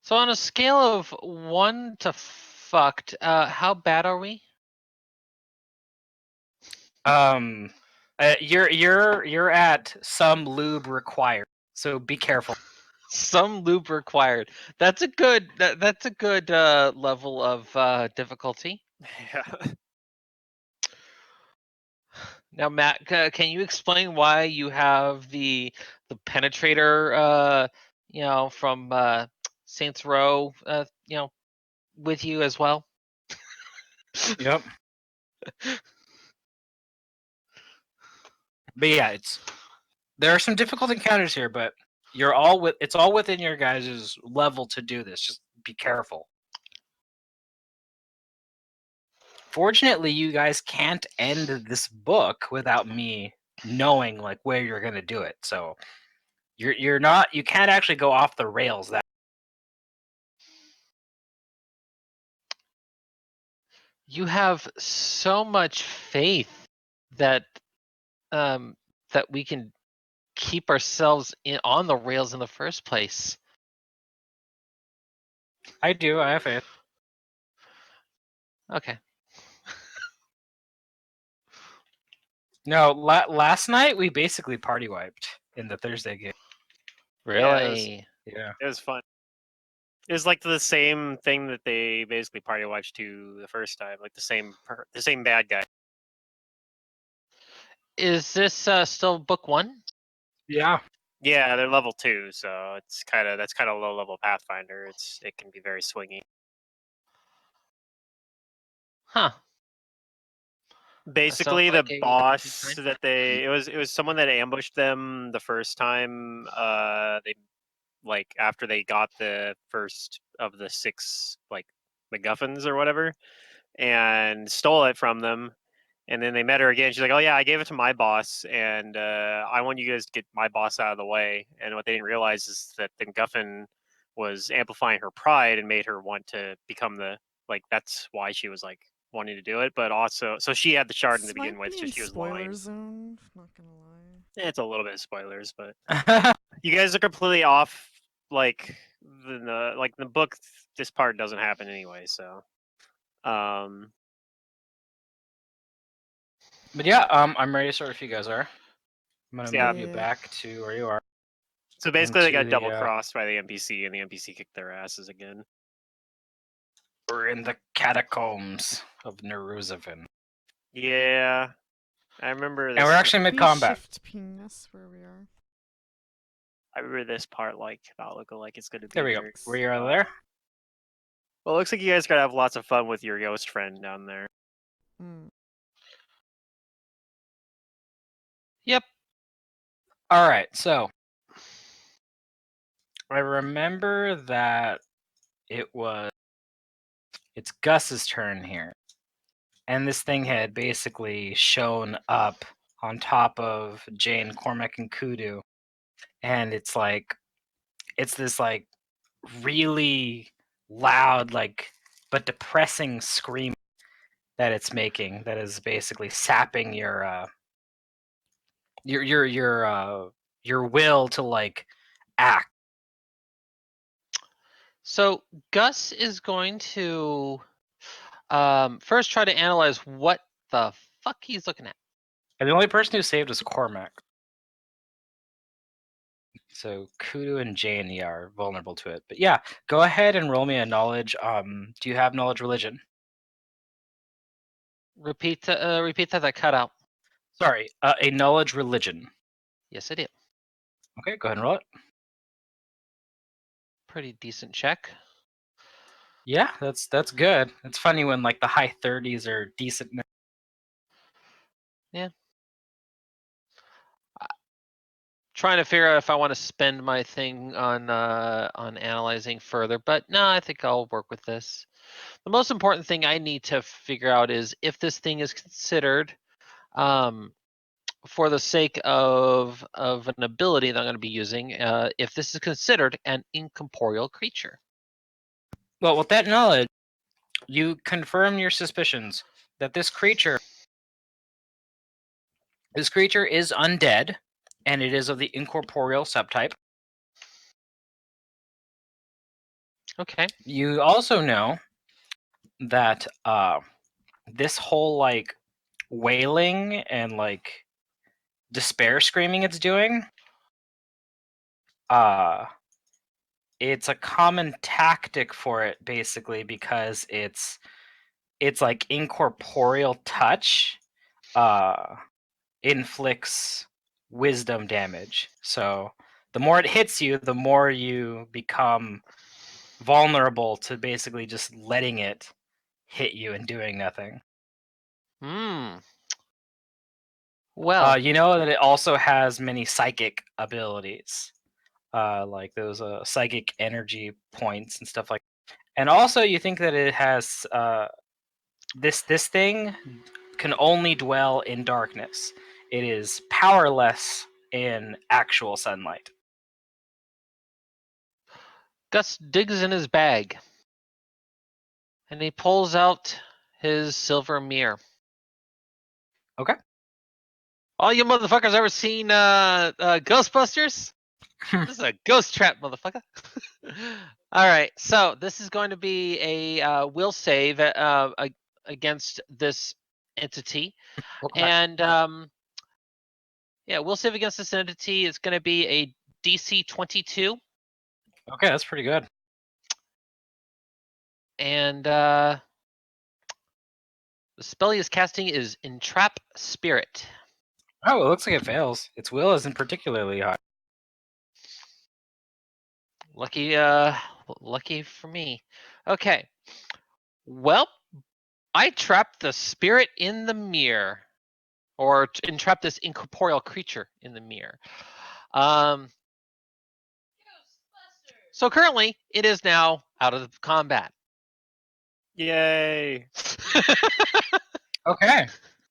So on a scale of 1 to fucked, how bad are we? You're at some lube required, so be careful. Some lube required. That's a good level of difficulty. Yeah. Now, Matt, can you explain why you have the penetrator, from Saints Row, with you as well? Yep. But yeah, there are some difficult encounters here, but it's all within your guys' level to do this. Just be careful. Fortunately, you guys can't end this book without me knowing like where you're gonna do it. So you can't actually go off the rails that. You have so much faith that that we can keep ourselves on the rails in the first place. I do. I have faith. Okay. No, last night we basically party wiped in the Thursday game. Really? Yeah. It was fun. It was like the same thing that they basically party watched to the first time, like the same bad guy. Is this still book 1? Yeah. Yeah, they're level 2, so that's kind of low level Pathfinder. It can be very swingy. Huh. Basically, Sounds the like a boss kind. that it was someone that ambushed them the first time. They like after they got the first of the 6 like MacGuffins or whatever, and stole it from them. And then they met her again. She's like, "Oh yeah, I gave it to my boss, and I want you guys to get my boss out of the way." And what they didn't realize is that the MacGuffin was amplifying her pride and made her want to become the like. That's why she was like wanting to do it. But also, so she had the shard to This begin might with, be so in she was spoiler lying. zone. Not gonna lie. It's a little bit of spoilers, but you guys are completely off. Like the book, this part doesn't happen anyway. So, But yeah, I'm ready to start if you guys are. I'm gonna yeah. move you back to where you are. So basically, they Into got the, double crossed by the NPC, and the NPC kicked their asses again. We're in the catacombs of Neruzavin. Yeah, I remember this. And we're actually Please mid-combat. shift ping us where we are. I remember this part like about looking like it's going to be. There we go. We are there. Well, it looks like you guys gotta have lots of fun with your ghost friend down there. Mm. Yep. All right, so I remember that it's Gus's turn here. And this thing had basically shown up on top of Jane, Cormac, and Kudu. And it's this like really loud, like, but depressing scream that it's making that is basically sapping your will to like act. So Gus is going to first try to analyze what the fuck he's looking at. And the only person who saved was Cormac. So Kudu and Jane are vulnerable to it. But yeah, go ahead and roll me a knowledge. Do you have knowledge religion? Repeat that cut out. Sorry, a knowledge religion. Yes, I do. Okay, go ahead and roll it. Pretty decent check. Yeah, that's good. It's funny when like the high 30s are decent. Yeah. Trying to figure out if I want to spend my thing on analyzing further, but no, I think I'll work with this. The most important thing I need to figure out is if this thing is considered, for the sake of an ability that I'm going to be using, if this is considered an incorporeal creature. Well, with that knowledge, you confirm your suspicions that this creature is undead, and it is of the incorporeal subtype. Okay. You also know that this whole like wailing and like despair screaming it's doing, it's a common tactic for it basically because it's like incorporeal touch inflicts wisdom damage. So the more it hits you, the more you become vulnerable to basically just letting it hit you and doing nothing. Hmm. Well, You know that it also has many psychic abilities, like those psychic energy points and stuff like. And also, you think that it has this thing can only dwell in darkness. It is powerless in actual sunlight. Gus digs in his bag and he pulls out his silver mirror. Okay. All you motherfuckers ever seen Ghostbusters? This is a ghost trap, motherfucker. All right, so this is going to be a will save against this entity, and yeah, will save against this entity. It's going to be a DC 22, Okay, that's pretty good. and the spell he is casting is Entrap Spirit. Oh, it looks like it fails. Its will isn't particularly high. Lucky for me. Okay, well, I trapped the spirit in the mirror, or entrap this incorporeal creature in the mirror. So currently, it is now out of combat. Yay! Okay.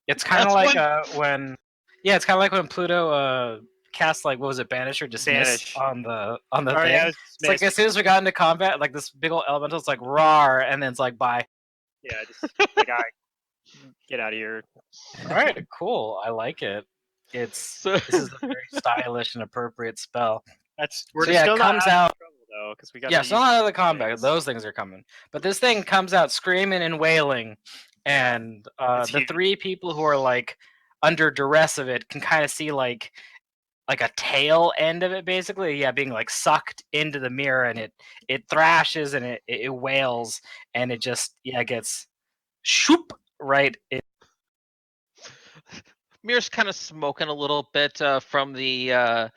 It's kind of That's like one. when, yeah, it's kind of like when Pluto cast like what was it, banish or dismiss Banish. on the Oh thing. yeah, It's like as soon as we got into combat, like this big old elemental, it's like roar, and then it's like bye. yeah, just like I get out of here. All right, cool. I like it. So, This is a very stylish and appropriate spell. We're So yeah, it still not comes out out. of trouble though, because we got. Yeah, to still use not out of the combat. things. Those things are coming, but this thing comes out screaming and wailing, Yeah, and it's the huge. three people who are like under duress of it can kind of see like a tail end of it basically, yeah, being like sucked into the mirror, and it thrashes and it wails, and it just gets shoop right in. Mirror's kind of smoking a little bit from the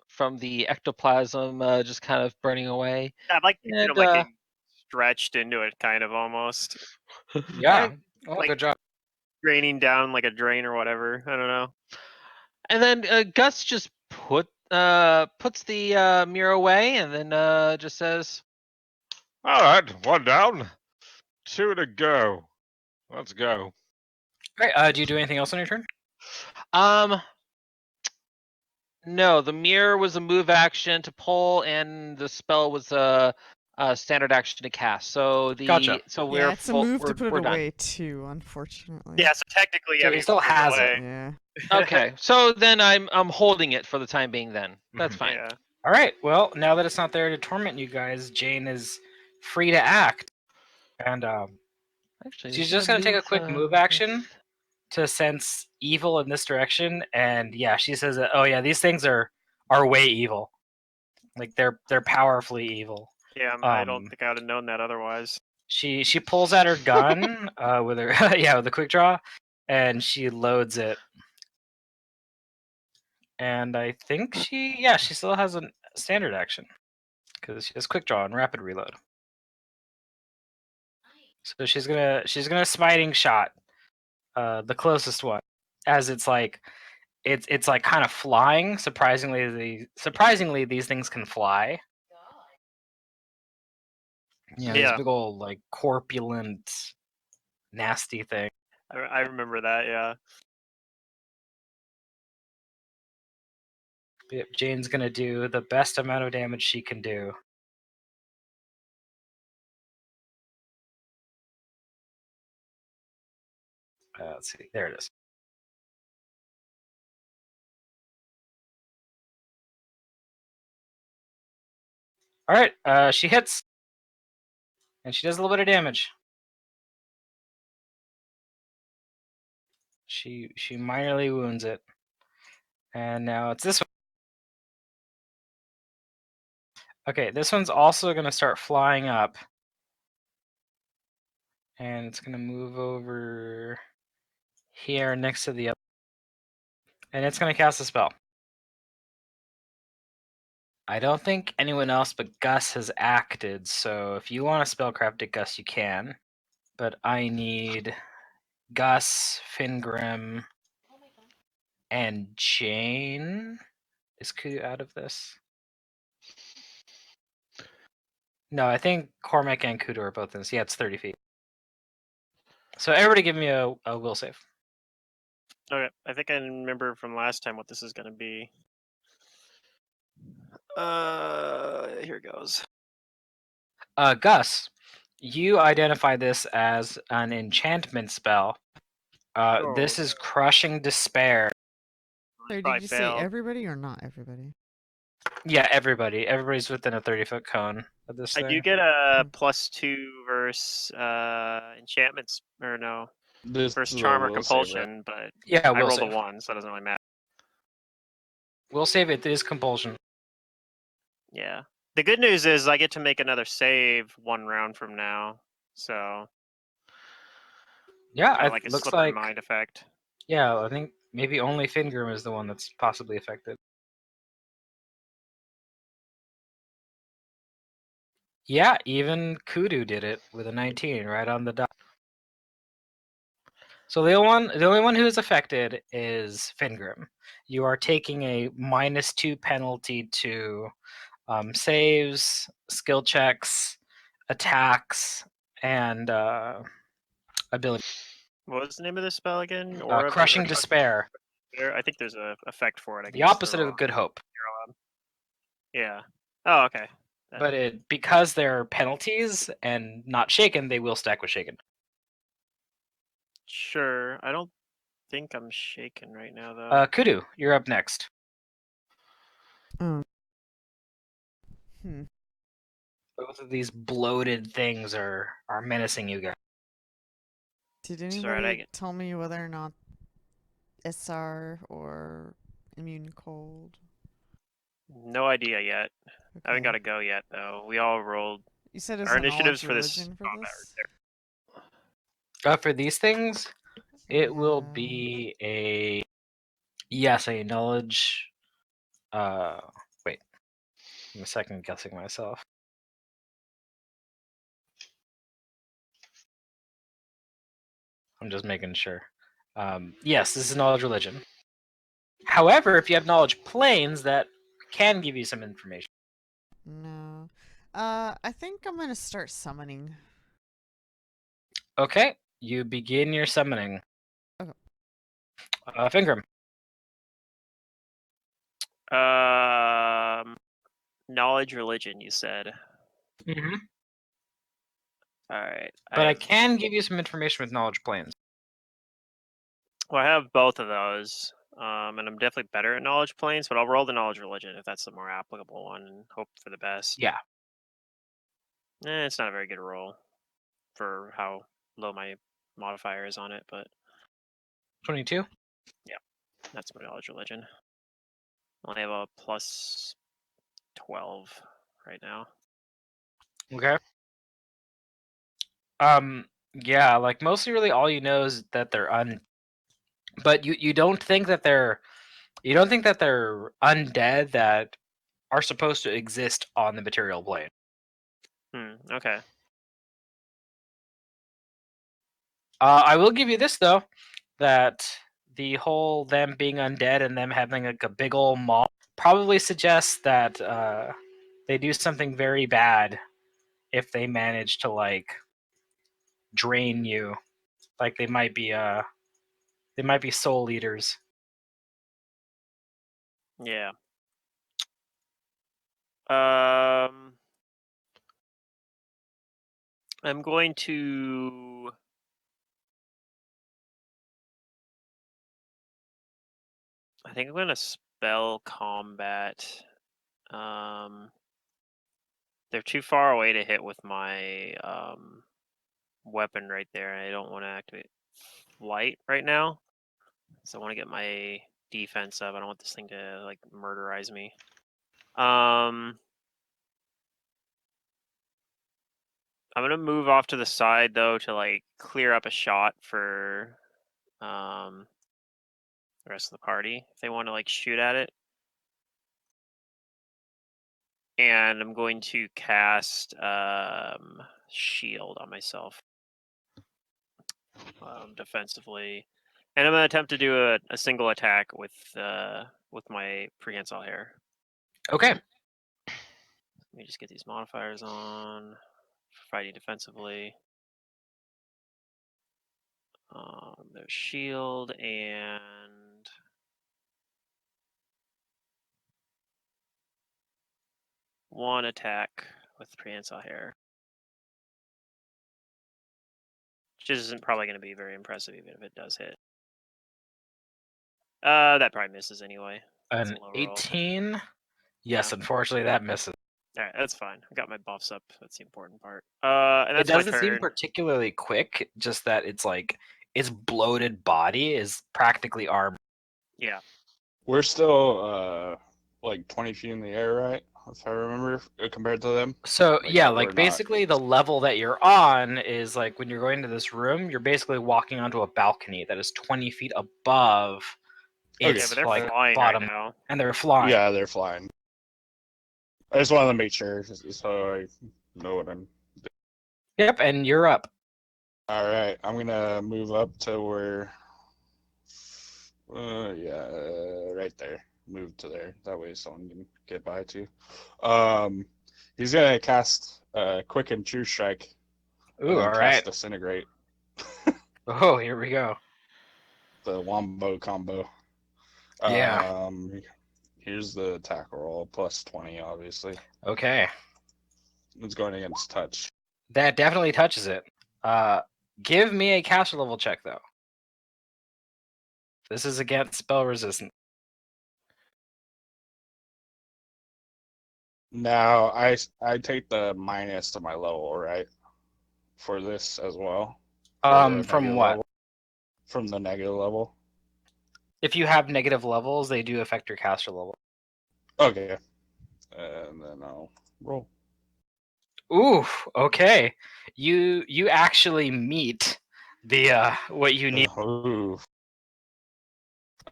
from the ectoplasm, just kind of burning away. I'd like to And like getting stretched into it, kind of almost Yeah, oh, like good job. draining down like a drain or whatever. I don't know. and then Gus just puts the mirror away, and then just says, All right, one down, two to go. Let's go. Great. Do you do anything else on your turn? No, the mirror was a move action to pull, and the spell was a standard action to cast. So Gotcha. we're Yeah, it's a move to put it we're done. away too, unfortunately. Yeah, so technically, So yeah, he we still put it has it. away. Yeah. Okay, so then I'm holding it for the time being. Then that's Mhm. fine. Yeah. All right. Well, now that it's not there to torment you guys, Jane is free to act, and Actually, she's is just that gonna take a quick move action to sense evil in this direction, and yeah, she says that. Oh yeah, these things are way evil. Like they're powerfully evil. Yeah, I don't think I would have known that otherwise. She pulls out her gun with her with a quick draw, and she loads it. And I think she still has a standard action because she has quick draw and rapid reload. So she's gonna smiting shot the closest one, as it's like it's like kind of flying. Surprisingly these things can fly. Yeah, this Yeah. big old like corpulent, nasty thing. I remember that. Yeah. Yep, Jane's gonna do the best amount of damage she can do. Let's see, there it is. All right, she hits. And she does a little bit of damage. She minorly wounds it. And now it's this one. Okay, this one's also going to start flying up. And it's going to move over here next to the other. And it's going to cast a spell. I don't think anyone else but Gus has acted, so if you want to spellcraft it, Gus, you can. But I need Gus, Fingrim, and Jane. Is Kudu out of this? No, I think Cormac and Kudu are both in this. Yeah, it's 30 feet. So everybody give me a will save. Okay, I think I remember from last time what this is gonna be. Here goes. Gus, you identify this as an enchantment spell. This is Crushing Despair. Sorry, Probably did you say failed. everybody or not everybody? Yeah, everybody. Everybody's within a 30-foot cone of this I thing. do get a Hmm. +2 versus enchantments, or no, This versus is a charm or will save, right? compulsion, but Yeah, I will rolled a save. 1, so it doesn't really matter. Will save it is compulsion. Yeah. The good news is I get to make another save 1 round from now, so Yeah, kind of it like a looks slippery like. mind effect. Yeah, I think maybe only Fingrim is the one that's possibly affected. Yeah, even Kudu did it with a 19 right on the dot. So the only one who is affected is Fingrim. You are taking a -2 penalty to saves, skill checks, attacks, and ability. What was the name of this spell again? Aura of Crushing Despair, Despair? I think there's a effect for it. I can the just opposite throw of Good Hope. on. Yeah. Oh, okay. But because they're penalties and not shaken, they will stack with shaken. Sure. I don't think I'm shaking right now, though. Kudu, you're up next. Hmm. Both of these bloated things are menacing you guys. Did It's alright, anybody tell me whether or not SR or immune cold? No idea yet. I haven't got Okay. to go yet, though. We all rolled You said it's our a initiatives knowledge for this religion for combat this? right there. For these things, it will Yeah. be a knowledge. Wait, I'm second guessing myself. I'm just making sure. Yes, this is knowledge religion. However, if you have knowledge planes, that can give you some information. No. I think I'm gonna start summoning. Okay, you begin your summoning. Okay. Fingrim. Knowledge religion, you said. Mm-hmm. Alright. But I can give you some information with knowledge planes. Well, I have both of those. And I'm definitely better at knowledge planes, but I'll roll the knowledge religion if that's the more applicable one and hope for the best. Yeah. It's not a very good roll for how low my modifier is on it, but 22. that's my knowledge religion. I only have a +12 right now. Okay. Yeah, like mostly really all you know is that they're but you don't think that they're undead that are supposed to exist on the material plane. Okay. I will give you this though, that the whole them being undead and them having like a big old maw probably suggests that they do something very bad if they manage to like drain you. Like they might be soul eaters. Yeah. I'm going to I think I'm gonna spell combat. They're too far away to hit with my weapon right there. I don't want to activate flight right now, so I want to get my defense up. I don't want this thing to like murderize me. I'm gonna move off to the side though to like clear up a shot for the rest of the party if they want to like shoot at it. And I'm going to cast shield on myself defensively, and I'm gonna attempt to do a single attack with my prehensile hair. Okay. Let me just get these modifiers on. Fighting defensively. There's shield and one attack with prehensile hair, which isn't probably going to be very impressive, even if it does hit. That probably misses anyway. That's An a low roll. 18. Yes, Yeah. unfortunately, that misses. All right, that's fine. I got my buffs up. That's the important part. And It that's my doesn't seem turn. particularly quick, just that it's like its bloated body is practically armor. Yeah. We're still like 20 feet in the air, right? If I remember, compared to them. So Like, yeah, we're like not- basically the level that you're on is like when you're going to this room, you're basically walking onto a balcony that is 20 feet above Okay, Yeah, its but they're like flying bottom, right now. and they're flying. Yeah, they're flying. I just wanted to make sure so I know what I'm. Yep, and you're up. All right, I'm gonna move up to where. Yeah, right there. Move to there. That way, someone can get by too. He's gonna cast Quick and True Strike. Ooh, And then all cast right. Disintegrate. Oh, here we go. The wombo combo. Yeah. Here's the attack roll, plus 20, obviously. Okay. It's going against touch. That definitely touches it. Give me a caster level check though. This is against spell resistance. Now, I take the minus to my level, right? For this as well. For the From negative what? level? From the negative level. If you have negative levels, they do affect your caster level. Okay. And then I'll roll. Ooh, okay. You actually meet the what you need. Ooh.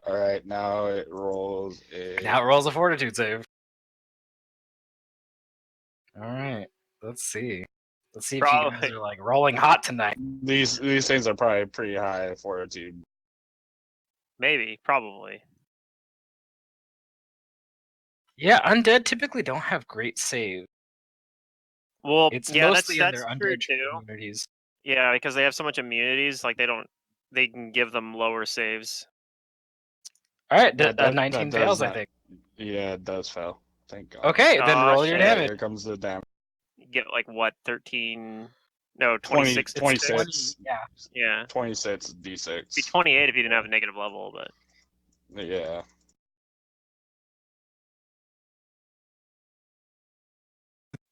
All right, now it rolls a. Now it rolls a fortitude save. All right, let's see. Let's see if you guys Probably. are like rolling hot tonight. These things are probably pretty high fortitude. Maybe. Probably. Yeah, undead typically don't have great save. Well, It's yeah, mostly in that's their true undead too. communities. Yeah, because they have so much immunities, like they can give them lower saves. All right, That 19 does fails, I not- think. Yeah, it does fail. Thank God. Okay, then Aw, roll your shit. damage. Here comes the damage. You get like what, 13? No, 20, 26. 26. Yeah. Yeah. 26 It'd be d6. 28 if you didn't have a negative level, but Yeah.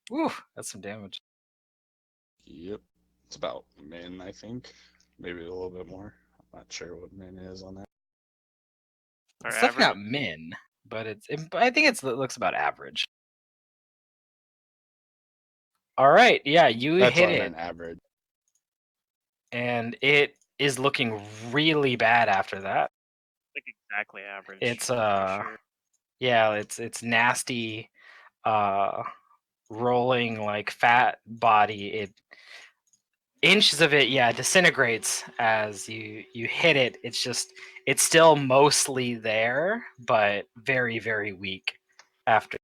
Woo, that's some damage. Yep. It's about min, I think. Maybe a little bit more. I'm not sure what min is on that. our It's definitely average. not min, but I think it looks about average. All right, yeah, you That's hit on it, an average. and it is looking really bad after that. Like exactly average. It's I'm pretty sure. yeah, it's nasty, rolling like fat body. It inches of it, yeah, disintegrates as you hit it. It's still mostly there, but very very weak after.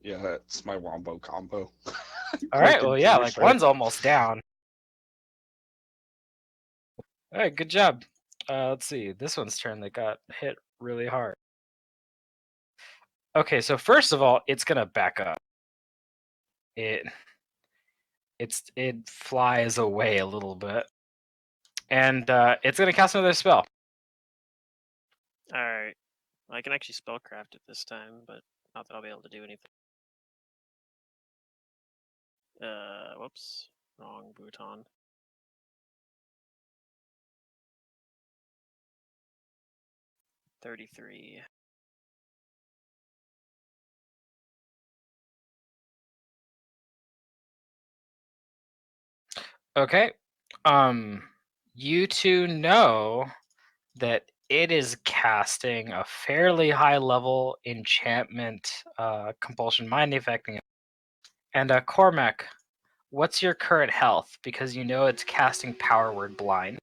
Yeah, that's my wombo combo. All right, Quick and well yeah, True like Strike. one's almost down. All right, good job. Let's see, this one's turn. They got hit really hard. Okay, so first of all, it's gonna back up. It flies away a little bit, and it's gonna cast another spell. Alright. I can actually spellcraft it this time, but not that I'll be able to do anything. Whoops, wrong bouton. $33. Okay. You two know that it is casting a fairly high level enchantment, compulsion mind affecting. And Cormac, what's your current health? Because you know it's casting Power Word Blind.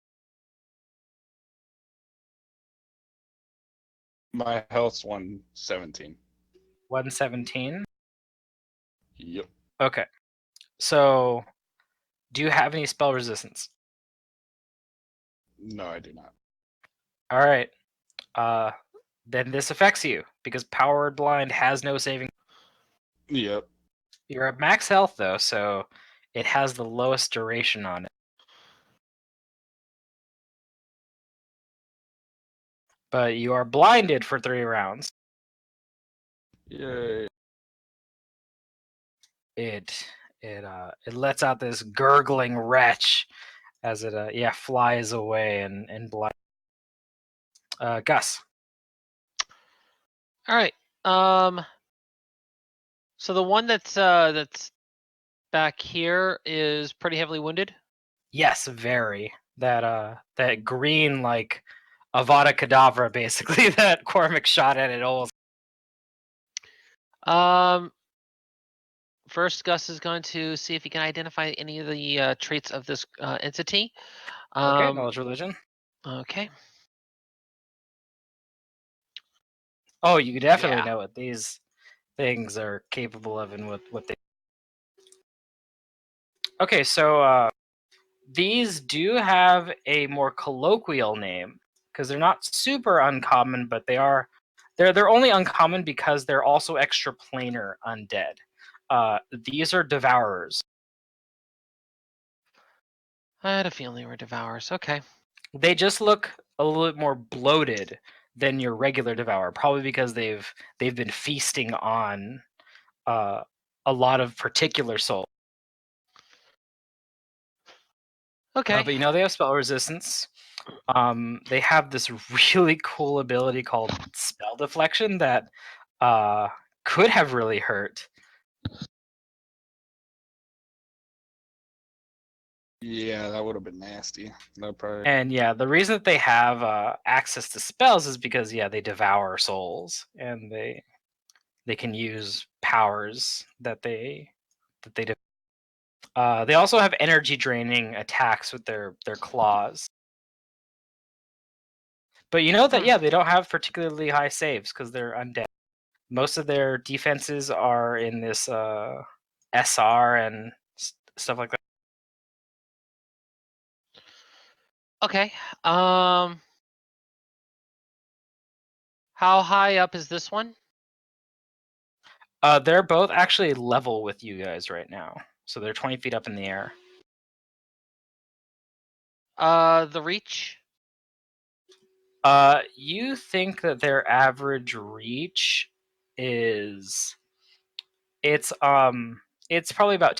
My health's 117. 117. Yep. Okay. So, do you have any spell resistance? No, I do not. All right. Then this affects you because Power Word Blind has no saving. Yep. You're at max health though, so it has the lowest duration on it. But you are blinded for 3 rounds. Yay. It lets out this gurgling retch as it flies away and blind. Gus. All right. So the one that's back here is pretty heavily wounded. Yes, very. That green like Avada Kedavra basically that Cormac shot at it almost. First, Gus is going to see if he can identify any of the traits of this entity. Okay, knowledge religion. Okay. Oh, you definitely Yeah. know what these things are capable of and what they. Okay, so these do have a more colloquial name because they're not super uncommon, but they're only uncommon because they're also extraplanar undead. These are devourers. I had a feeling they were devourers. Okay. They just look a little bit more bloated than your regular devourer, probably because they've been feasting on a lot of particular souls. Okay. But you know they have spell resistance. They have this really cool ability called spell deflection that could have really hurt. Yeah, that would have been nasty. No probably. And yeah, the reason that they have access to spells is because they devour souls and they can use powers that they do. They also have energy draining attacks with their claws. But you know that they don't have particularly high saves because they're undead. Most of their defenses are in this SR and stuff like that. Okay. How high up is this one? They're both actually level with you guys right now, so they're 20 feet up in the air. The reach? You think that their average reach is it's probably about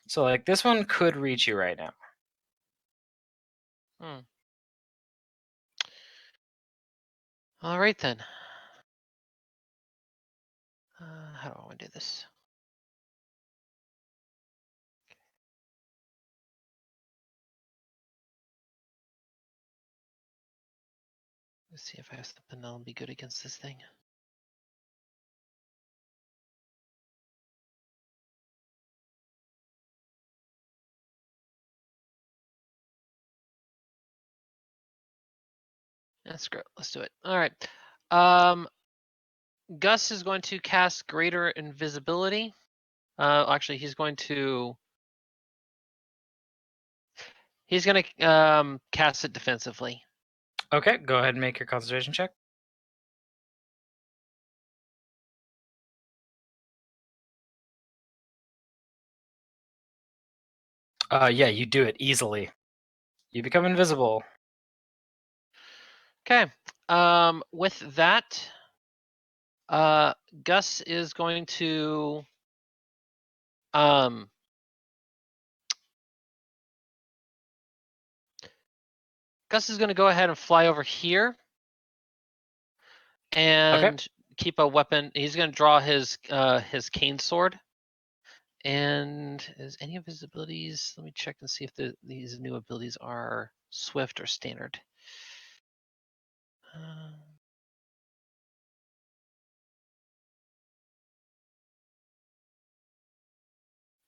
so like this one could reach you right now. All right then. How do I want to do this? Let's see if I have something that'll be good against this thing. That's great. Let's do it. All right. Gus is going to cast Greater Invisibility. Actually, he's going to cast it defensively. Okay, go ahead and make your concentration check. Yeah, you do it easily. You become invisible. Okay. With that, Gus is going to Gus is going to go ahead and fly over here and keep a weapon. He's going to draw his cane sword. And is any of his abilities? Let me check and see if these new abilities are swift or standard.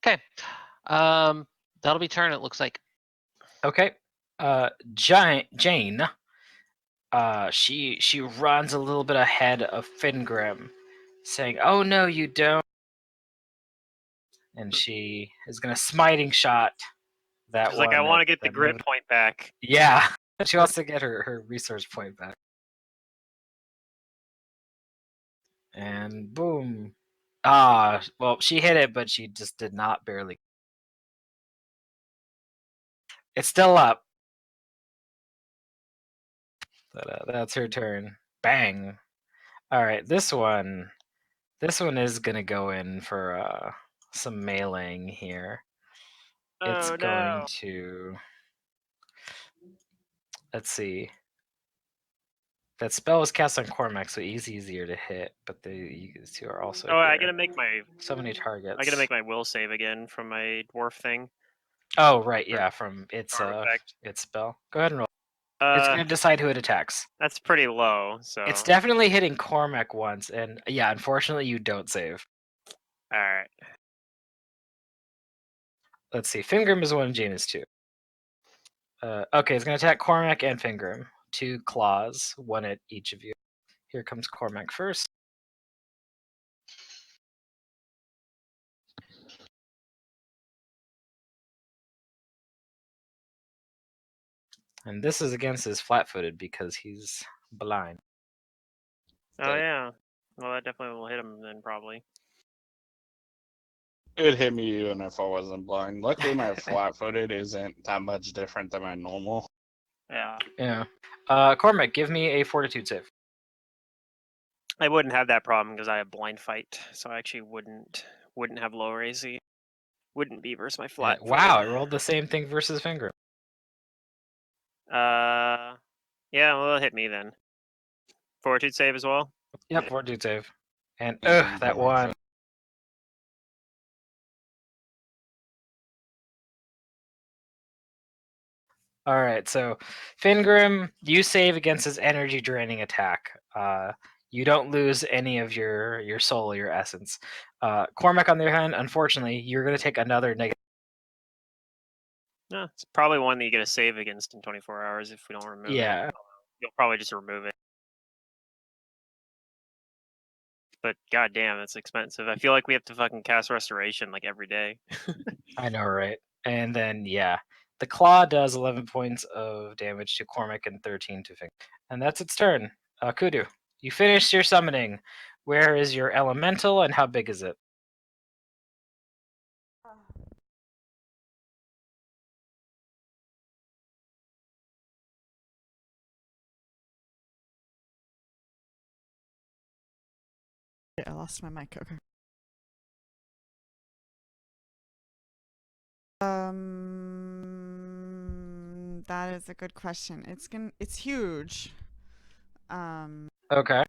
Okay, that'll be turn. It looks like. Okay. Jane. She runs a little bit ahead of Fingrim, saying, "Oh no, you don't!" And she is gonna smiting shot that She's one. like, I want to get the that grit moved- point back. Yeah, she wants to get her resource point back. And boom. Well, she hit it, but she just did not barely. It's still up. But that's her turn. Bang. All right, this one is gonna go in for some meleeing here. It's Oh going no. to. Let's see. That spell was cast on Cormac, so he's easier to hit. But you two are also. Oh, I here. gotta make my. So many targets. I gotta make my will save again from my dwarf thing. Oh right, yeah, from its effect. its spell. Go ahead and roll. It's gonna decide who it attacks. That's pretty low. So It's definitely hitting Cormac once, and yeah, unfortunately, you don't save. all right. Let's see. Fingrim is 1, Jane is 2. Okay, it's gonna attack Cormac and Fingrim. 2 claws, 1 at each of you. Here comes Cormac first. And this is against his flat-footed because he's blind. Oh yeah. Well, that definitely will hit him then, probably. It would hit me even if I wasn't blind. Luckily, my flat-footed isn't that much different than my normal. Yeah. Yeah. Cormac, give me a Fortitude save. I wouldn't have that problem because I have blind fight, so I actually wouldn't have lower AC. Wouldn't be versus my flat. Wow, I rolled the same thing versus Fingrim. Yeah, well, it'll hit me then. Fortitude save as well. Yep, Fortitude save. And And that dwarf one. it. All right, so Fingrim, you save against his energy draining attack. You don't lose any of your soul or your essence. Cormac, on the other hand, unfortunately, you're going to take another negative. No, it's probably one that you get a save against in 24 hours if we don't remove it. Yeah. You'll probably just remove it. But goddamn, that's expensive. I feel like we have to fucking cast restoration like every day. I know, right? And then, yeah, the claw does 11 points of damage to Cormac and 13 to Fingrim. And that's its turn. Kudu, you finished your summoning. Where is your elemental and how big is it? I lost my mic. Okay. That is a good question. It's huge. Okay.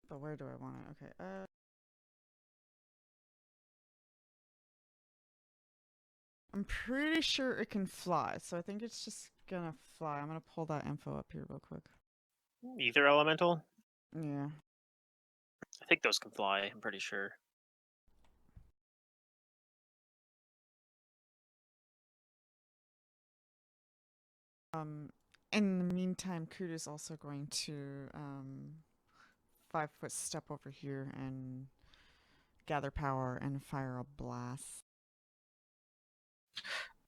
But where do I want it? Okay. I'm pretty sure it can fly, so I think it's just gonna fly. I'm gonna pull that info up here real quick. Ether elemental. Yeah. I think those can fly. I'm pretty sure. In the meantime, Kuda's also going to 5-foot step over here and gather power and fire a blast.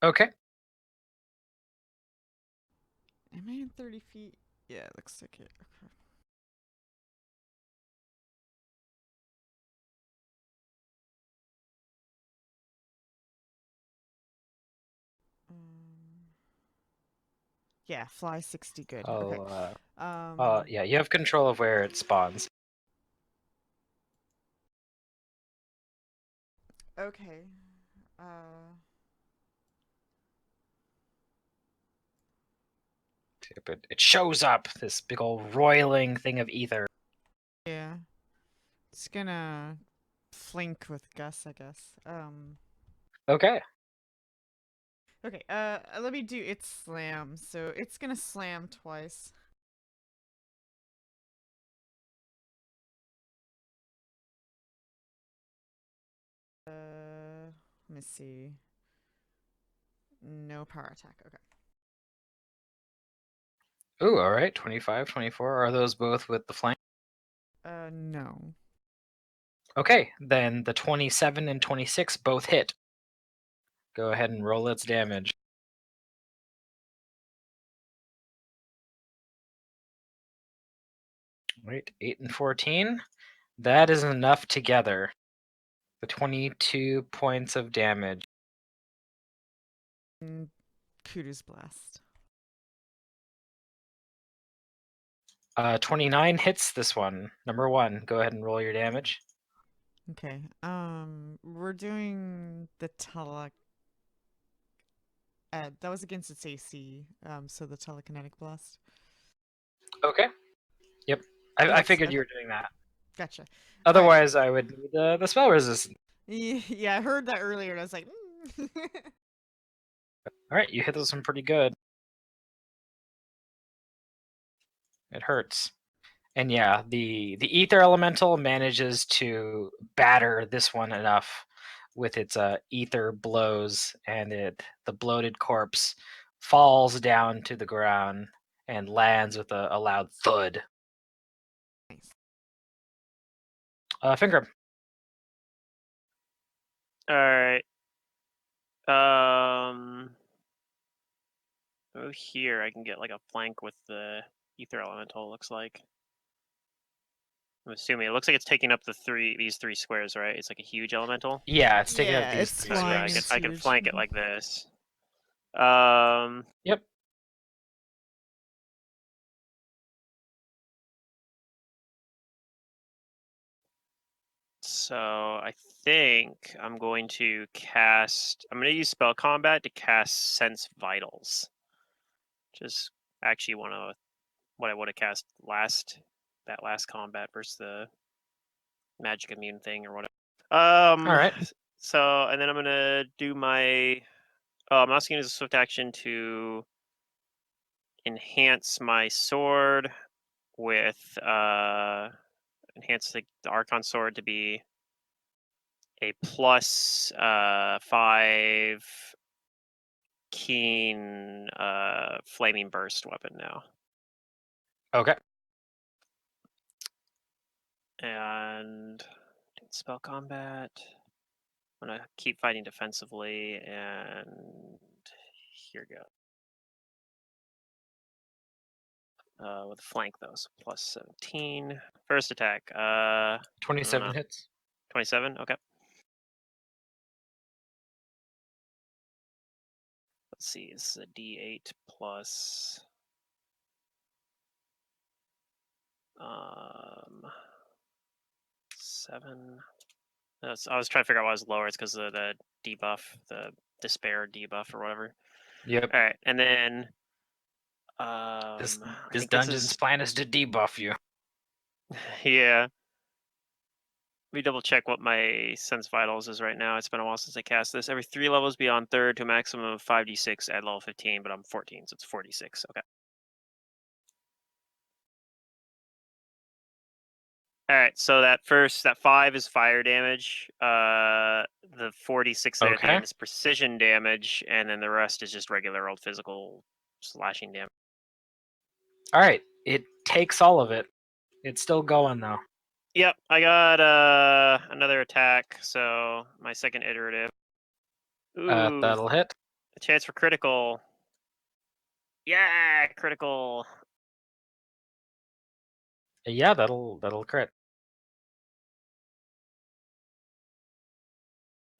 Okay. Am I in 30 feet? Yeah, it looks like it. Okay. Yeah, fly 60. Good. Okay. Yeah, you have control of where it spawns. Okay. It shows up, this big old roiling thing of ether. Yeah. It's gonna flank with Gus, I guess. Okay. Okay, let me do its slam. So it's gonna slam twice. Let me see. No power attack. Okay. Ooh, all right. 25, 24. Are those both with the flank? No. Okay, then the 27 and 26 both hit. Go ahead and roll its damage. Right, 8 and 14. That is enough together. The 22 points of damage. Kudu's blast. 29 hits this one. Number 1. Go ahead and roll your damage. Okay. We're doing the tele. That was against its AC. So the telekinetic blast. Okay. Yep. I figured you were doing that. Gotcha. Otherwise, I would need the spell resistance. Yeah, I heard that earlier, and I was like, All right, you hit this one pretty good. It hurts. And yeah, the ether elemental manages to batter this one enough with its ether blows, and the bloated corpse falls down to the ground and lands with a loud thud. Nice. Finger. All right. Over here, I can get like a flank with the ether elemental. Looks like. I'm assuming it looks like it's taking up these three squares, right? It's like a huge elemental. Yeah, it's taking up Yeah, these it's three So yeah, flying, squares. it's I can huge. flank it like this. Yep. So I think I'm going to cast. I'm going to use spell combat to cast Sense Vitals. Just actually what I would have cast that last combat versus the magic immune thing or whatever. All right. So and then I'm gonna do my. I'm also gonna use a swift action to enhance my sword with enhance the Archon sword to be a plus 5 keen flaming burst weapon now. Okay. And spell combat. I'm gonna keep fighting defensively, and here we go. With flank though, so plus 17. First attack. 27 hits. 27. Okay. Let's see. This is a D8 plus 7. I was trying to figure out why it was lower. It's because of the debuff, the despair debuff or whatever. Yep. All right, and then This I this think this dungeon's is plan is to debuff you. yeah. Let me double check what my Sense Vitals is right now. It's been a while since I cast this. Every 3 levels beyond 3rd to a maximum of 5d6 at level 15, but I'm 14, so it's 46. Okay. All right, so that 5 is fire damage. The 46 there at the Okay. end is precision damage, and then the rest is just regular old physical slashing damage. All right. It takes all of it. It's still going though. Yep, I got another attack, so my second iterative. Ooh, That'll hit. a chance for critical. Yeah, critical. Yeah, that'll crit.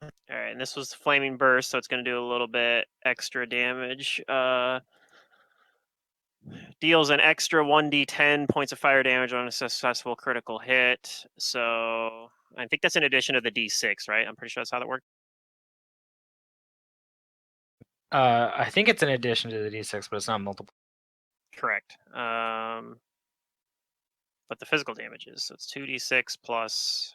All right, and this was flaming burst, so it's going to do a little bit extra damage. Deals an extra 1d10 points of fire damage on a successful critical hit. So I think that's in addition to the d6, right? I'm pretty sure that's how that worked. I think it's in addition to the d6, but it's not multiple. Correct. But the physical damages, so it's 2d6 plus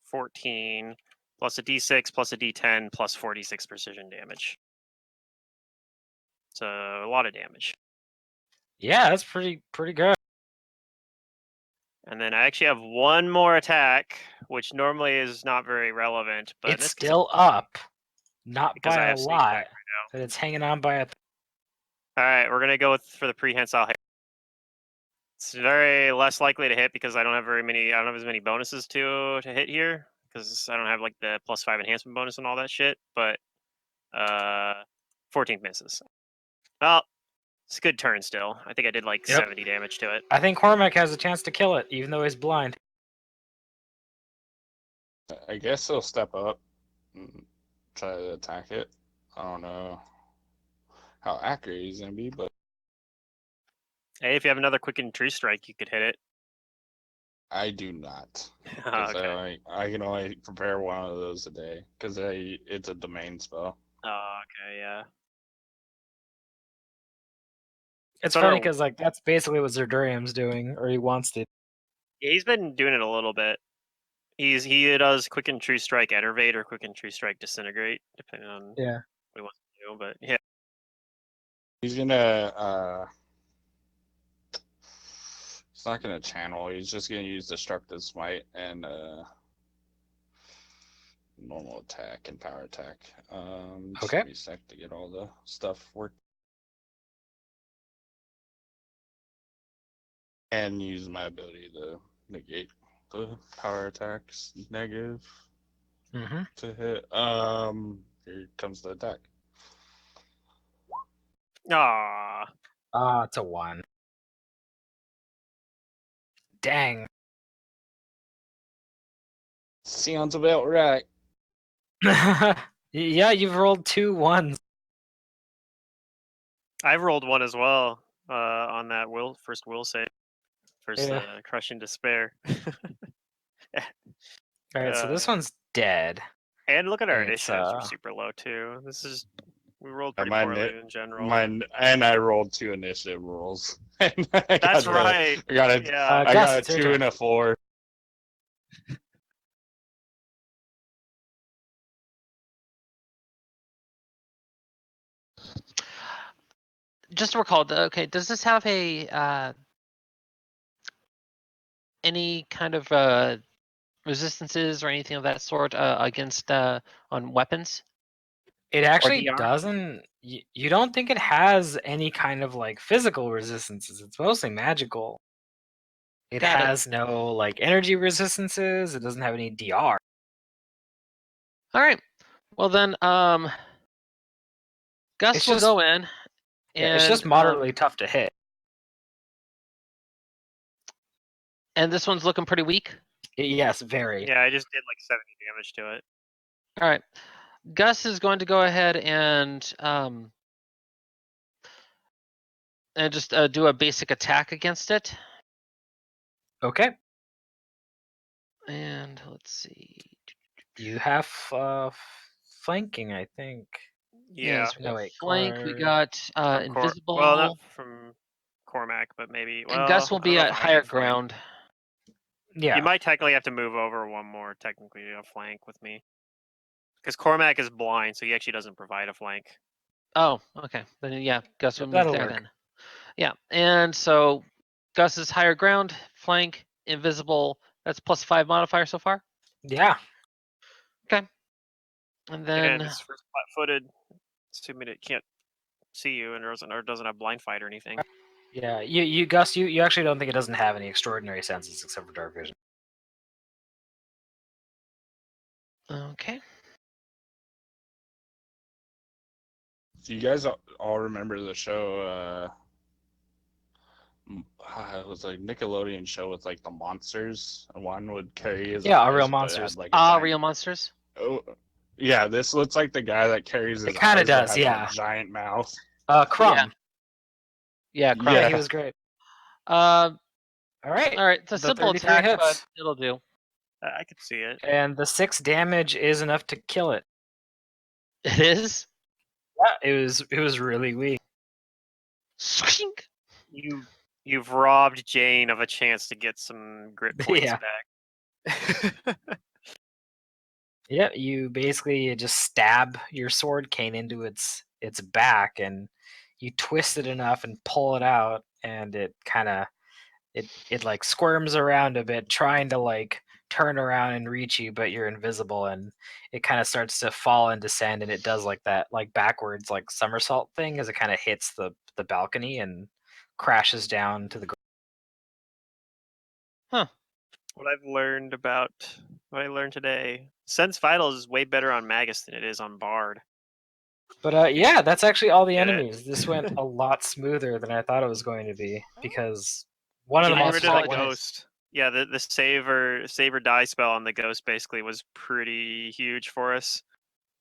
14 plus a d6 plus a d10 plus 46 precision damage. So a lot of damage. Yeah, that's pretty good. And then I actually have one more attack, which normally is not very relevant, but in It's this case, still up, not because I by a have sneak lot, attack right but it's hanging on by a. now. All right, we're gonna go for the prehensile hit. It's very less likely to hit because I don't have very many. I don't have as many bonuses to hit here because I don't have like the +5 enhancement bonus and all that shit. But 14 misses. Well, it's a good turn still. I think I did like Yep. 70 damage to it. I think Cormac has a chance to kill it, even though he's blind. I guess he'll step up and try to attack it. I don't know how accurate he's gonna be, but Hey, if you have another quicken tree strike, you could hit it. I do not. Because Okay. I can only prepare one of those a day because it's a domain spell. Oh, okay, yeah. It's So funny no- because like that's basically what Zerdurium's doing, or he wants to. Yeah, he's been doing it a little bit. He does quicken tree strike enervate or quicken tree strike disintegrate, depending on Yeah. what he wants to do. But yeah, He's gonna he's not gonna channel. He's just gonna use destructive smite and normal attack and power attack. Just Okay. give me a sec to get all the stuff worked. And use my ability to negate the power attacks negative Mm-hmm. to hit. Here comes the attack. It's a 1. Dang. Sounds about right. Yeah, you've rolled 2 1s. I've rolled one as well on that first will save. First Yeah. crushing despair. Alright, so this Uh, one's dead. And look at our It's, initiatives; we're super low too. We rolled pretty Mine- poorly in general. Mine and I rolled 2 initiative rolls. And I That's got right. I got a Yeah. I Gus, got a it's your 2 turn. and a 4. Just to recall, okay, does this have a any kind of resistances or anything of that sort against on weapons? It actually DR? doesn't. You don't think it has any kind of like physical resistances. It's mostly magical. It Got it. has no like energy resistances. It doesn't have any DR. All right. Well then, Gus It's will just- go in, Yeah, and it's just moderately tough to hit. and this one's looking pretty weak. Yes, very. Yeah, I just did like 70 damage to it. All right. Gus is going to go ahead and just do a basic attack against it. Okay. And let's see. You have flanking, I think. Yeah. Yes, we got No, wait, flank. We Cor- got From invisible. well, not from Cormac, but maybe. Well, and Gus will I don't be know if at I have higher any flank. ground. Yeah. You might technically have to move over one more technically to flank with me, because Cormac is blind, so he actually doesn't provide a flank. Oh, okay. Then yeah, Gus will Yep, move that'll there work. then. Yeah, and so Gus is higher ground, flank, invisible. That's +5 modifier so far. Yeah. And And then it's first flat-footed, assuming it can't see you and doesn't have blind fight or anything. Yeah. You Gus, you actually don't think it doesn't have any extraordinary senses except for dark vision. okay. Do you guys all remember the show? It was like Nickelodeon show with like the monsters. One would carry his Yeah, eyes, Real but it Monsters. had, like, a giant- Real monsters. Oh, yeah, this looks like the guy that carries his kinda eyes, but does, has yeah. a giant mouth. Crumb. Yeah, Crumb. Yeah, Yeah. he was great. All All right. right. It's a The simple 33 attack, but hits. it'll do. I could see it. And the 6 damage is enough to kill it. It is. Yeah, it was really weak. Skink. You've robbed Jane of a chance to get some grit points Yeah. back. Yeah, you basically just stab your sword cane into its back, and you twist it enough and pull it out, and it kind of it like squirms around a bit, trying to like turn around and reach you, but you're invisible, and it kind of starts to fall and descend, and it does like that like backwards like somersault thing as it kind of hits the balcony and crashes down to the ground. What I learned today, Sense Vitals is way better on Magus than it is on Bard. But yeah, that's actually all the Get it? enemies. This went a lot smoother than I thought it was going to be, because one of the Getting I rid monsters of the that went ghost. Yeah, the saver die spell on the ghost basically was pretty huge for us.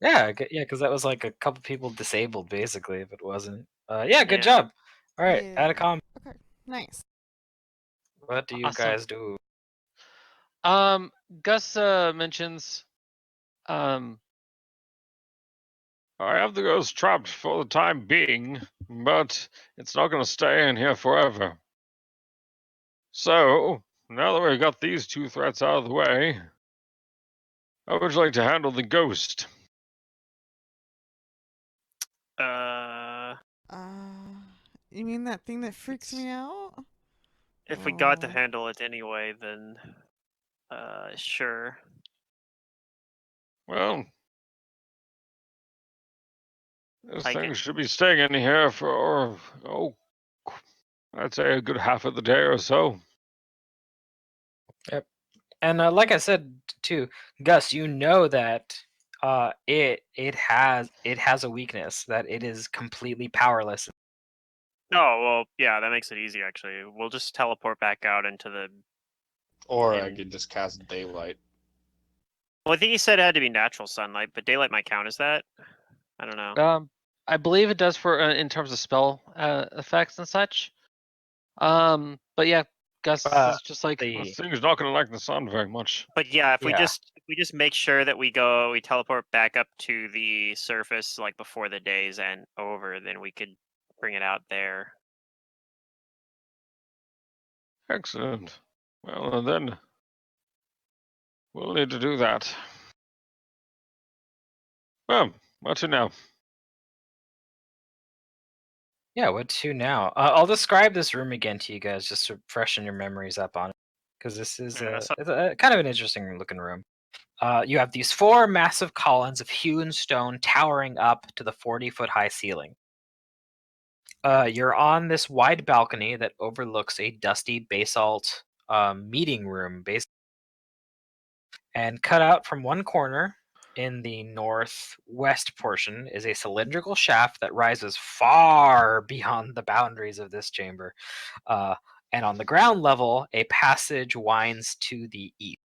yeah, because that was like a couple people disabled basically if it wasn't. Yeah, good Yeah. job. All right, Yeah. Atacom, Okay. Nice. what do you Awesome. guys do? Gus mentions I have the ghost trapped for the time being, but it's not going to stay in here forever. So, now that we've got these two threats out of the way, how would you like to handle the ghost? Uh, You mean that thing that freaks me out? if we got to Oh. handle it anyway, then sure. Well, this I thing get should be staying in here for, I'd say a good half of the day or so. And like I said too, Gus, you know that it has a weakness, that it is completely powerless. Oh well, yeah, that makes it easy actually. We'll just teleport back out into the. Or I And- could just cast daylight. Well, I think he said it had to be natural sunlight, but daylight might count as that. I don't know. I believe it does for in terms of spell effects and such. But yeah, Gus is just like This thing is not going to like the sun very much. But yeah, if we Yeah. just make sure that we teleport back up to the surface like before the day's end over, then we could bring it out there. Excellent. Well, then we'll need to do that. Well, what to now? Yeah, what to now? I'll describe this room again to you guys just to freshen your memories up on it, because this is Yeah, so- it's a kind of an interesting looking room. You have these 4 massive columns of hewn stone towering up to the 40-foot high ceiling. You're on this wide balcony that overlooks a dusty basalt meeting room, and cut out from one corner in the northwest portion is a cylindrical shaft that rises far beyond the boundaries of this chamber. And on the ground level, a passage winds to the east.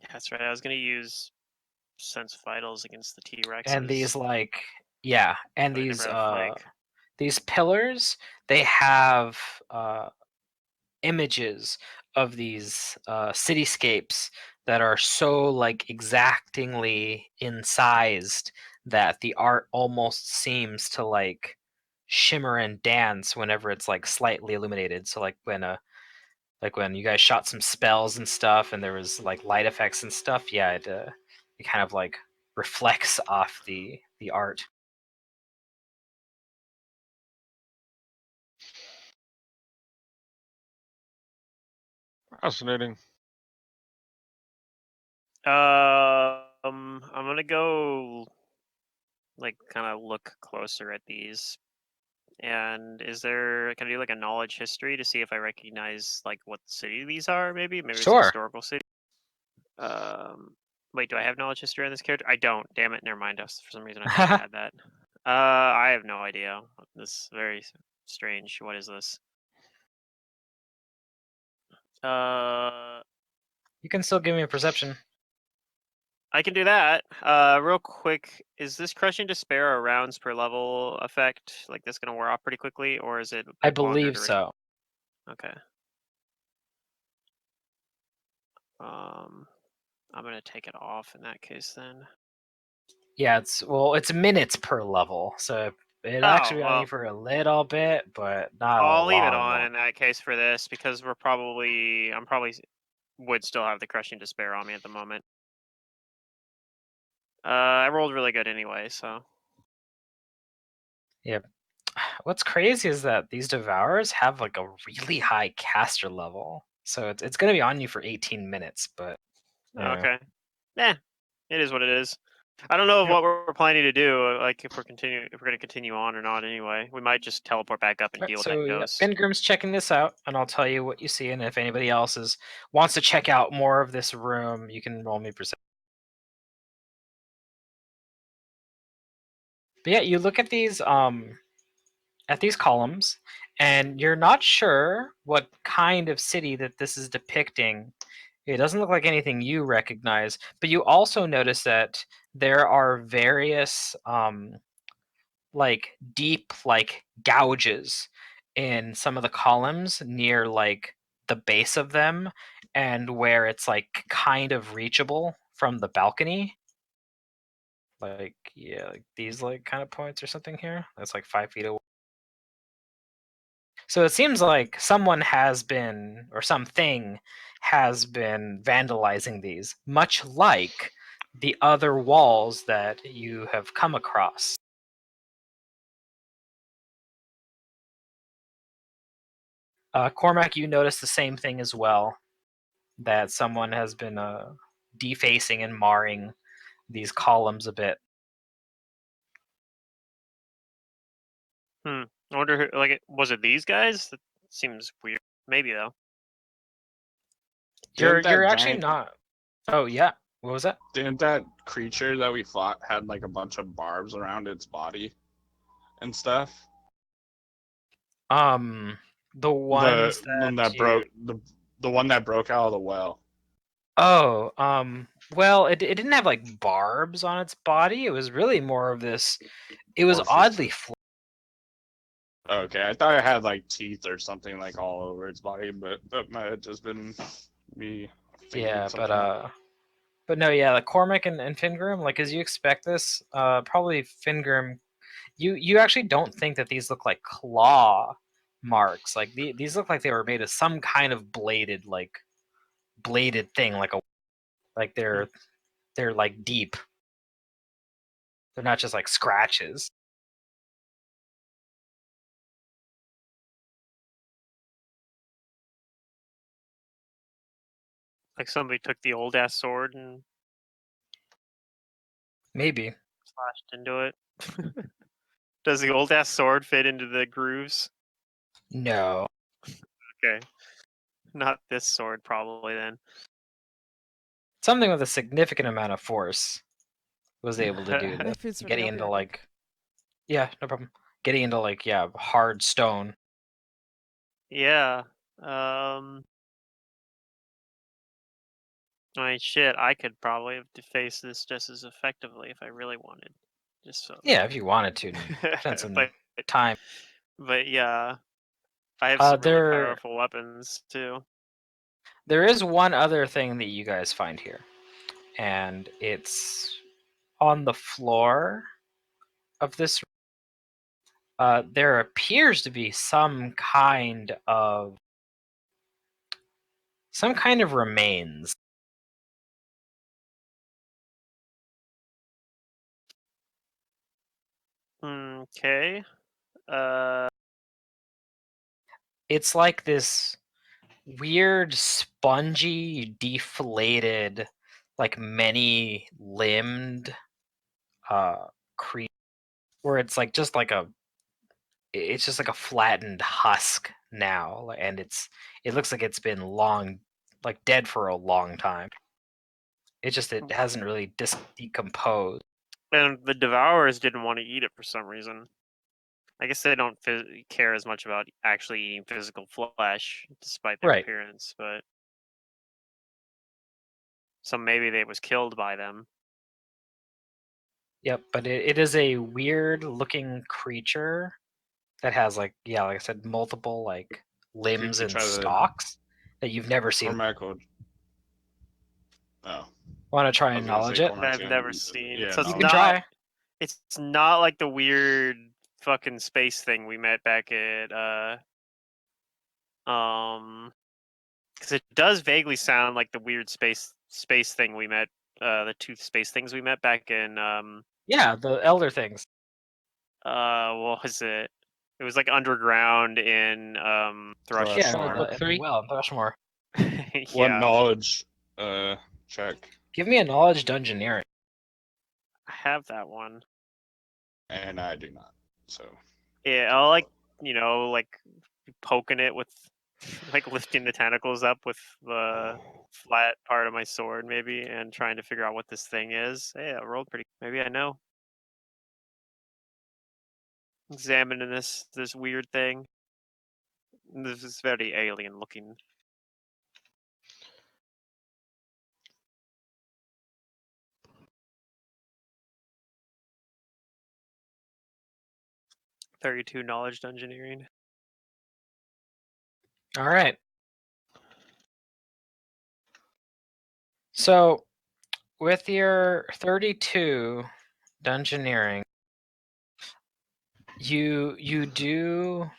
Yeah, that's right. I was gonna use Sense Vitals against the T-Rexes. And these But I never have flank. these pillars, they have images of these cityscapes that are so like exactingly incised that the art almost seems to like shimmer and dance whenever it's like slightly illuminated. So like when you guys shot some spells and stuff and there was like light effects and stuff, yeah, it kind of like reflects off the art. Fascinating. I'm gonna go like kind of look closer at these. And can I do like a knowledge history to see if I recognize like what city these are? Maybe it's a Sure. historical city. Wait, do I have knowledge history on this character? I don't. Damn it, never mind. For some reason, I thought I had that. I have no idea. This is very strange. What is this? You can still give me a perception. I can do that. Real quick, is this Crushing Despair a rounds per level effect? Like this gonna wear off pretty quickly, or is it? I like, longer believe duration? so. Okay. I'm gonna take it off in that case then. Yeah, it's minutes per level, so it'd Oh, actually be on well. you for a little bit, but not I'll a leave it long on one. in that case for this because I'm probably would still have the crushing despair on me at the moment. I rolled really good anyway, so Yep. What's crazy is that these devourers have like a really high caster level, so it's going to be on you for 18 minutes. But yeah. okay. Yeah, it is what it is. I don't know Yep. what we're planning to do. Like if we're going to continue on or not. Anyway, we might just teleport back up and Right, deal with so that yeah, ghost. Fingrim's checking this out, and I'll tell you what you see. And if anybody else wants to check out more of this room, you can roll me perception. But yeah, you look at these columns, and you're not sure what kind of city that this is depicting. It doesn't look like anything you recognize, but you also notice that there are various like deep like gouges in some of the columns near like the base of them, and where it's like kind of reachable from the balcony. Like yeah, like these like kind of points or something here. That's like 5 feet away. So it seems like someone has been, or something has been vandalizing these, much like the other walls that you have come across. Cormac, you notice the same thing as well, that someone has been defacing and marring these columns a bit. I wonder who, like, was it these guys? That seems weird. Maybe though. You're actually not. Oh yeah, what was that? Didn't that creature that we fought had like a bunch of barbs around its body and stuff? The ones that you... the one that broke out of the well. Oh, well, it didn't have like barbs on its body. It was really more of this. It was oddly Okay, I thought it had like teeth or something like all over its body, but that might have just been me thinking yeah, something. but no, yeah, like Cormac and Fingrim, like as you expect this, probably Fingrim, you actually don't think that these look like claw marks. Like these look like they were made of some kind of bladed thing, like they're like deep. They're not just like scratches. Like somebody took the old ass sword and Maybe. slashed into it. Does the old ass sword fit into the grooves? No. Okay. Not this sword, probably then. Something with a significant amount of force was able to do My this. food's ready. Getting I'll be into right like... back. Yeah, no problem. Getting into like, yeah, hard stone. Yeah. I mean, shit, I could probably have defaced this just as effectively if I really wanted. Just so. Yeah, if you wanted to. Spend some time. But yeah, I have some really There powerful weapons too. is one other thing that you guys find here, and it's on the floor of this. There appears to be some kind of remains. Okay. It's like this weird, spongy, deflated, like many-limbed creature, where it's like just like it's just like a flattened husk now, and it looks like it's been like dead for a long time. It hasn't really decomposed. And the Devourers didn't want to eat it for some reason. I guess they don't care as much about actually eating physical flesh, despite their Right. appearance. But so maybe they was killed by them. Yep, but it is a weird looking creature that has like I said, multiple like limbs and stalks that you've never seen. Cormac would... Oh. Want to try I and was gonna knowledge say it? Cormac's I've gonna never be- seen. Yeah, So it's You no. can not. try. It's not like the weird fucking space thing we met back at because it does vaguely sound like the weird space thing we met, the two space things we met back in Yeah, the elder things. what was it? It was like underground in Thrush. Yeah, Sure. in Book the 3? well, Thrushmore. One yeah. knowledge check, Give me a knowledge dungeoneering. I have that one. and I do not. So Yeah, I'll like like poking it with like lifting the tentacles up with the flat part of my sword maybe and trying to figure out what this thing is. Hey, I rolled pretty. Maybe I know. Examining this weird thing. This is very alien looking. "32 knowledge dungeoneering." All right. So, with your 32 dungeoneering, you do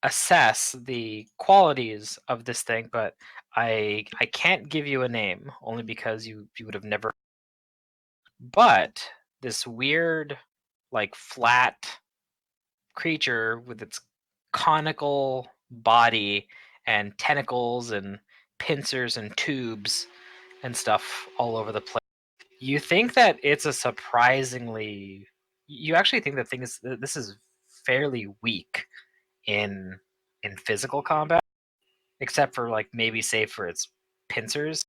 assess the qualities of this thing, but I can't give you a name only because you would have never. But this weird, like flat creature with its conical body and tentacles and pincers and tubes and stuff all over the place. You think that it's a surprisingly. You actually think that this is fairly weak in physical combat, except for like maybe save for its pincers.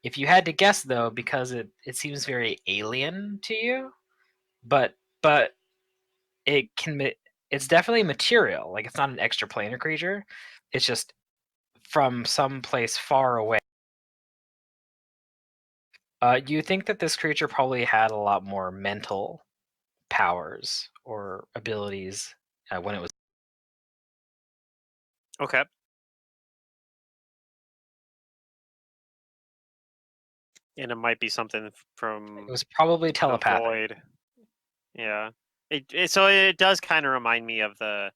If you had to guess though, because it seems very alien to you, but it can it's definitely material. Like it's not an extraplanar creature. It's just from some place far away. You think that this creature probably had a lot more mental powers or abilities when it was. Okay. And it might be something from It was probably the telepathic. void. Yeah. So it does kind of remind me of the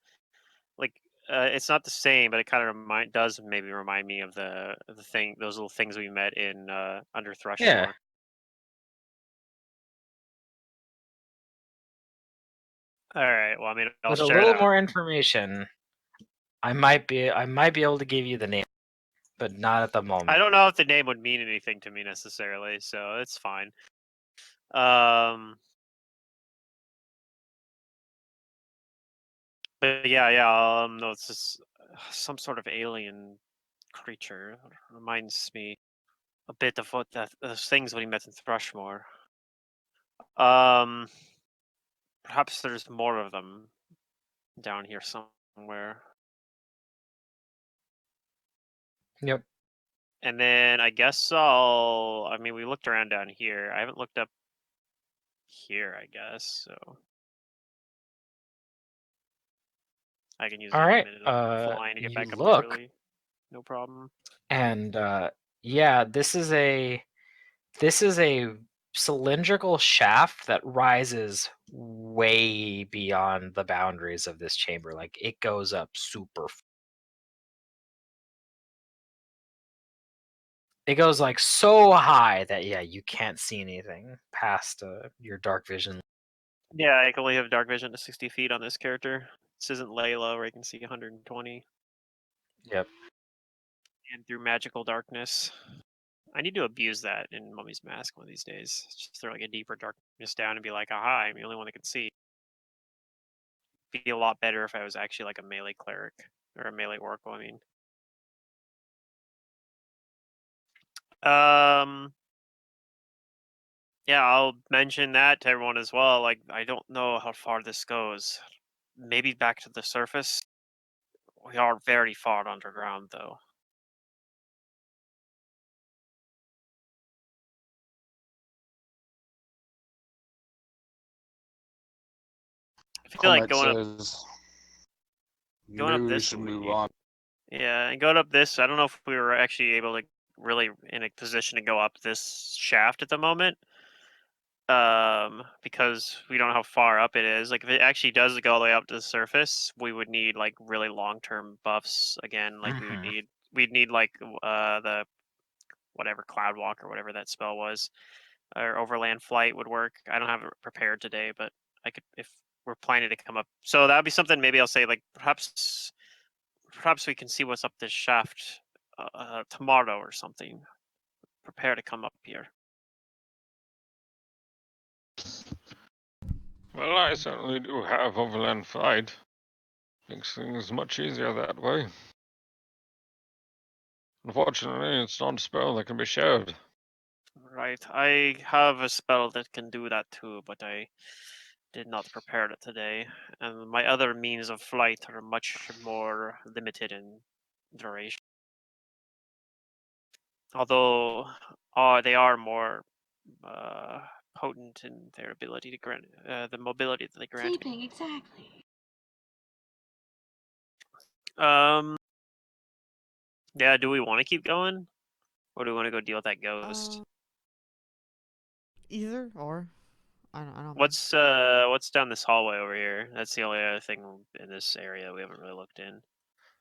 like it's not the same, but it kind of does maybe remind me of the thing, those little things we met in under Thrushmore. Yeah. All right. Well, I mean, I'll With a share little that. more information, I might be able to give you the name, but not at the moment. I don't know if the name would mean anything to me necessarily, so it's fine. But yeah. No, it's just some sort of alien creature. Reminds me a bit of what those things when he met in Thrushmore. Perhaps there's more of them down here somewhere. Yep. And then I guess I mean, we looked around down here. I haven't looked up here, I guess, so I can use All a right. minute of flying to get You back up look, there, really. No problem. and yeah, this is a cylindrical shaft that rises way beyond the boundaries of this chamber. Like it goes up super. It goes like so high that you can't see anything past your dark vision. Yeah, I can only have dark vision to 60 feet on this character. This isn't Layla where I can see 120. Yep. And through magical darkness. I need to abuse that in Mummy's Mask one of these days. Just throw like a deeper darkness down and be like, aha, I'm the only one that can see. Be a lot better if I was actually like a melee cleric or a melee oracle, I mean. Yeah, I'll mention that to everyone as well. Like, I don't know how far this goes. Maybe back to the surface. We are very far underground, though. I feel like Cormac going up says, going up "Maybe we this should way. move on." Yeah, and going up this, I don't know if we were actually able to really in a position to go up this shaft at the moment. Because we don't know how far up it is. Like if it actually does go all the way up to the surface, we would need like really long-term buffs again. Like we'd need like the whatever cloud walk or whatever that spell was, or overland flight would work. I don't have it prepared today, but I could if we're planning to come up. So that would be something. Maybe I'll say like perhaps we can see what's up this shaft tomorrow or something. Prepare to come up here. Well, I certainly do have overland flight. Makes things much easier that way. Unfortunately, it's not a spell that can be shared. Right. I have a spell that can do that too, but I did not prepare it today. And my other means of flight are much more limited in duration. Although they are more potent in their ability to grant the mobility that they grant me. Sleeping, exactly. Yeah, do we want to keep going? Or do we want to go deal with that ghost? Either or. I don't. What's down this hallway over here? That's the only other thing in this area we haven't really looked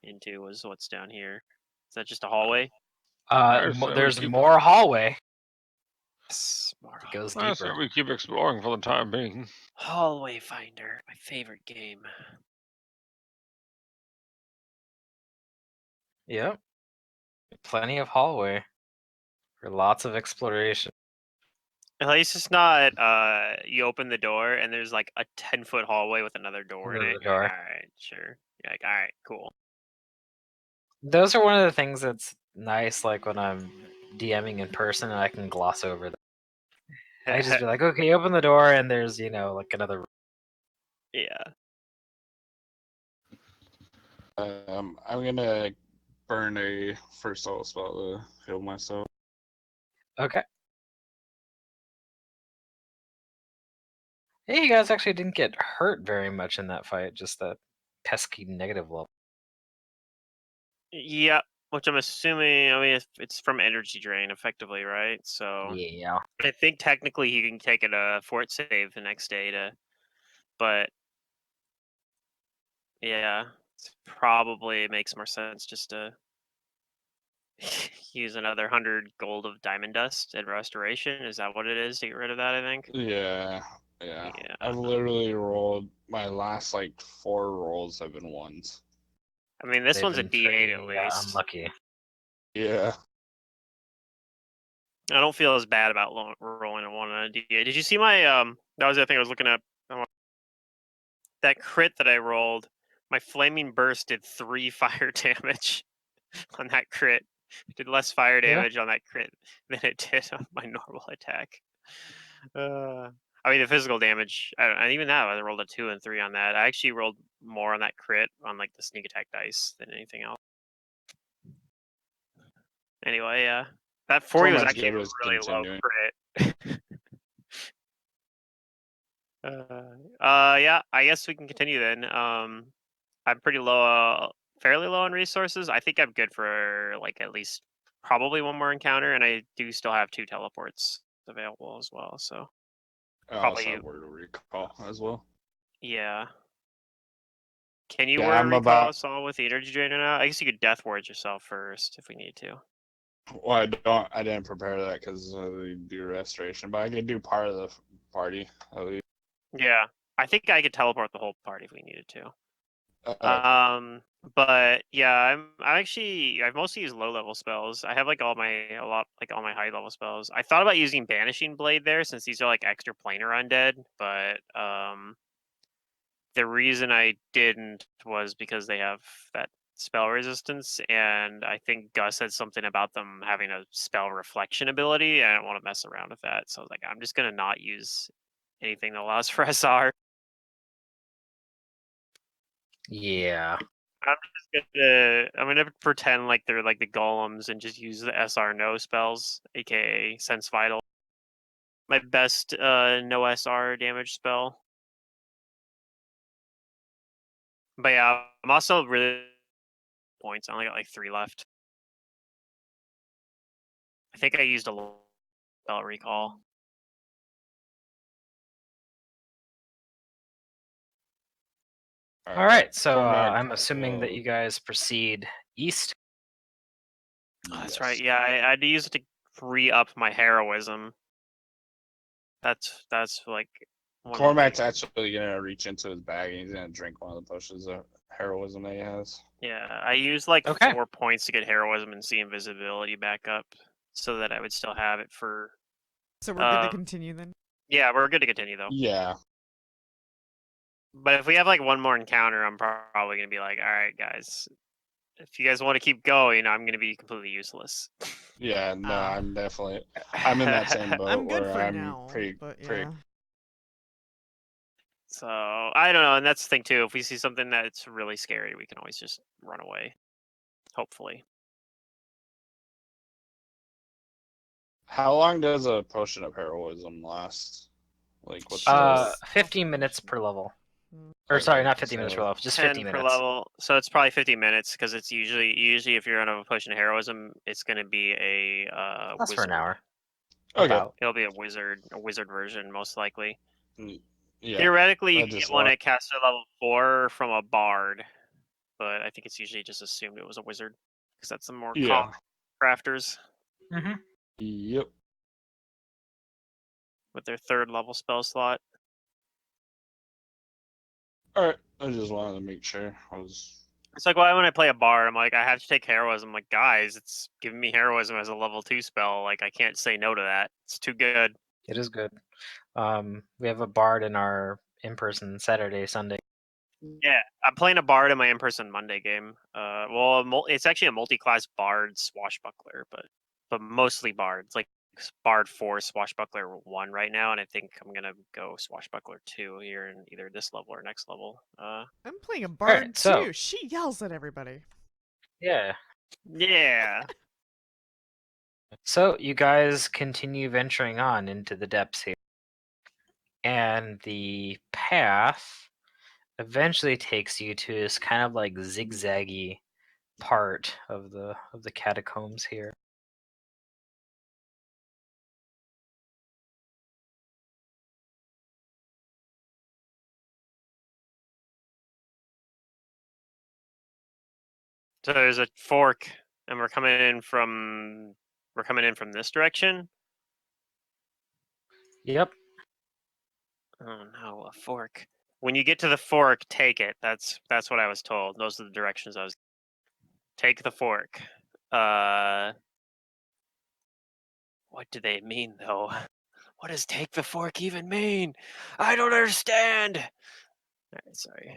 into was what's down here. Is that just a hallway? I say we There's keep- more hallway. Yes, more It goes I say deeper. we keep exploring for the time being. Hallway Finder, my favorite game. Yep. Plenty of hallway for lots of exploration. At least it's not you open the door and there's like a 10-foot hallway with another door in Another it. You're like, door. all right, sure. You're like, all right, cool. Those are one of the things that's nice, like when I'm DMing in person and I can gloss over them. I just be like, okay, open the door and there's, like another. Yeah. I'm gonna burn a first level spell to heal myself. Okay. Hey, you guys actually didn't get hurt very much in that fight, just that pesky negative level. Yeah, which I'm assuming, I mean, it's from energy drain, effectively, right? So Yeah. I think technically he can take it a fort save the next day but yeah, probably makes more sense just to use another 100 gold of diamond dust and restoration. Is that what it is to get rid of that? I think. Yeah. I've literally rolled my last like 4 rolls have been ones. I mean, this They've one's a been D8 at pretty, least. unlucky. Yeah. I don't feel as bad about rolling a 1 on a D8. Did you see my That was the thing I was looking at. That crit that I rolled. My flaming burst did 3 fire damage on that crit. It did less fire Yeah. damage on that crit than it did on my normal attack. I mean, the physical damage, and even that, I rolled a 2 and 3 on that. I actually rolled more on that crit on like the sneak attack dice than anything else. Anyway, that 40 was much actually a good as really low continuing. crit. Yeah, I guess we can continue then. I'm pretty low, fairly low on resources. I think I'm good for like at least probably one more encounter, and I do still have 2 teleports available as well. So I probably also have word of recall as well. yeah. Can you Yeah, word I'm recall about- us all with the energy drainer now? I guess you could death ward yourself first if we need to. Well, I didn't prepare that because we do restoration, but I can do part of the party at least. Yeah, I think I could teleport the whole party if we needed to. Okay. But yeah, I've mostly used low level spells. I have like all my high level spells. I thought about using Banishing Blade there since these are like extra planar undead, but the reason I didn't was because they have that spell resistance, and I think Gus said something about them having a spell reflection ability, and I don't want to mess around with that. So I was like, I'm just gonna not use anything that allows for SR. Yeah. I'm gonna pretend like they're like the golems and just use the SR no spells, aka Sense Vital. My best no SR damage spell. But yeah, I'm also really points. I only got like 3 left. I think I used a spell recall. All right, so Cormac I'm assuming that will- you guys proceed east. Oh, that's yes. right. Yeah, I had to use it to re-up my heroism. That's like one of the Cormac's big- actually gonna reach into his bag and he's gonna drink one of the potions of heroism that he has. Yeah, I used like Okay. 4 points to get heroism and see invisibility back up, so that I would still have it for. So we're good to continue then. Yeah, we're good to continue though. Yeah. But if we have like one more encounter, I'm probably gonna be like, all right, guys, if you guys want to keep going, I'm gonna be completely useless. Yeah, no, Ah. I'm definitely I'm in that same boat I'm good where for I'm now, pretty but pretty yeah. So I don't know, and that's the thing too. If we see something that's really scary, we can always just run away. Hopefully. How long does a potion of heroism last? Like what's Shows 15 minutes per level. Mm. Or sorry, Okay, not 15 minutes per so level, just 10 50 per minutes. level, so it's probably 50 minutes because it's usually if you're on a potion of heroism, it's going to be a That's for wizard. an hour. okay. About. It'll be a wizard version most likely. Yeah. Theoretically, you I can just get one want- at caster level 4 from a bard, but I think it's usually just assumed it was a wizard because that's the more Yeah. common crafters Mm-hmm. Yep. with their 3rd level spell slot. Alright. I just wanted to make sure I was It's like why when I play a bard, I'm like I have to take heroism. I'm like guys, it's giving me heroism as a level 2 spell. Like I can't say no to that. It's too good. It is good. We have a bard in our in-person Saturday, Sunday. Yeah, I'm playing a bard in my in-person Monday game. It's actually a multi-class bard swashbuckler, but mostly bard. It's like bard 4, swashbuckler 1 right now, and I think I'm gonna go swashbuckler 2 here in either this level or next level. I'm playing a bard so- too. She yells at everybody. Yeah. Yeah. So you guys continue venturing on into the depths here. And the path eventually takes you to this kind of like zigzaggy part of the catacombs here. So there's a fork, and we're coming in from this direction. Yep. Oh no, a fork. When you get to the fork, take it. That's what I was told. Those are the directions I was. Take the fork. What do they mean though? What does take the fork even mean? I don't understand. All right, sorry.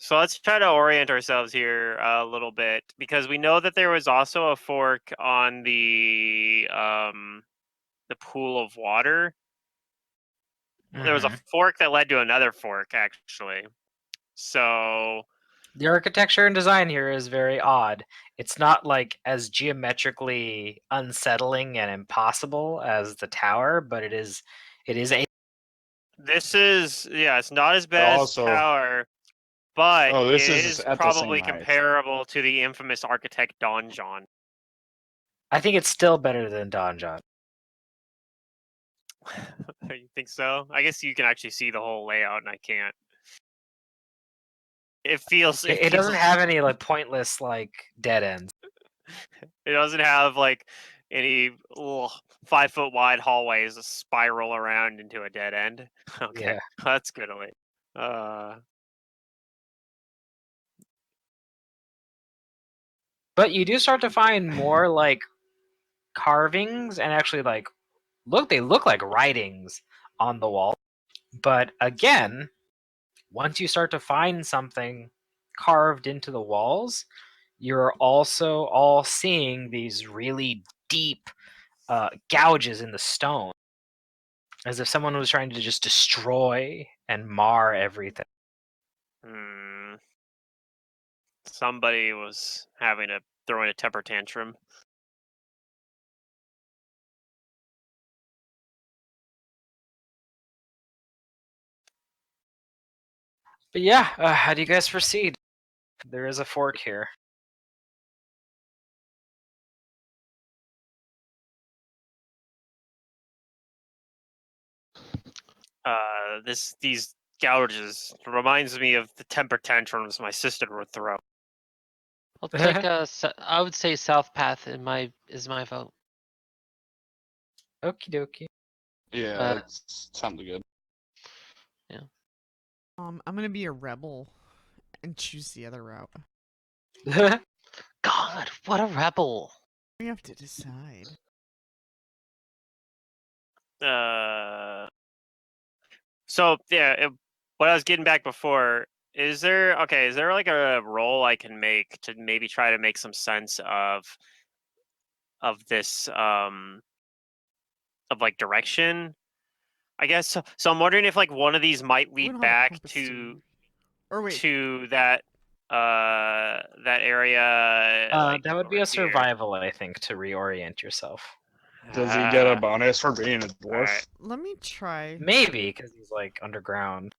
So let's try to orient ourselves here a little bit because we know that there was also a fork on the pool of water. There was a Mhm. fork that led to another fork actually. So The architecture and design here is very odd. It's not like as geometrically unsettling and impossible as the tower, but it is a this is it's not as bad as also tower, but Oh, this it is is at the same probably height. comparable to the infamous architect Don John. I think it's still better than Donjon. You think so? I guess you can actually see the whole layout, and I can't. It feels. It doesn't have any like pointless like dead ends. It doesn't have like any 5-foot wide hallways that spiral around into a dead end. Okay, Yeah. that's good. Wait. But you do start to find more like carvings and actually like they look like writings on the wall. But again, once you start to find something carved into the walls, you're also all seeing these really deep gouges in the stone, as if someone was trying to just destroy and mar everything. Somebody was throwing a temper tantrum. But yeah, how do you guys proceed? There is a fork here. These gouges reminds me of the temper tantrums my sister would throw. I'll take I would say South Path is my vote. Okie dokie. Yeah, it's sounded good. I'm gonna be a rebel and choose the other route. God, what a rebel! We have to decide. So yeah, what I was getting back before, is there like a roll I can make to maybe try to make some sense of this of like direction? I guess so. I'm wondering if like one of these might We lead don't have a back compass, do we? Or wait, to that area. Like that would be over a here. survival, I think, to reorient yourself. Does he get a bonus for being a dwarf? Alright. let me try. Maybe, because he's like underground.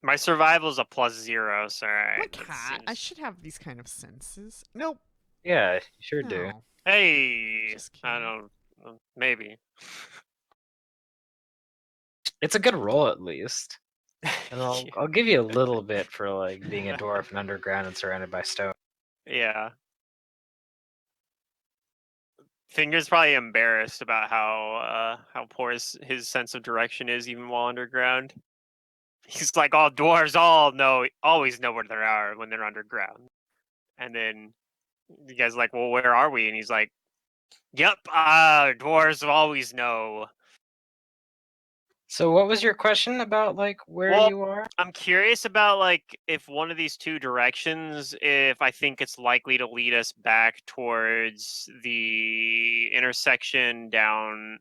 My survival is a +0, so alright. I'm a cat. I should have these kind of senses. Nope. Yeah, you sure do. No. Hey, Just I kidding. don't know, maybe. It's a good roll, at least. And I'll give you a little bit for like being a dwarf and underground and surrounded by stone. Yeah. Finger's probably embarrassed about how poor his sense of direction is even while underground. He's like, all dwarves always know where they are when they're underground. And then you guys are like, well, where are we? And he's like, yep, dwarves always know. So what was your question about like where Well, you are? I'm curious about like if one of these two directions, if I think it's likely to lead us back towards the intersection down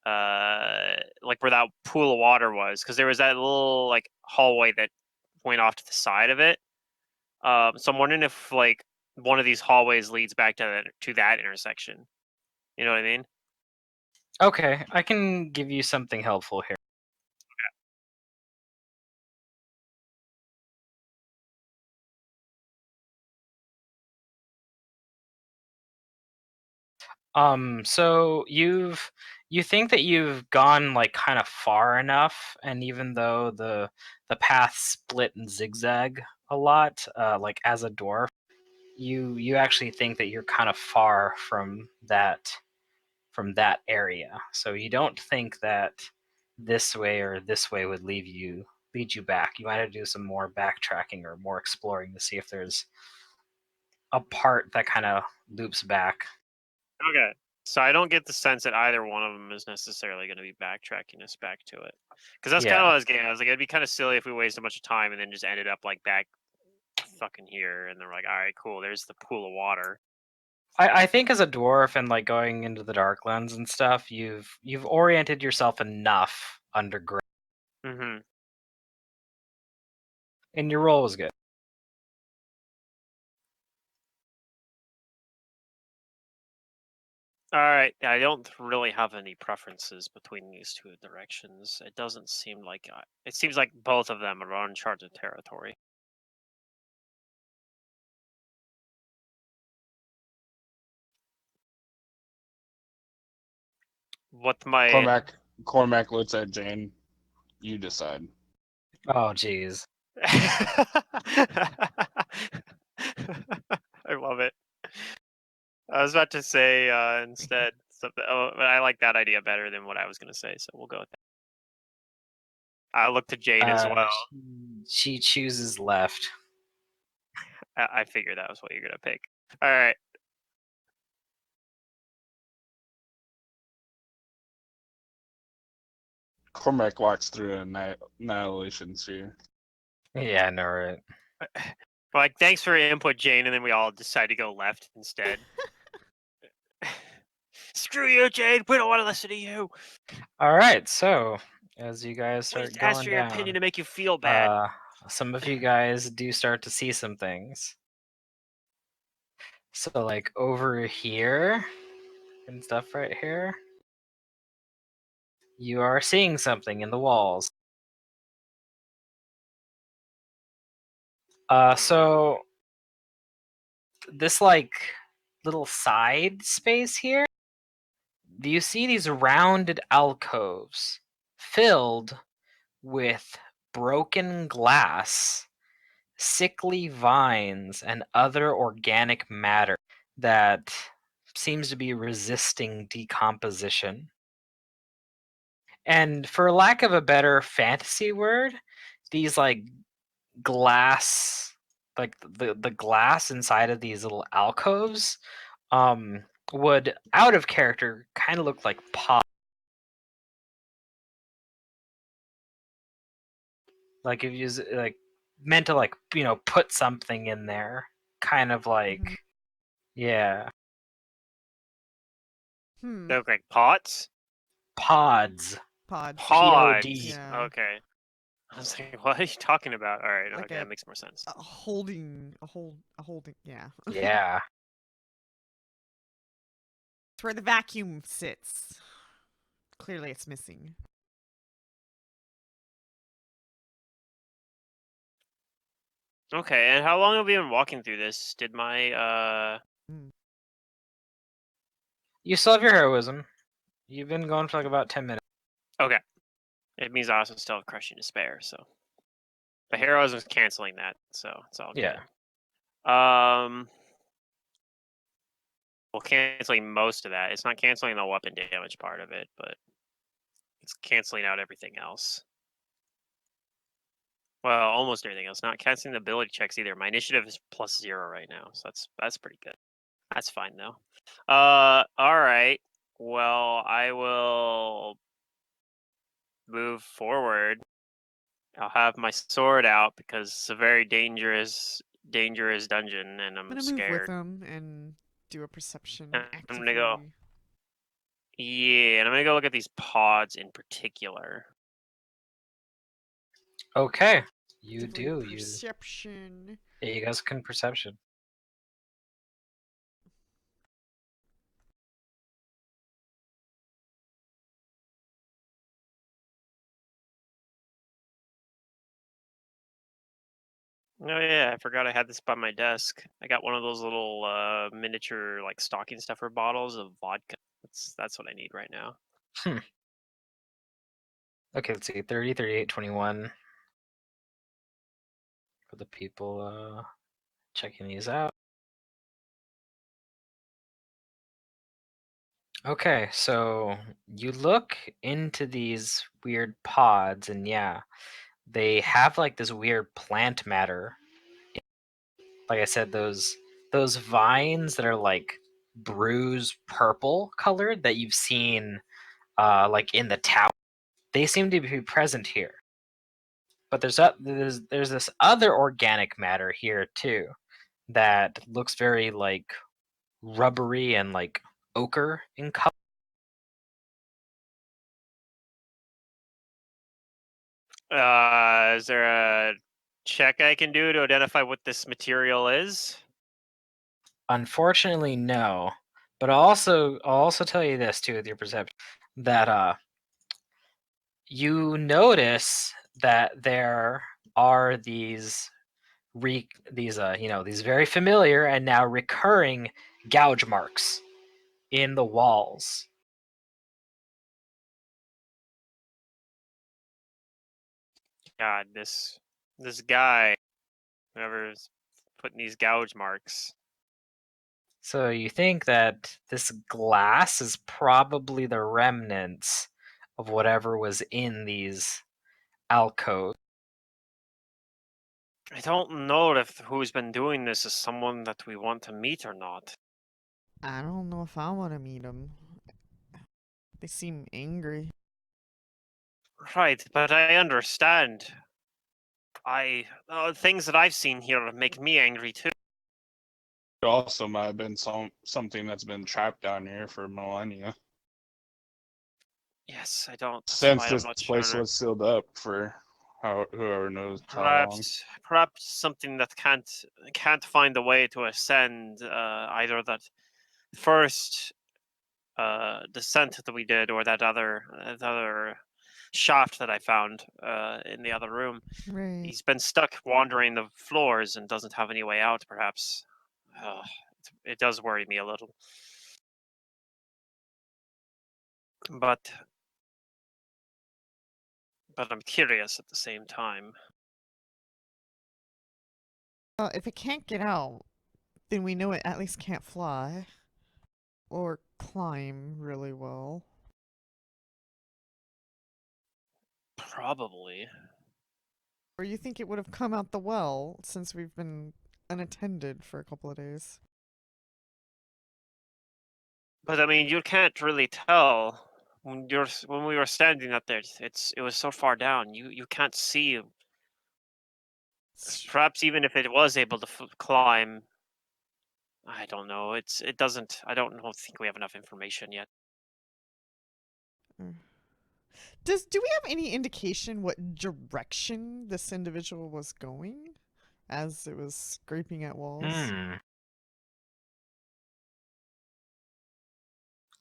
like where that pool of water was, because there was that little like hallway that went off to the side of it. So I'm wondering if like one of these hallways leads back to that intersection. You know what I mean? Okay, I can give you something helpful here. So you think that you've gone like kind of far enough, and even though the path split and zigzag a lot, like as a dwarf, you actually think that you're kind of far from that area. So you don't think that this way or this way would lead you back. You might have to do some more backtracking or more exploring to see if there's a part that kind of loops back. Okay. So I don't get the sense that either one of them is necessarily going to be backtracking us back to it. Because that's kind of what I was getting. I was like, it'd be kind of silly if we wasted a bunch of time and then just ended up like back fucking here. And they're like, all right, cool. There's the pool of water. I think as a dwarf and like going into the Darklands and stuff, you've oriented yourself enough underground, Mm-hmm. and your roll was good. All right. I don't really have any preferences between these two directions. It doesn't seem like it seems like both of them are uncharted territory. What my Cormac looks at Jane. You decide. Oh, jeez. I love it. I was about to say instead something. Oh, but I like that idea better than what I was going to say, so we'll go with that. I look to Jane as well. She chooses left. I figured that was what you're going to pick. All right. Cormac walks through an annihilation sphere. Yeah, I know, right? Like, thanks for your input, Jane, and then we all decide to go left instead. Screw you, Jane. We don't want to listen to you. All right, so as you guys We start just going asked for your down, opinion to make you feel bad. some of you guys do start to see some things. So like over here and stuff right here, you are seeing something in the walls. So this like little side space here, do you see these rounded alcoves filled with broken glass, sickly vines, and other organic matter that seems to be resisting decomposition? And for lack of a better fantasy word, these like glass, like the glass inside of these little alcoves, would out of character kind of look like pot. Like if you like meant to like put something in there, kind of like Mhm. yeah, Hmm. They look like pots. pods. Pods. Pods. Yeah. Okay. I was like, what are you talking about? All right. Like Okay, a- that makes more sense. A holding. Yeah. Yeah. It's where the vacuum sits. Clearly, it's missing. Okay, and how long have we been walking through this? Did my You still have your heroism. You've been going for like about 10 minutes. Okay. It means I also still have crushing to spare, so the heroism's canceling that, so it's all Yeah. good. Well, canceling most of that. It's not canceling the weapon damage part of it, but it's canceling out everything else. Well, almost everything else. Not canceling the ability checks either. My initiative is +0 right now, so that's pretty good. That's fine though. All right. Well, I will move forward. I'll have my sword out because it's a very dangerous dungeon, and I'm I'm gonna move with scared. them and do a perception I'm actively. gonna go. Yeah, and I'm gonna go look at these pods in particular. Okay. You Actively do. perception. Yeah, you guys can perception. Oh yeah, I forgot I had this by my desk. I got one of those little miniature like stocking stuffer bottles of vodka. That's what I need right now. Okay, let's see. 30, 38, 21. For the people checking these out. Okay, so you look into these weird pods, and yeah, they have like this weird plant matter. Like I said, those vines that are like bruised purple colored that you've seen like in the tower, they seem to be present here. But there's this other organic matter here too that looks very like rubbery and like ochre in color. Is there a check I can do to identify what this material is? Unfortunately, no. But I'll also tell you this too with your perception that you notice that there are these these very familiar and now recurring gouge marks in the walls. God, this guy, whoever's putting these gouge marks. So you think that this glass is probably the remnants of whatever was in these alcoves. I don't know if who's been doing this is someone that we want to meet or not. I don't know if I want to meet them. They seem angry. Right, but I understand. Things that I've seen here make me angry too. It also might have been something that's been trapped down here for millennia. Yes, I don't. That's Since why I'm this not place sure. was sealed up for whoever knows how long. Perhaps something that can't find a way to ascend. Either that first descent that we did, or that other shaft that I found in the other room. Right. He's been stuck wandering the floors and doesn't have any way out, perhaps. It does worry me a little. But I'm curious at the same time. Well, if it can't get out, then we know it at least can't fly. Or climb really well. Probably. Or you think it would have come out the well since we've been unattended for a couple of days? But I mean, you can't really tell when we were standing up there. It was so far down. You can't see. Perhaps even if it was able to climb, I don't know. It doesn't. I don't think we have enough information yet. Do we have any indication what direction this individual was going as it was scraping at walls?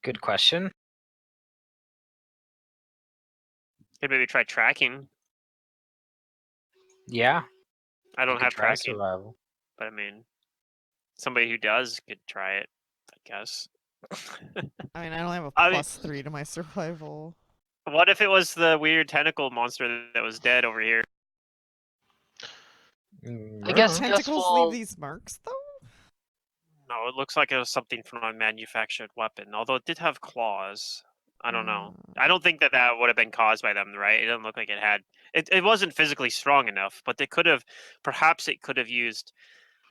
Good question. Maybe try tracking. Yeah. I don't you could have try tracking, survival. but I mean, somebody who does could try it, I guess. I mean, I don't have a I mean- +3 to my survival. What if it was the weird tentacle monster that was dead over here? I guess Do Gus tentacles will- leave these marks though? No, it looks like it was something from a manufactured weapon. Although it did have claws. I don't know. I don't think that would have been caused by them, right? It doesn't look like it had. It wasn't physically strong enough, but they could have. Perhaps it could have used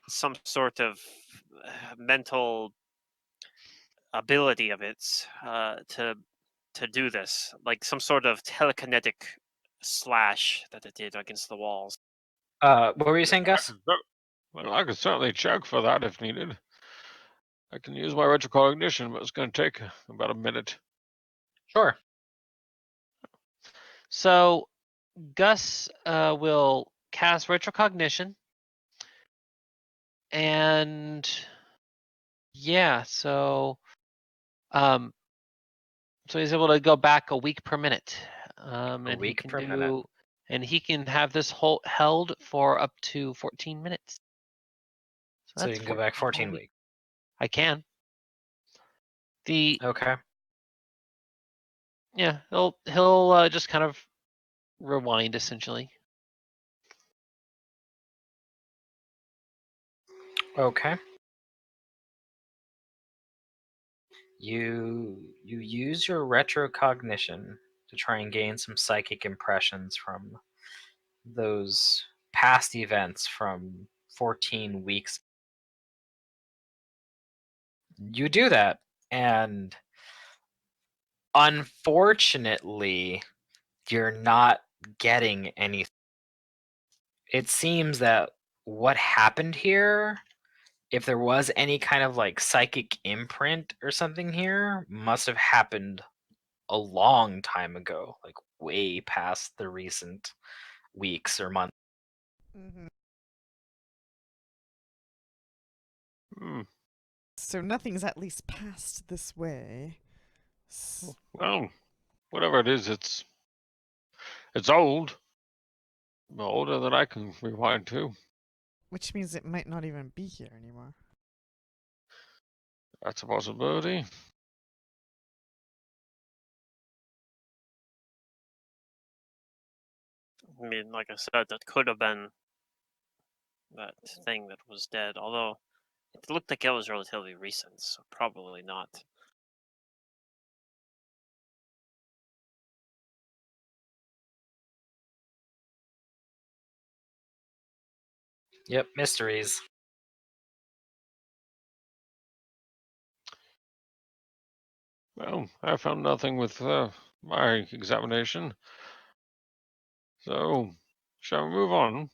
some sort of mental ability of its to do this, like some sort of telekinetic slash that it did against the walls. What were you saying, Gus? Well, I could certainly check for that if needed. I can use my retrocognition, but it's going to take about a minute. Sure. So Gus will cast retrocognition, and yeah, so he's able to go back a week per minute, and week per minute. and he can have this held for up to 14 minutes. So you can go back 14 weeks. I can. Okay. Yeah, he'll just kind of rewind essentially. Okay. You use your retrocognition to try and gain some psychic impressions from those past events from 14 weeks. You do that, and unfortunately, you're not getting anything. It seems that what happened here, if there was any kind of like psychic imprint or something here, must have happened a long time ago, like way past the recent weeks or months. So nothing's at least passed this way. Well, whatever it is, it's old. Older than I can rewind to. Which means it might not even be here anymore. That's a possibility. I mean, like I said, that could have been that thing that was dead. Although it looked like it was relatively recent, so probably not. Yep, mysteries. Well, I found nothing with my examination. So, shall we move on?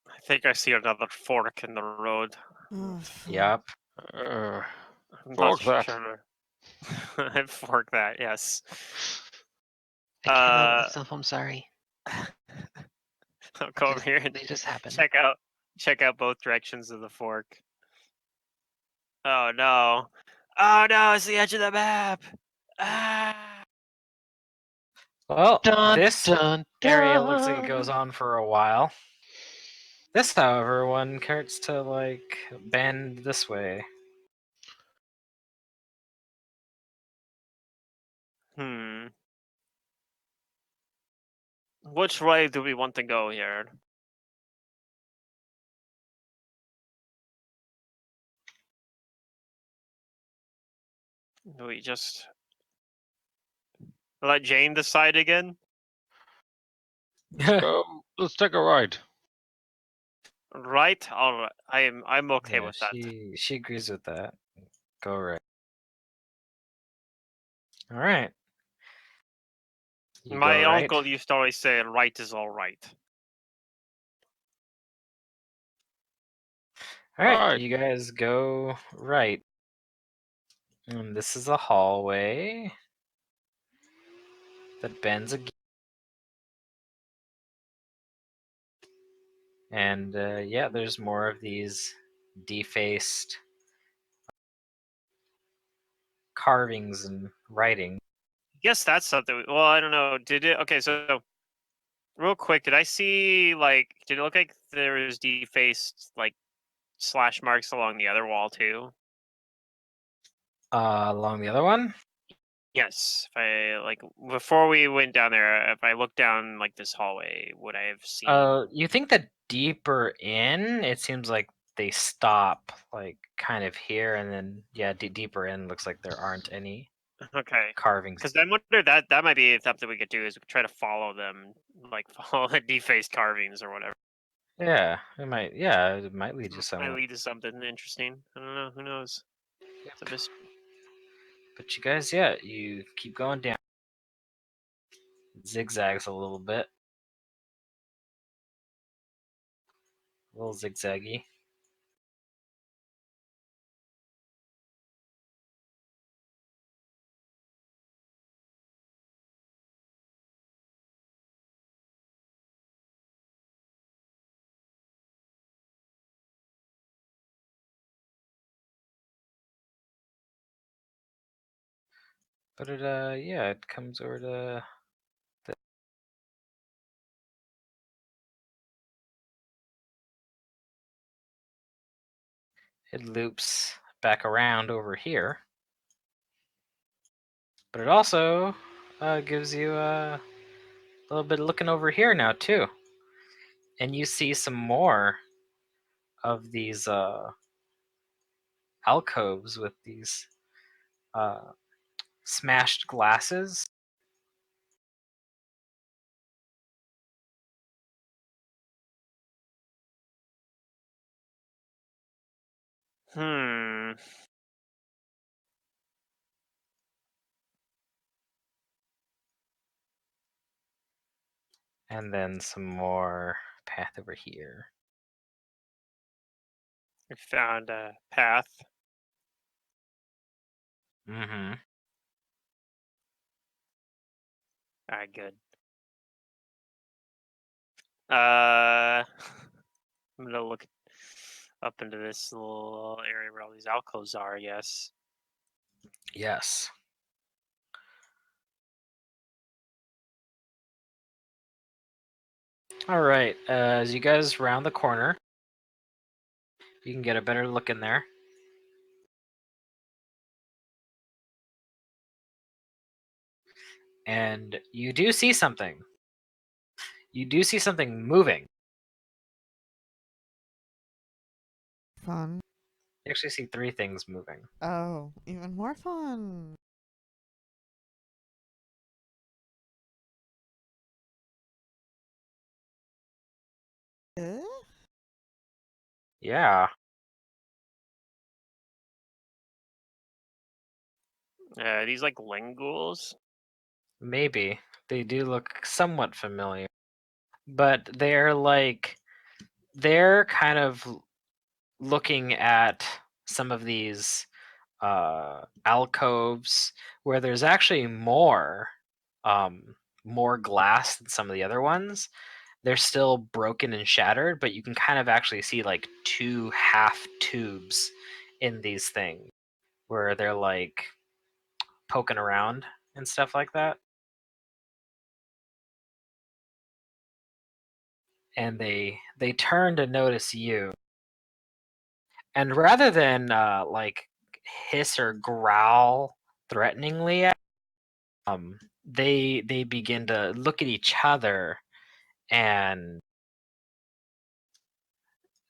I think I see another fork in the road. Yep. I'm Fork that. sure. I fork that. Yes. I can't help myself. I'm sorry. I'll go over here and They just happen. check out both directions of the fork. Oh no! Oh no! It's the edge of the map. Ah! Well, Dun, this dun, area looks like it goes dun. on for a while. This, however, one starts to like bend this way. Which way do we want to go here? Do we just let Jane decide again? Let's take a ride. Right? All right. I'm okay Yeah, with that. she agrees with that. Go right. All right. You My go right. uncle used to always say, "Right is all right." All right, Right. you guys go right. And this is a hallway that bends again. And yeah, there's more of these defaced carvings and writing. I guess that's something. Well, I don't know. Did it? Okay, so real quick, did I see like? Did it look like there was defaced like slash marks along the other wall too? Along the other one? Yes. If I like before we went down there, if I looked down like this hallway, would I have seen? You think that deeper in, it seems like they stop like kind of here, and then yeah, deeper in looks like there aren't any Okay. carvings. Because I wonder that might be something we could do is we could try to follow them, like follow the defaced carvings or whatever. Yeah, it might. Yeah, it might lead you Might somewhere. lead to something interesting. I don't know. Who knows? It's a mystery. But you guys, yeah, you keep going down. It zigzags a little bit. A little zigzaggy. But it yeah, it comes over to it loops back around over here. But it also gives you a little bit of looking over here now too. And you see some more of these alcoves with these smashed glasses. Hmm. And then some more path over here. We found a path. Mm-hmm. All right, good. I'm gonna look up into this little area where all these alcoves are. Yes. Yes. All right. As you guys round the corner, you can get a better look in there. And you do see something. You do see something moving. Fun. You actually see three things moving. Oh, even more fun. Eh? Yeah. These like linguals. Maybe. They do look somewhat familiar. But they're kind of looking at some of these alcoves where there's actually more glass than some of the other ones. They're still broken and shattered, but you can kind of actually see like two half tubes in these things where they're like poking around and stuff like that. and they turn to notice you. And rather than like hiss or growl threateningly at they begin to look at each other, and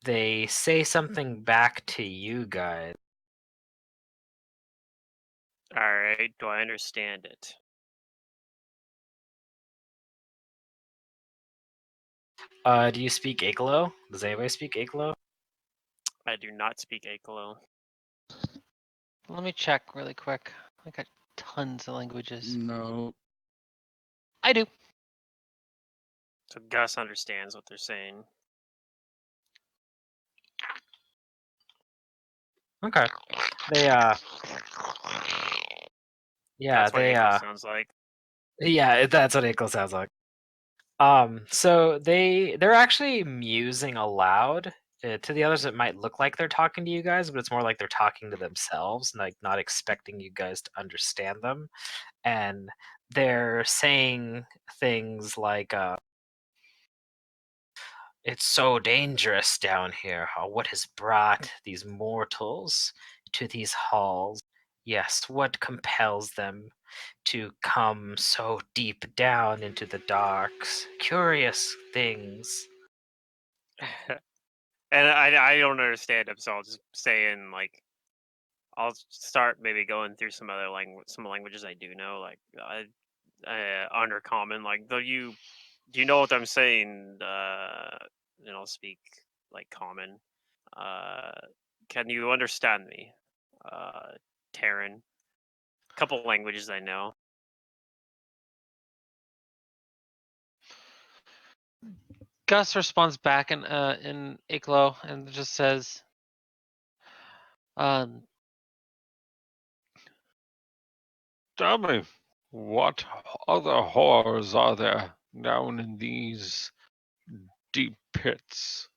they say something back to you guys. All right. Do I understand it? Do you speak Akelo? Does anybody speak Akelo? I do not speak Akelo. Let me check really quick. I got tons of languages. No. I do. So Gus understands what they're saying. Okay. They yeah, That's what they Akelo sounds like. yeah, that's what Akelo sounds like. So they're actually musing aloud. To the others, it might look like they're talking to you guys, but it's more like they're talking to themselves, like not expecting you guys to understand them. And they're saying things like, "It's so dangerous down here. What has brought these mortals to these halls? Yes, what compels them to come so deep down into the darks? Curious things." And I don't understand him, so I'll just say in like I'll start maybe going through some other some languages I do know, like undercommon. Like, do you know what I'm saying? And I'll speak like common. Uh, can you understand me, Terran? A couple languages I know. Gus responds back in Iklo and just says, Tell me, what other horrors are there down in these deep pits?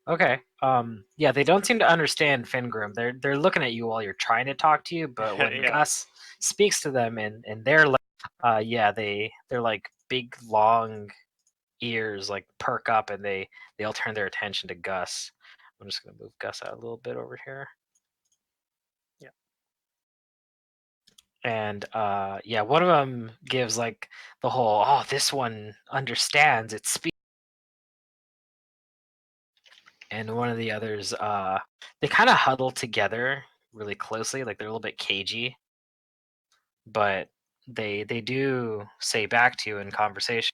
Okay. Yeah, they don't seem to understand Fingrim. They're looking at you while you're trying to talk to you, but when Yeah. Gus speaks to them and they're like, yeah, they're like big long ears like perk up, and they'll turn their attention to Gus. I'm just gonna move Gus out a little bit over here. Yeah. And yeah, one of them gives like the whole, "Oh, this one understands its speech." And one of the others, they kind of huddle together really closely, like they're a little bit cagey, but they do say back to you in conversation.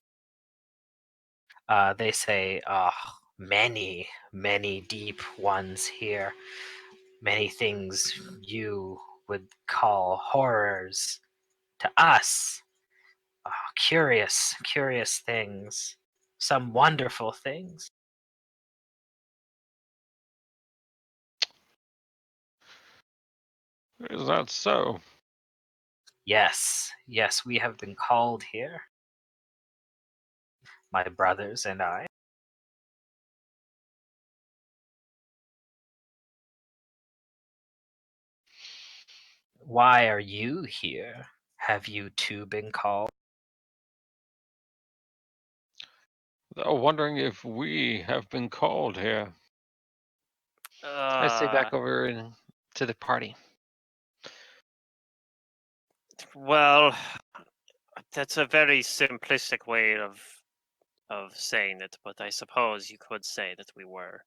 They say, many, many deep ones here, many things you would call horrors to us. Curious, curious things, some wonderful things." Is that so? Yes, yes, we have been called here, my brothers and I. Why are you here? Have you too been called? They're wondering if we have been called here. I say back over to the party. Well, that's a very simplistic way of saying it, but I suppose you could say that we were.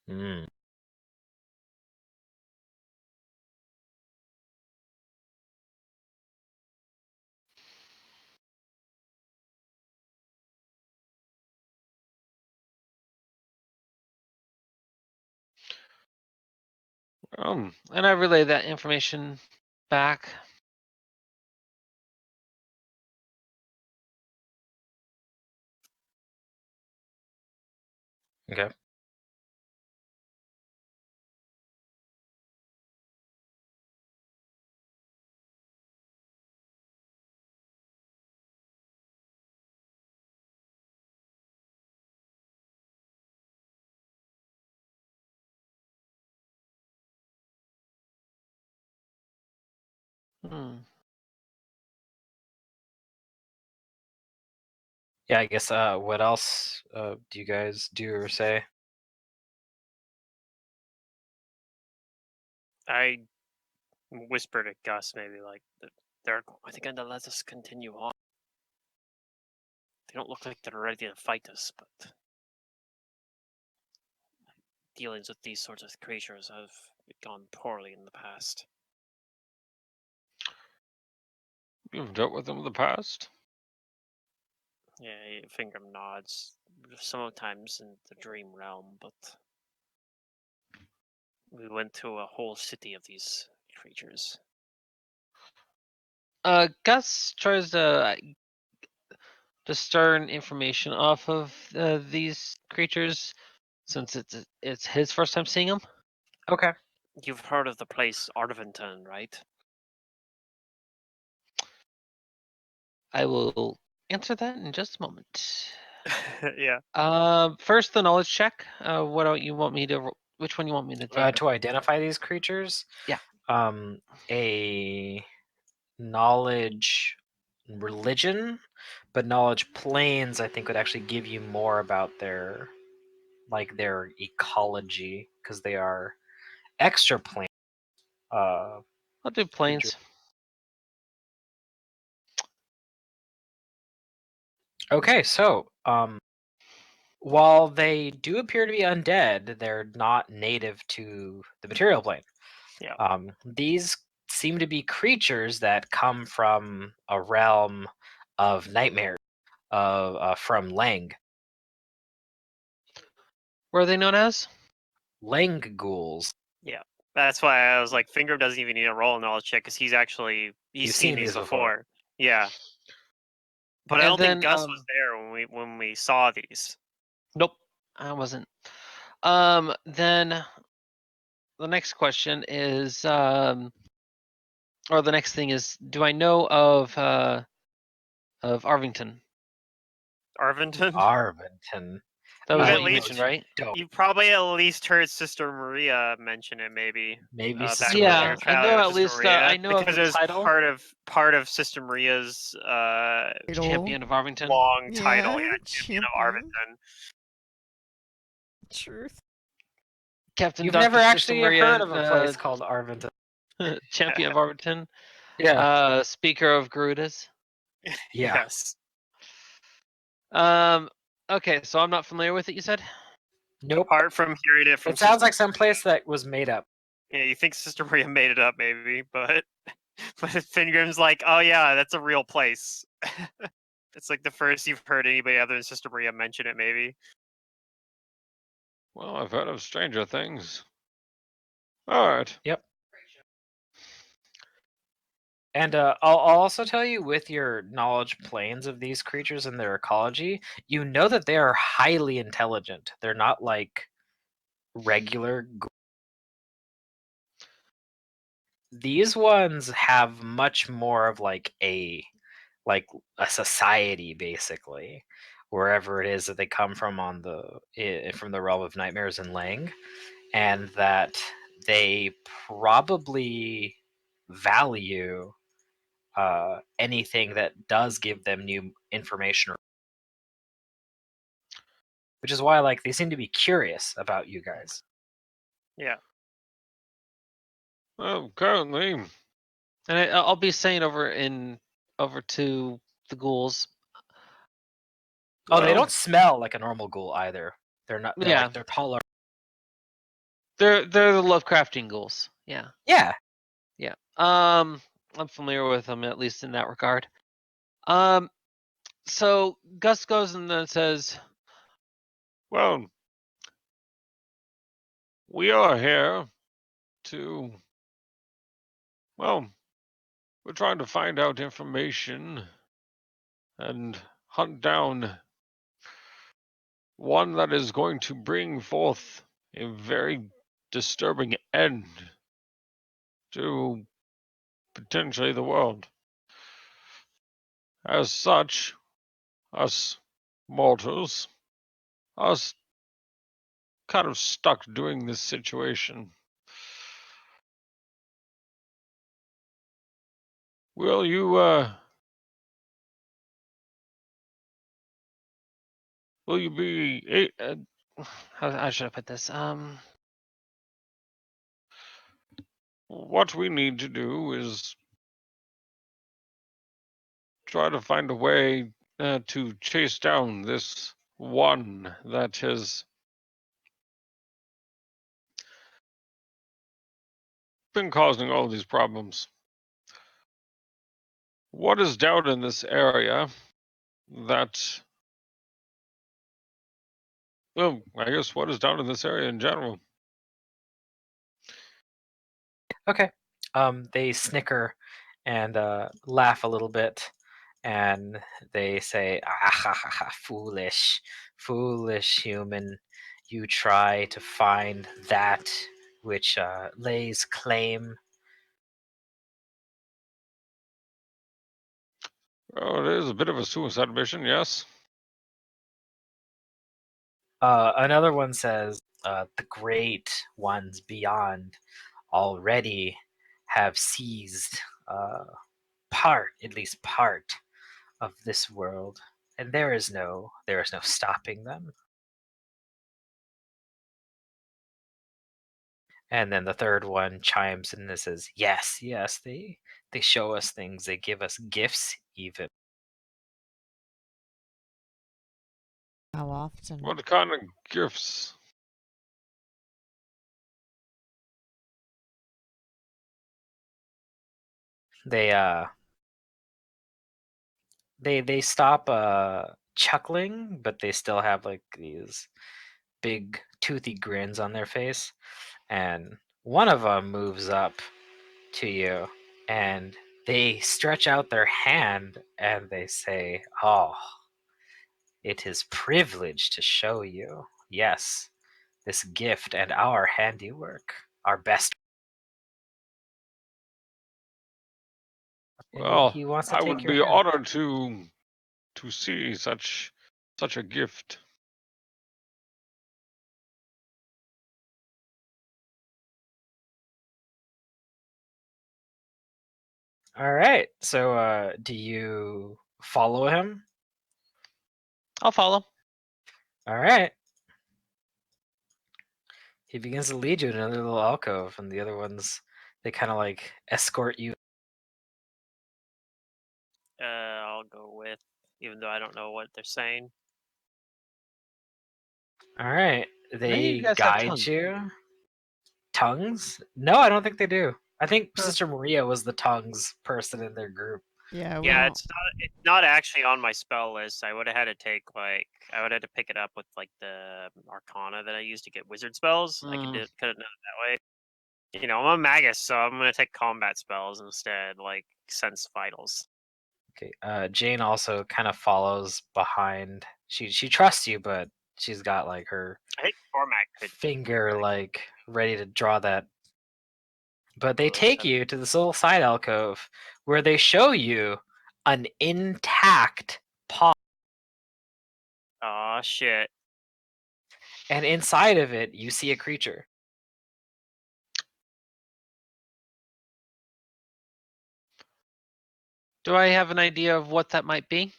Hmm. And I relay that information back. Okay. Hmm. Yeah, I guess. What else do you guys do or say? I whispered to Gus, maybe like they're. I think gonna let us continue on. They don't look like they're ready to fight us, but dealings with these sorts of creatures have gone poorly in the past. You've dealt with them in the past? Yeah, Fingram nods. Sometimes in the dream realm, but we went to a whole city of these creatures. Gus tries to discern information off of these creatures, since it's his first time seeing them. Okay. You've heard of the place Arvinton, right? I will answer that in just a moment. Yeah. First the knowledge check. What do you want me to? Which one you want me to do? To identify these creatures. Yeah. A knowledge religion, but knowledge planes I think would actually give you more about their ecology, because they are extra plane. I'll do planes. Okay, so while they do appear to be undead, they're not native to the material plane. Yeah. These seem to be creatures that come from a realm of nightmares, from Lang. What are they known as? Lang ghouls. Yeah. That's why I was like, Fingram doesn't even need a roll knowledge check because he's You've seen these before. Yeah. But I And don't think then, Gus was there when we saw these. Nope, I wasn't. Then the next question is, or the next thing is, do I know of Arvington? Arvinton? Arventon. That was You've what at you least mentioned, right? You've probably at least heard Sister Maria mention it, maybe. Maybe Back Sister in the Yeah, Maria. I Neutralia know with at Sister least. Maria, I know of because the it was title. part of Sister Maria's Champion of Arvington. long title. Yeah, Yeah, Champion of champion. Arvinton. Truth. Captain You've Dr. never Sister actually Maria, heard of a place called Arventon. Champion of Arvington. Yeah. Speaker of Garudas. Yeah. Yes. Okay, so I'm not familiar with it. You said. Nope. Apart from hearing it from It sounds Sister like some place that was made up. Yeah, you think Sister Maria made it up, maybe, but Fingram's like, oh yeah, that's a real place. It's like the first you've heard anybody other than Sister Maria mention it, maybe. Well, I've heard of stranger things. All right. Yep. And I'll also tell you, with your knowledge planes of these creatures and their ecology, you know that they are highly intelligent. They're not like regular. These ones have much more of like a society, basically, wherever it is that they come from from the realm of nightmares and Lang, and that they probably value anything that does give them new information, which is why they seem to be curious about you guys. Yeah. Well, currently, And I'll be saying over to the ghouls. Oh, they well, don't smell like a normal ghoul either. They're not. Yeah. They're taller. They're the Lovecraftian ghouls. Yeah. Yeah. Yeah. I'm familiar with them, at least in that regard. So Gus goes and then says, well, we are here to, well, we're trying to find out information and hunt down one that is going to bring forth a very disturbing end to potentially the world. As such, us mortals are kind of stuck doing this situation. Will you be How should I put this? what we need to do is try to find a way to chase down this one that has been causing all these problems. What is down in this area that, well, I guess what is down in this area in general? Okay. They snicker and laugh a little bit, and they say, "Ah, ha, ha, ha, foolish, foolish human! You try to find that which lays claim." Oh, it is a bit of a suicide mission, yes. Another one says, "The great ones beyond already have seized at least part of this world, and there is no stopping them." And then the third one chimes in and says, "Yes, yes, they show us things. They give us gifts, even." How often? What kind of gifts? They they stop chuckling, but they still have like these big toothy grins on their face, and one of them moves up to you, and they stretch out their hand and they say, "Oh, it is privilege to show you, yes, this gift and our handiwork, our best." And Well, he wants to I take would your be hand. honored to see such a gift. All right. So, do you follow him? I'll follow. All right. He begins to lead you to another little alcove, and the other ones, they kind of like escort you. I'll go with, even though I don't know what they're saying. All right. Maybe you They guys have guide tongues. you. Tongues? No, I don't think they do. I think Huh. Sister Maria was the tongues person in their group. Yeah, we Yeah, don't. it's not actually on my spell list. I would have had to take I would have had to pick it up with like the Arcana that I use to get wizard spells. I could have done it that way. You know, I'm a magus, so I'm gonna take combat spells instead, like sense vitals. Okay. Jane also kind of follows behind. She trusts you, but she's got like her I think Cormac could finger really like ready to draw that. But they follow this take up. you to this little side alcove where they show you an intact paw, Aw, shit. and inside of it you see a creature. Do I have an idea of what that might be?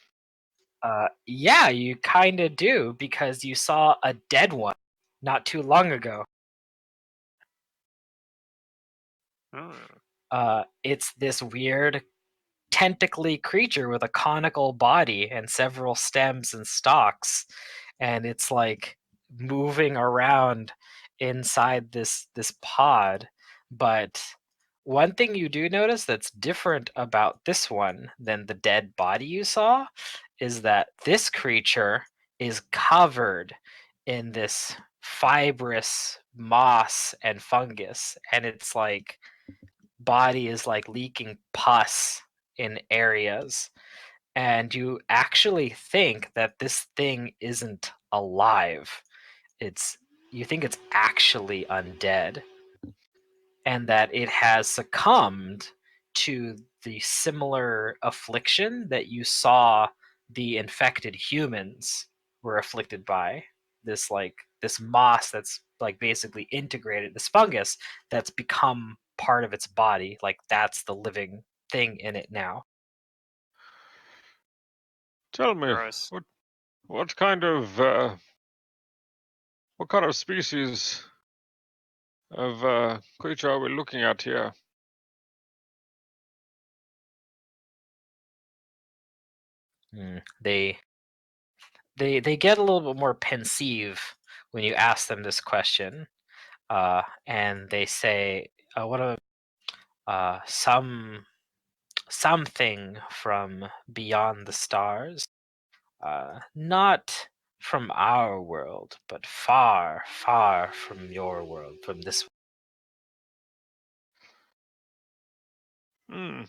Yeah, you kind of do, because you saw a dead one not too long ago. It's this weird tentacly creature with a conical body and several stems and stalks, and it's like moving around inside this pod. But one thing you do notice that's different about this one than the dead body you saw is that this creature is covered in this fibrous moss and fungus, and it's like body is like leaking pus in areas, and you actually think that this thing isn't alive. It's You think it's actually undead, and that it has succumbed to the similar affliction that you saw the infected humans were afflicted by. This moss that's like basically integrated, this fungus that's become part of its body, like that's the living thing in it now. Tell me, Gross. what kind of species of creature are we looking at here? They get a little bit more pensive when you ask them this question, and they say, "What a something from beyond the stars, not from our world, but far, far from your world, from this." Hmm.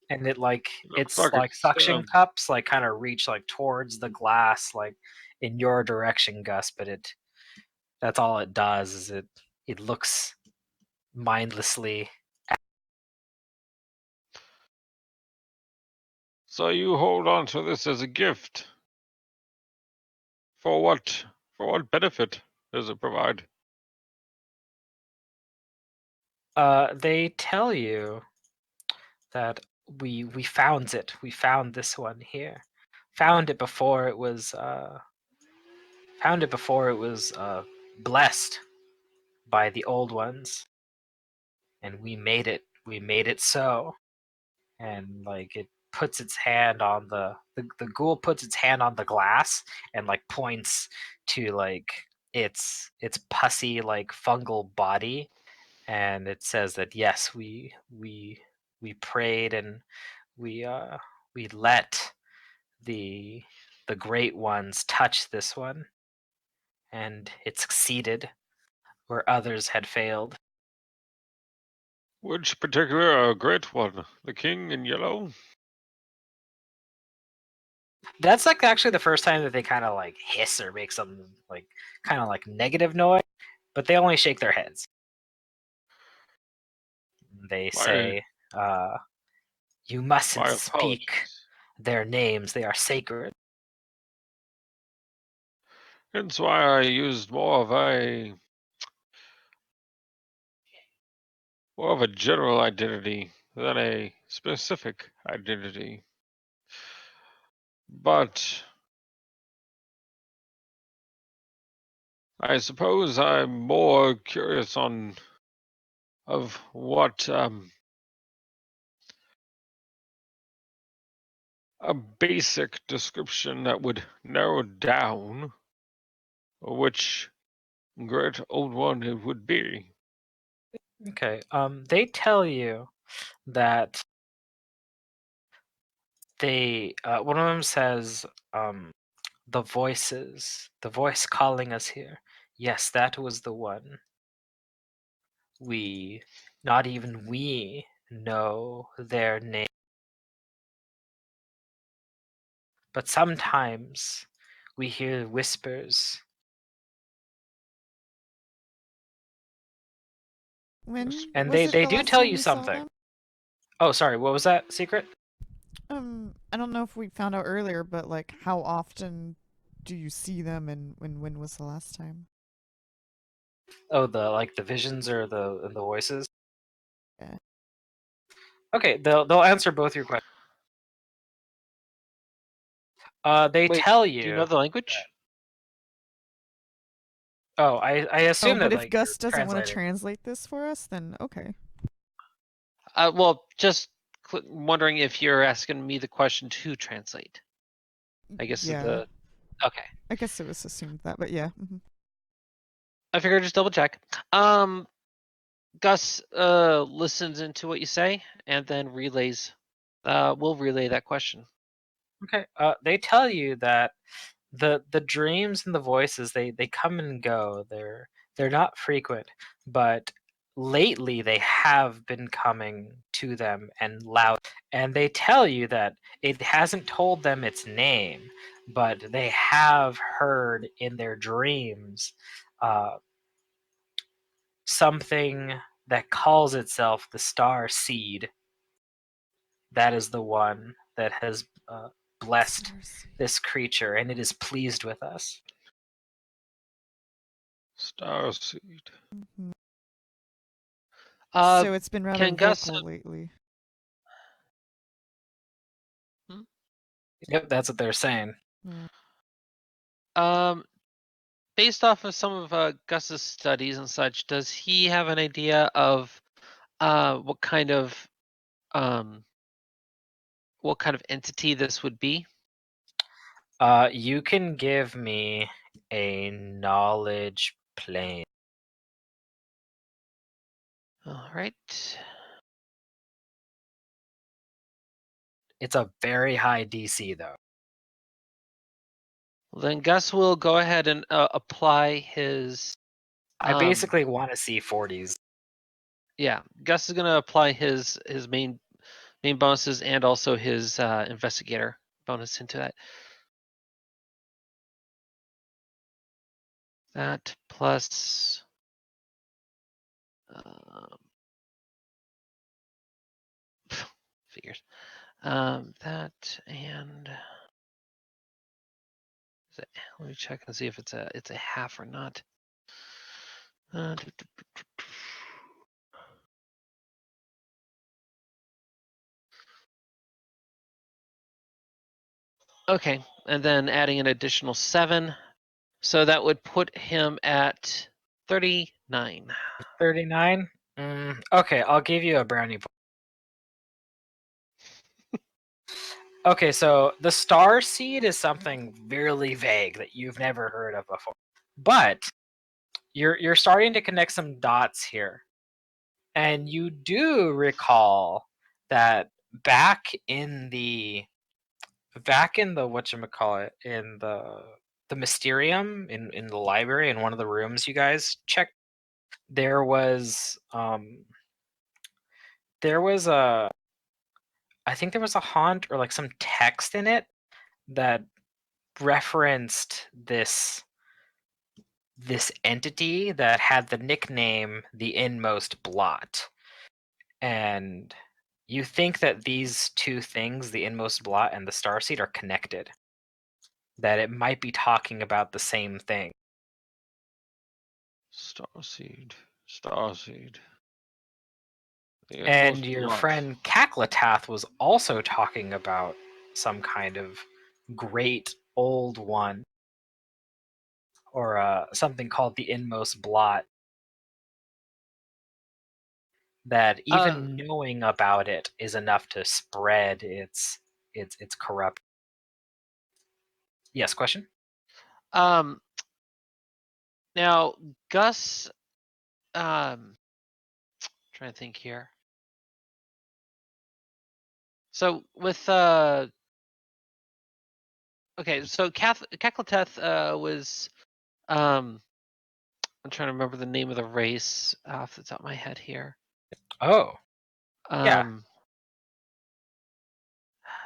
And it's Looks like like it's suction cups like kind of reach like towards the glass, like in your direction, Gus, but that's all it does is it looks mindlessly. So you hold on to this as a gift. For what benefit does it provide? They tell you that we found it. We found this one here. Found it before it was blessed by the old ones, and we made it. We made it so. And like it puts its hand on the ghoul puts its hand on the glass and like points to like its pussy like fungal body, and it says that yes, we prayed and we let the great ones touch this one, and it succeeded where others had failed. Which particular great one? The king in yellow? That's like actually the first time that they kind of like hiss or make some like kind of like negative noise, but they only shake their heads. They say, "You mustn't My speak apologies. their names; they are sacred." Hence why I used more of a general identity than a specific identity. But I suppose I'm more curious of what a basic description that would narrow down which great old one it would be. Okay. They tell you that one of them says, the voice calling us here. Yes, that was the one. Not even we know their name. But sometimes we hear whispers. When And was it they the do last tell time you we saw something. them? Oh, sorry, what was that, Secret? I don't know if we found out earlier, but like, how often do you see them, and when was the last time? Oh, the visions or the voices? Yeah. Okay, they'll answer both your questions. They Wait, tell do you know the language? Oh, I assume but that if like Gus you're doesn't want to translating. translate this for us, then okay. Well, just wondering if you're asking me the question to translate. I guess is Yeah, the okay. I guess it was assumed that, but yeah. I figured I'd just double check. Gus listens into what you say and then relays. We'll relay that question. Okay. They tell you that the dreams and the voices they come and go. They're not frequent, but lately they have been coming to them and loud. And they tell you that it hasn't told them its name, but they have heard in their dreams something that calls itself the Star Seed. That is the one that has blessed Starseed. this creature, and it is pleased with us. Starseed. Mhm. So it's been rather can Gus? vocal lately. Yep, that's what they're saying. Yeah. Based off of some of Gus's studies and such, does he have an idea of what kind of entity this would be? You can give me a knowledge plane. All right. It's a very high DC though. Well, then Gus will go ahead and apply his. I basically want to see 40s. Yeah, Gus is gonna apply his main bonuses and also his investigator bonus into that. That plus figures. That and let me check and see if it's a half or not. Okay, and then adding an additional 7, so that would put him at 39. 39? Okay, I'll give you a brownie point. Okay, so the star seed is something really vague that you've never heard of before. But you're starting to connect some dots here. And you do recall that back in the whatchamacallit, in the Mysterium in the library, in one of the rooms you guys checked, there was a, I think there was a haunt or like some text in it that referenced this entity that had the nickname the Inmost Blot. And you think that these two things, the Inmost Blot and the Starseed, are connected. That it might be talking about the same thing. Starseed. And your friend Kaklatath was also talking about some kind of great old one, or something called the Inmost Blot. That even knowing about it is enough to spread its corrupt. Yes, question? Now Gus, trying to think here. So with okay, so Kaklateth was I'm trying to remember the name of the race off the top of my head here. Oh, yeah.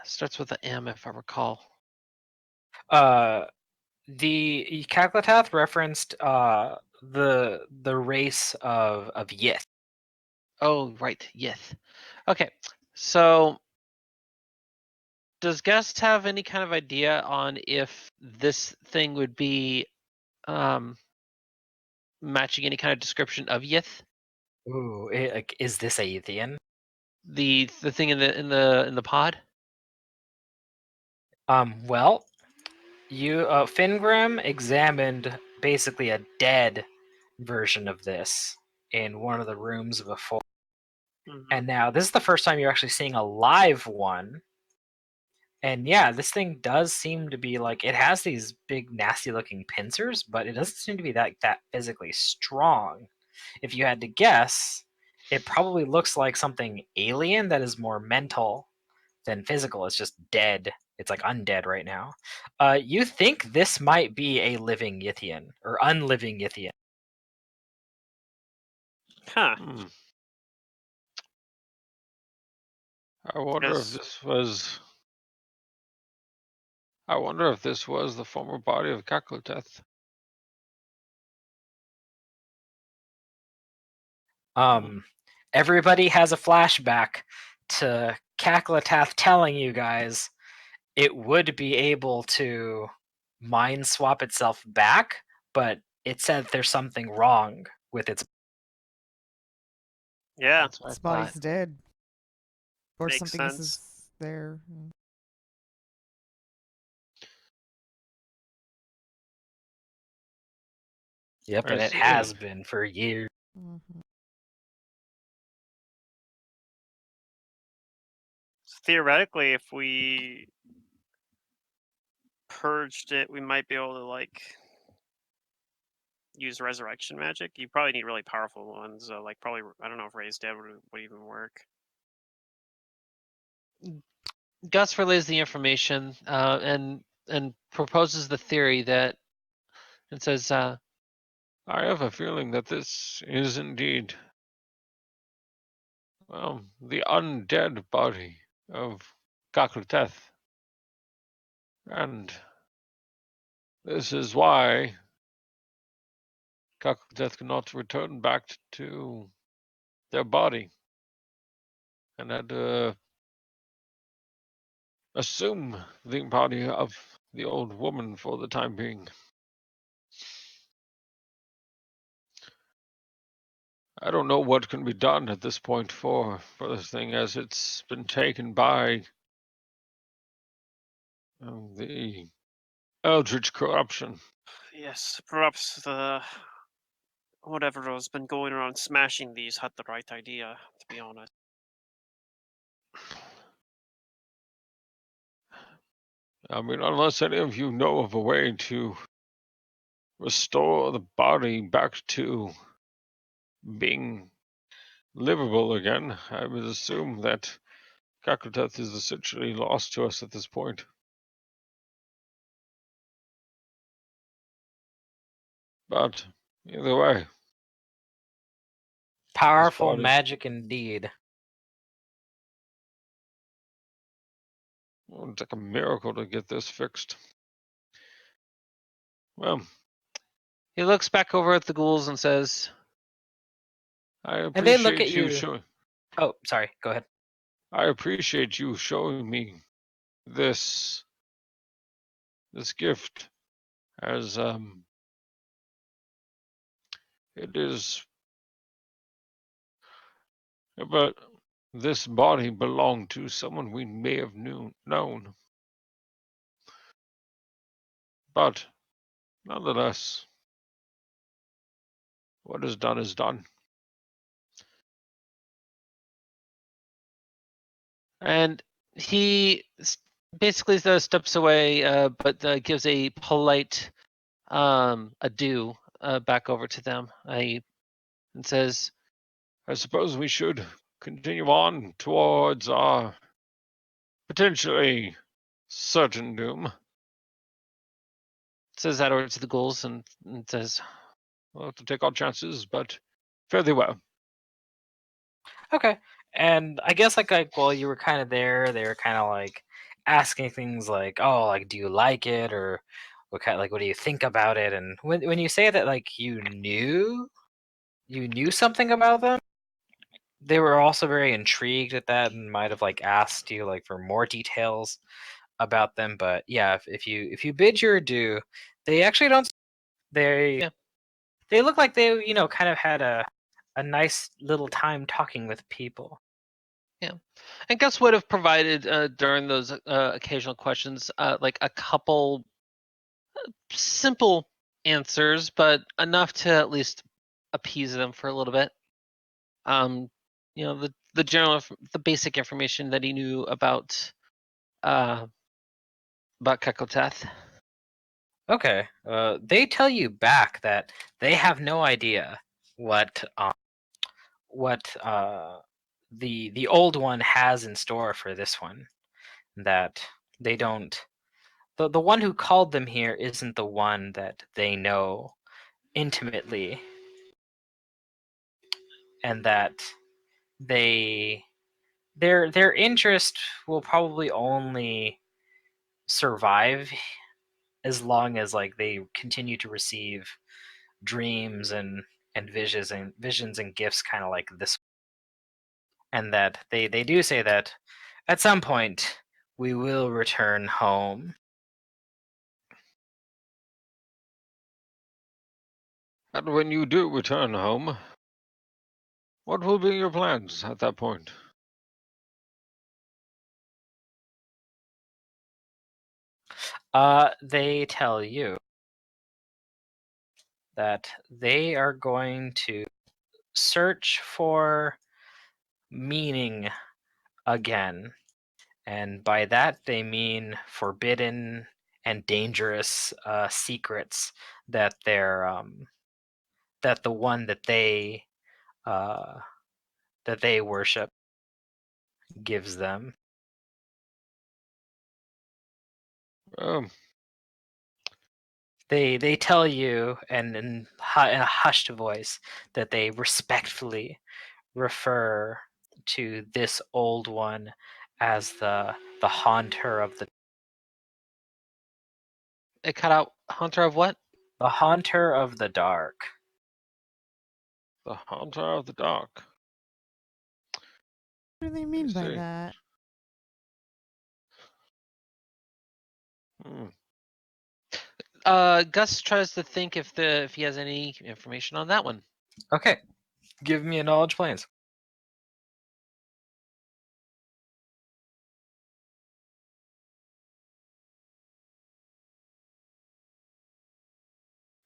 Starts with an M if I recall. The Kaklatath referenced the race of Yith. Oh, right, Yith. Okay, so does Guest have any kind of idea on if this thing would be matching any kind of description of Yith? Ooh, is this a Yithian? The thing in the pod? Well, you Fingrim examined basically a dead version of this in one of the rooms before. And now this is the first time you're actually seeing a live one. And yeah, this thing does seem to be like, it has these big nasty looking pincers, but it doesn't seem to be that physically strong. If you had to guess, it probably looks like something alien that is more mental than physical. It's just dead. It's like undead right now. You think this might be a living Yithian or unliving Yithian? Huh. I wonder if this was. I wonder if this was the former body of Kaklateth. Everybody has a flashback to Kaklatath telling you guys it would be able to mind swap itself back, but it said there's something wrong with its. Yeah, That's what I This thought. body's dead. Or Makes something sense. is there. Yep, I and it see. has been for years. Mhm. Theoretically, if we purged it, we might be able to like use resurrection magic. You probably need really powerful ones. Like probably, I don't know if Raised Dead would even work. Gus relays the information and proposes the theory that it says, I have a feeling that this is indeed, well, the undead body of Kakluteth. And this is why Kakluteth cannot return back to their body and had to assume the body of the old woman for the time being. I don't know what can be done at this point for this thing, as it's been taken by the eldritch corruption. Yes, perhaps the whatever has been going around smashing these had the right idea. To be honest. I mean, unless any of you know of a way to restore the body back to being livable again, I would assume that Kakluteth is essentially lost to us at this point. But either way, Powerful body- magic indeed. it would take a miracle to get this fixed. Well, he looks back over at the ghouls and says, I And they look at appreciate you you. showing. Oh, sorry. Go ahead. I appreciate you showing me this gift, as it is, but this body belonged to someone we may have known. But nonetheless, what is done is done. and he basically steps away, but gives a polite adieu back over to them. And says, I suppose we should continue on towards our potentially certain doom. says that over to the ghouls and says, We'll have to take our chances, but fare thee well. Okay. And I guess like while you were kind of there, they were kind of like asking things like, "Oh, like do you like it?" or what do you think about it? And when you say that like you knew something about them, they were also very intrigued at that and might have like asked you like for more details about them. But yeah, if you bid your adieu, they actually don't. They Yeah. they look like they kind of had a nice little time talking with people. and Gus would have provided during those occasional questions like a couple simple answers, but enough to at least appease them for a little bit. The general, the basic information that he knew about Kakoteth. Okay. They tell you back that they have no idea what the old one has in store for this one. That they don't. The one who called them here isn't the one that they know intimately, and that they their interest will probably only survive as long as like they continue to receive dreams and visions and gifts kind of like this, and that they do say that at some point we will return home. And when you do return home, What will be your plans at that point? They tell you that they are going to search for meaning again. And by that, they mean forbidden and dangerous secrets that that the one uh, that they worship gives them. Um, They tell you, and in a hushed voice, that they respectfully refer to this old one as the haunter of It cut out. Hunter of what? the haunter of the dark. the Hunter of the Dark. What do they mean by see. that? Hmm. Gus tries to think if he has any information on that one. Okay, give me a knowledge plans.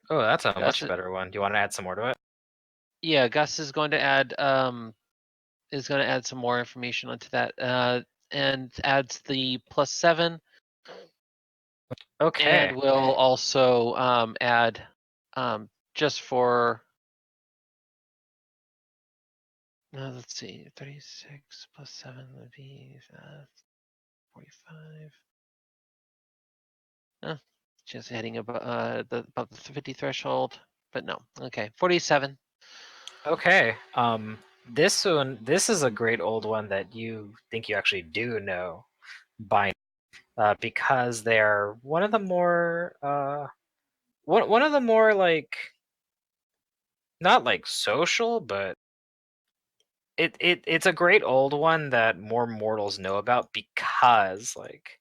Oh, that's a much Gus, better one. Do you want to add some more to it? yeah, Gus is going to add some more information onto that. And adds the +7, Okay. and will also add just for. Let's see, 36 +7 would be 45. Just heading above the 50 threshold, but no. Okay, 47. Okay. This is a great old one that you think you actually do know by because they're one of the more one of the more like not like social, but it's a great old one that more mortals know about because like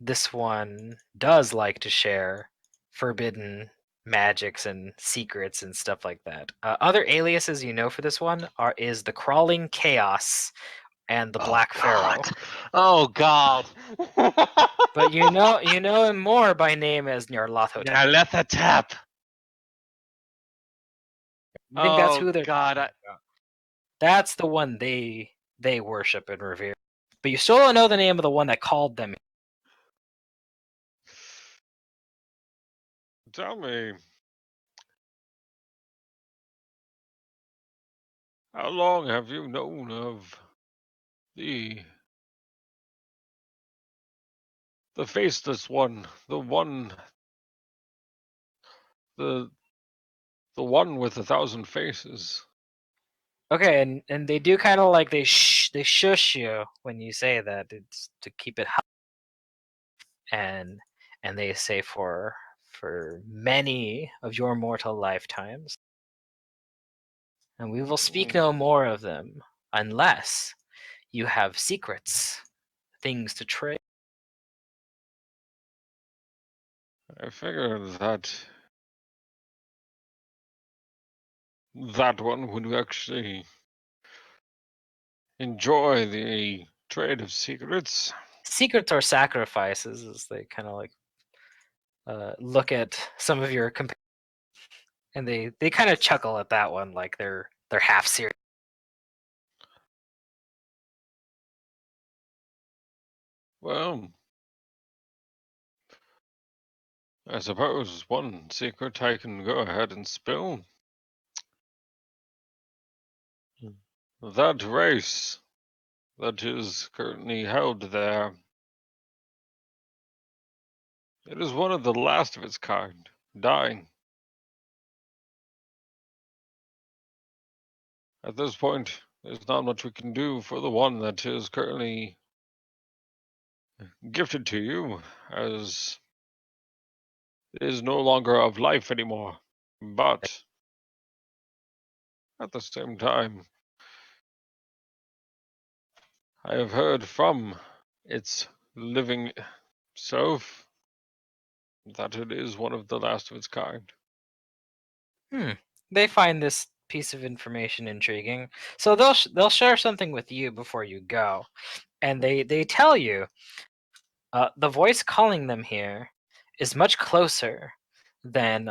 this one does like to share forbidden magics and secrets and stuff like that. Other aliases you know for this one is the Crawling Chaos and the Black Pharaoh. Oh God. But you know him more by name as Nyarlathotep. Nyarlathotep. You think that's who Oh they're God. talking about? That's the one they worship and revere. But you still don't know the name of the one that called them. Tell me, how long have you known of the faceless one, the one the one with 1,000 faces? Okay, and they do kind of like they shush you when you say that. It's to keep it high. And they say for many of your mortal lifetimes, and we will speak no more of them unless you have secrets, things to trade. I figured that one would actually enjoy the trade of secrets. Secrets are sacrifices, as they kind of like look at some of your companions, and they kind of chuckle at that one, like they're half serious. Well, I suppose one secret I can go ahead and spill. That race that is currently held there, it is one of the last of its kind, dying. At this point, there's not much we can do for the one that is currently gifted to you, as it is no longer of life anymore. But at the same time, I have heard from its living self that it is one of the last of its kind. They find this piece of information intriguing. So they'll share something with you before you go, and they tell you the voice calling them here is much closer than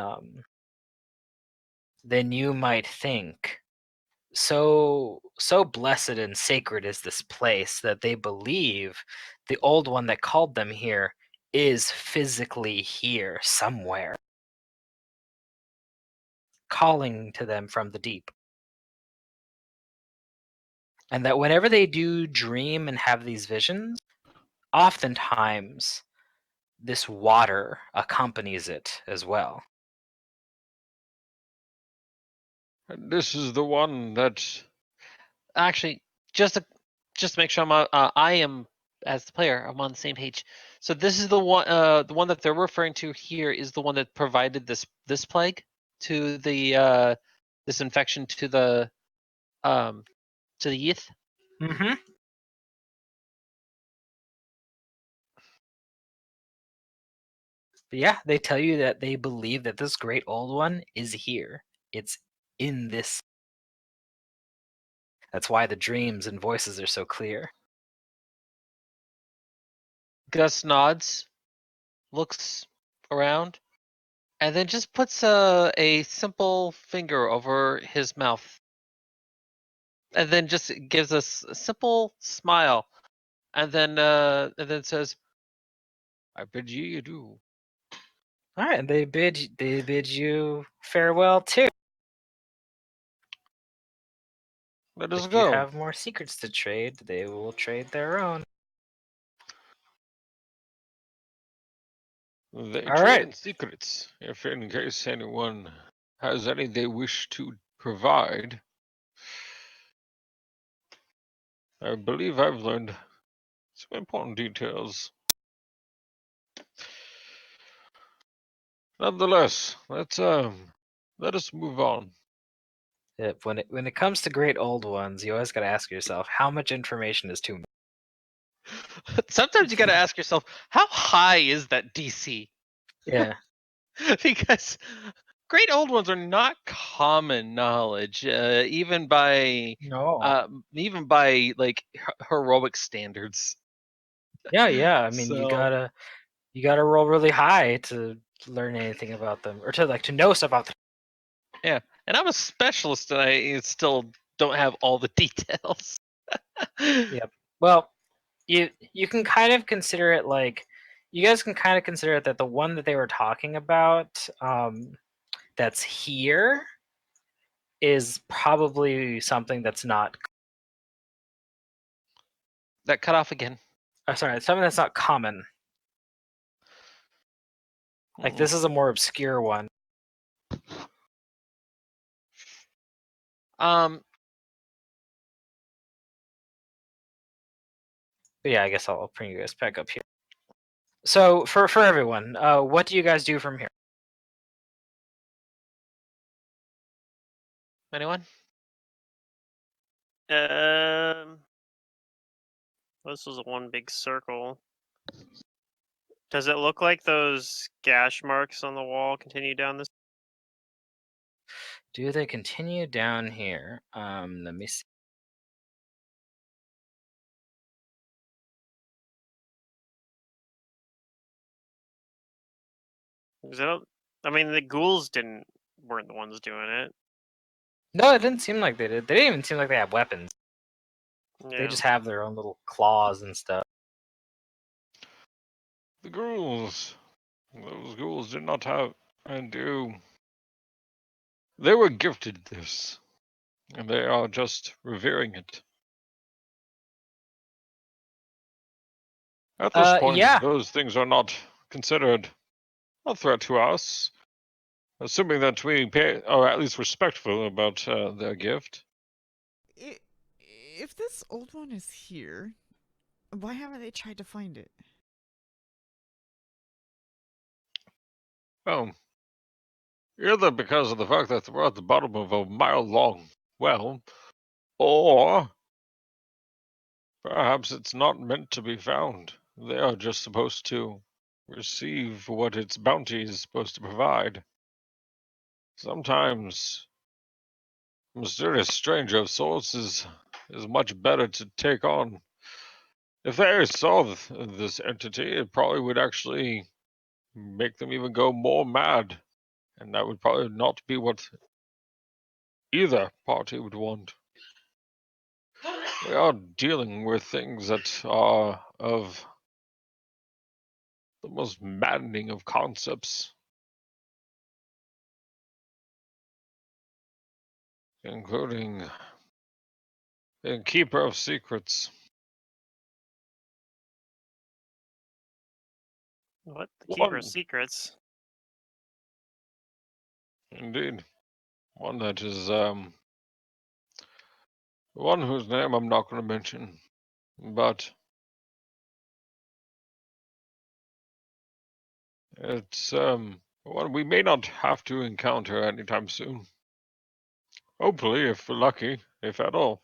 you might think. So blessed and sacred is this place that they believe the old one that called them here is physically here somewhere, calling to them from the deep. And that whenever they do dream and have these visions, oftentimes this water accompanies it as well. And this is the one that Actually, just to make sure I am, as the player, I'm on the same page. So this is the one that they're referring to here is the one that provided this plague to the this infection to the youth. Mm-hmm. But yeah, they tell you that they believe that this great old one is here. It's in this. That's why the dreams and voices are so clear. Gus nods, looks around, and then just puts a simple finger over his mouth, and then just gives us a simple smile, and then says, "I bid ye adieu." All right, and they bid you farewell too. let us If you go. have more secrets to trade, they will trade their own. They All trade right. in secrets. If in case anyone has any they wish to provide, I believe I've learned some important details. Nonetheless, let us move on. When it comes to great old ones, you always got to ask yourself, how much information is too much? Sometimes you got to ask yourself, how high is that DC? Yeah. Because great old ones are not common knowledge, even by No. like heroic standards. Yeah. I mean, So you gotta roll really high to learn anything about them, or to know stuff about them. yeah, and I'm a specialist, and I still don't have all the details. Yep. Well, you can kind of consider it like, you guys can kind of consider it that the one that they were talking about, that's here, is probably something that's not. That cut off again. Sorry, something that's not common. Like this is a more obscure one. Um, But yeah, I guess I'll bring you guys back up here. So for everyone, what do you guys do from here? anyone? This was one big circle. Does it look like those gash marks on the wall continue down this? Do they continue down here? Let me see. I mean, the ghouls weren't the ones doing it. No, it didn't seem like they did. They didn't even seem like they had weapons. Yeah. They just have their own little claws and stuff. The ghouls. Those ghouls did not have and do. They were gifted this, and they are just revering it. At this point, Yeah. those things are not considered a threat to us, assuming that we pay, or at least respectful about their gift. If this old one is here, why haven't they tried to find it? Well, either because of the fact that we're at the bottom of a mile-long well, or perhaps it's not meant to be found. They are just supposed to receive what its bounty is supposed to provide. Sometimes mysterious stranger of sorts is much better to take on. If they saw this entity, it probably would actually make them even go more mad, and that would probably not be what either party would want. We are dealing with things that are of the most maddening of concepts, including the Keeper of Secrets. What? The Keeper One, of Secrets? indeed. One that is, one whose name I'm not going to mention, but it's, one we may not have to encounter anytime soon. Hopefully, if we're lucky, if at all.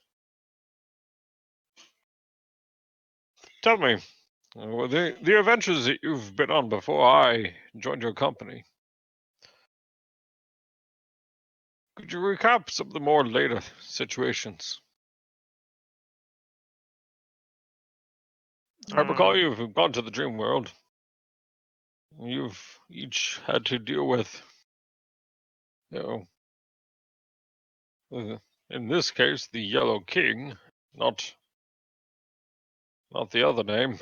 Tell me, the adventures that you've been on before I joined your company, could you recap some of the more later situations? I recall you've gone to the dream world. You've each had to deal with, you know, in this case, the Yellow King, not the other name.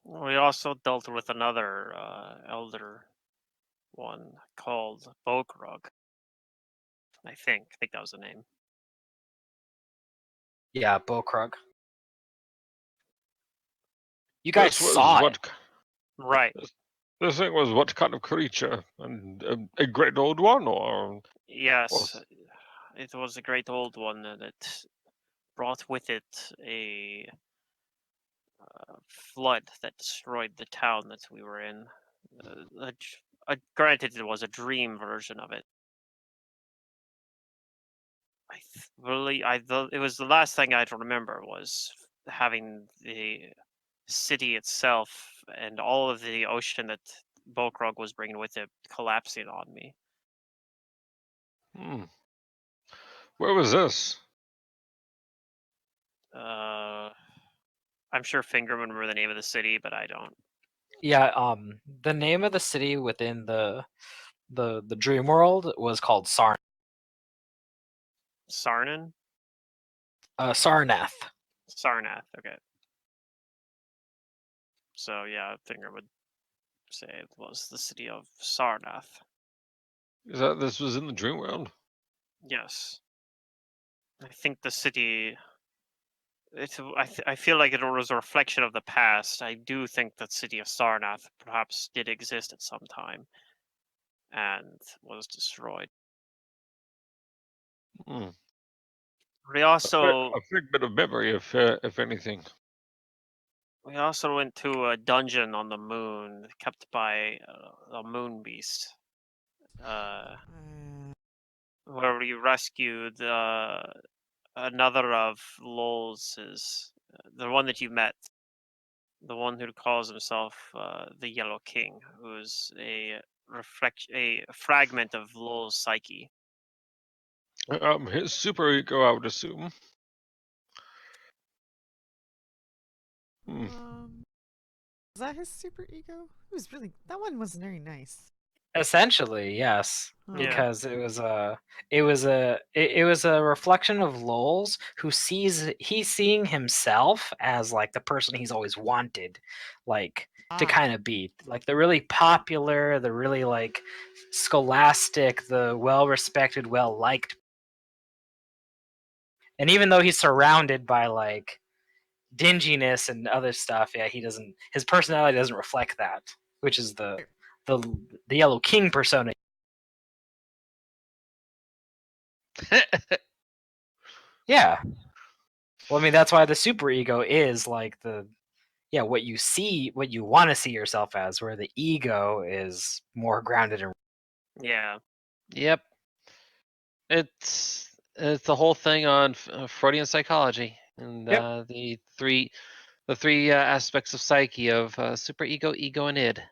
We also dealt with another elder one called Bokrug. I think that was the name. Yeah, Bokrug. You guys This was saw what it. Right. this thing was. What kind of creature? And a great old one, or Yes. It was a great old one that brought with it a flood that destroyed the town that we were in. Granted, it was a dream version of it. It was the last thing I'd remember was having the city itself and all of the ocean that Bokrog was bringing with it collapsing on me. Where was this? I'm sure Finger would remember the name of the city, but I don't. Yeah, the name of the city within the dream world was called Sarnath. Sarnath? Sarnath. Sarnath, okay. So yeah, Finger would say it was the city of Sarnath. Is that this was in the dream world? Yes. I think the city. I feel like it was a reflection of the past. I do think that city of Sarnath perhaps did exist at some time and was destroyed. We also A figment of memory, if anything. we also went to a dungeon on the moon kept by a moon beast, where we rescued another of Lol's, the one that you met, the one who calls himself the Yellow King, who's a fragment of Lol's psyche. His super ego, I would assume. Is that his super ego? It was really, that one was very nice. Essentially, yes, Yeah. because it was a reflection of Lowell's, who he's seeing himself as like the person he's always wanted, like to kind of be like the really popular, the really like scholastic, the well respected, well liked. And even though he's surrounded by like dinginess and other stuff, yeah, his personality doesn't reflect that, which is the Yellow King persona. Yeah. Well, I mean, that's why the super ego is like what you see, what you want to see yourself as, where the ego is more grounded in. Yeah. Yep. It's the whole thing on Freudian psychology and the three aspects of psyche of super ego, ego, and id.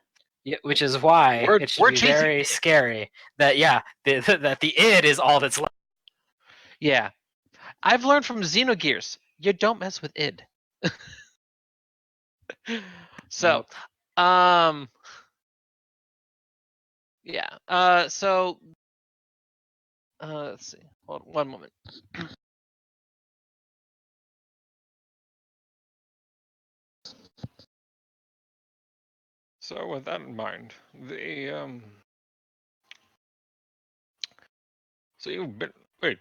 Yeah, which is why We're it should be chasing very id. scary that that the id is all that's left. Yeah. I've learned from Xenogears, you don't mess with id. So, Nope. yeah. So, let's see. Hold on one moment. So with that in mind, so you've been wait.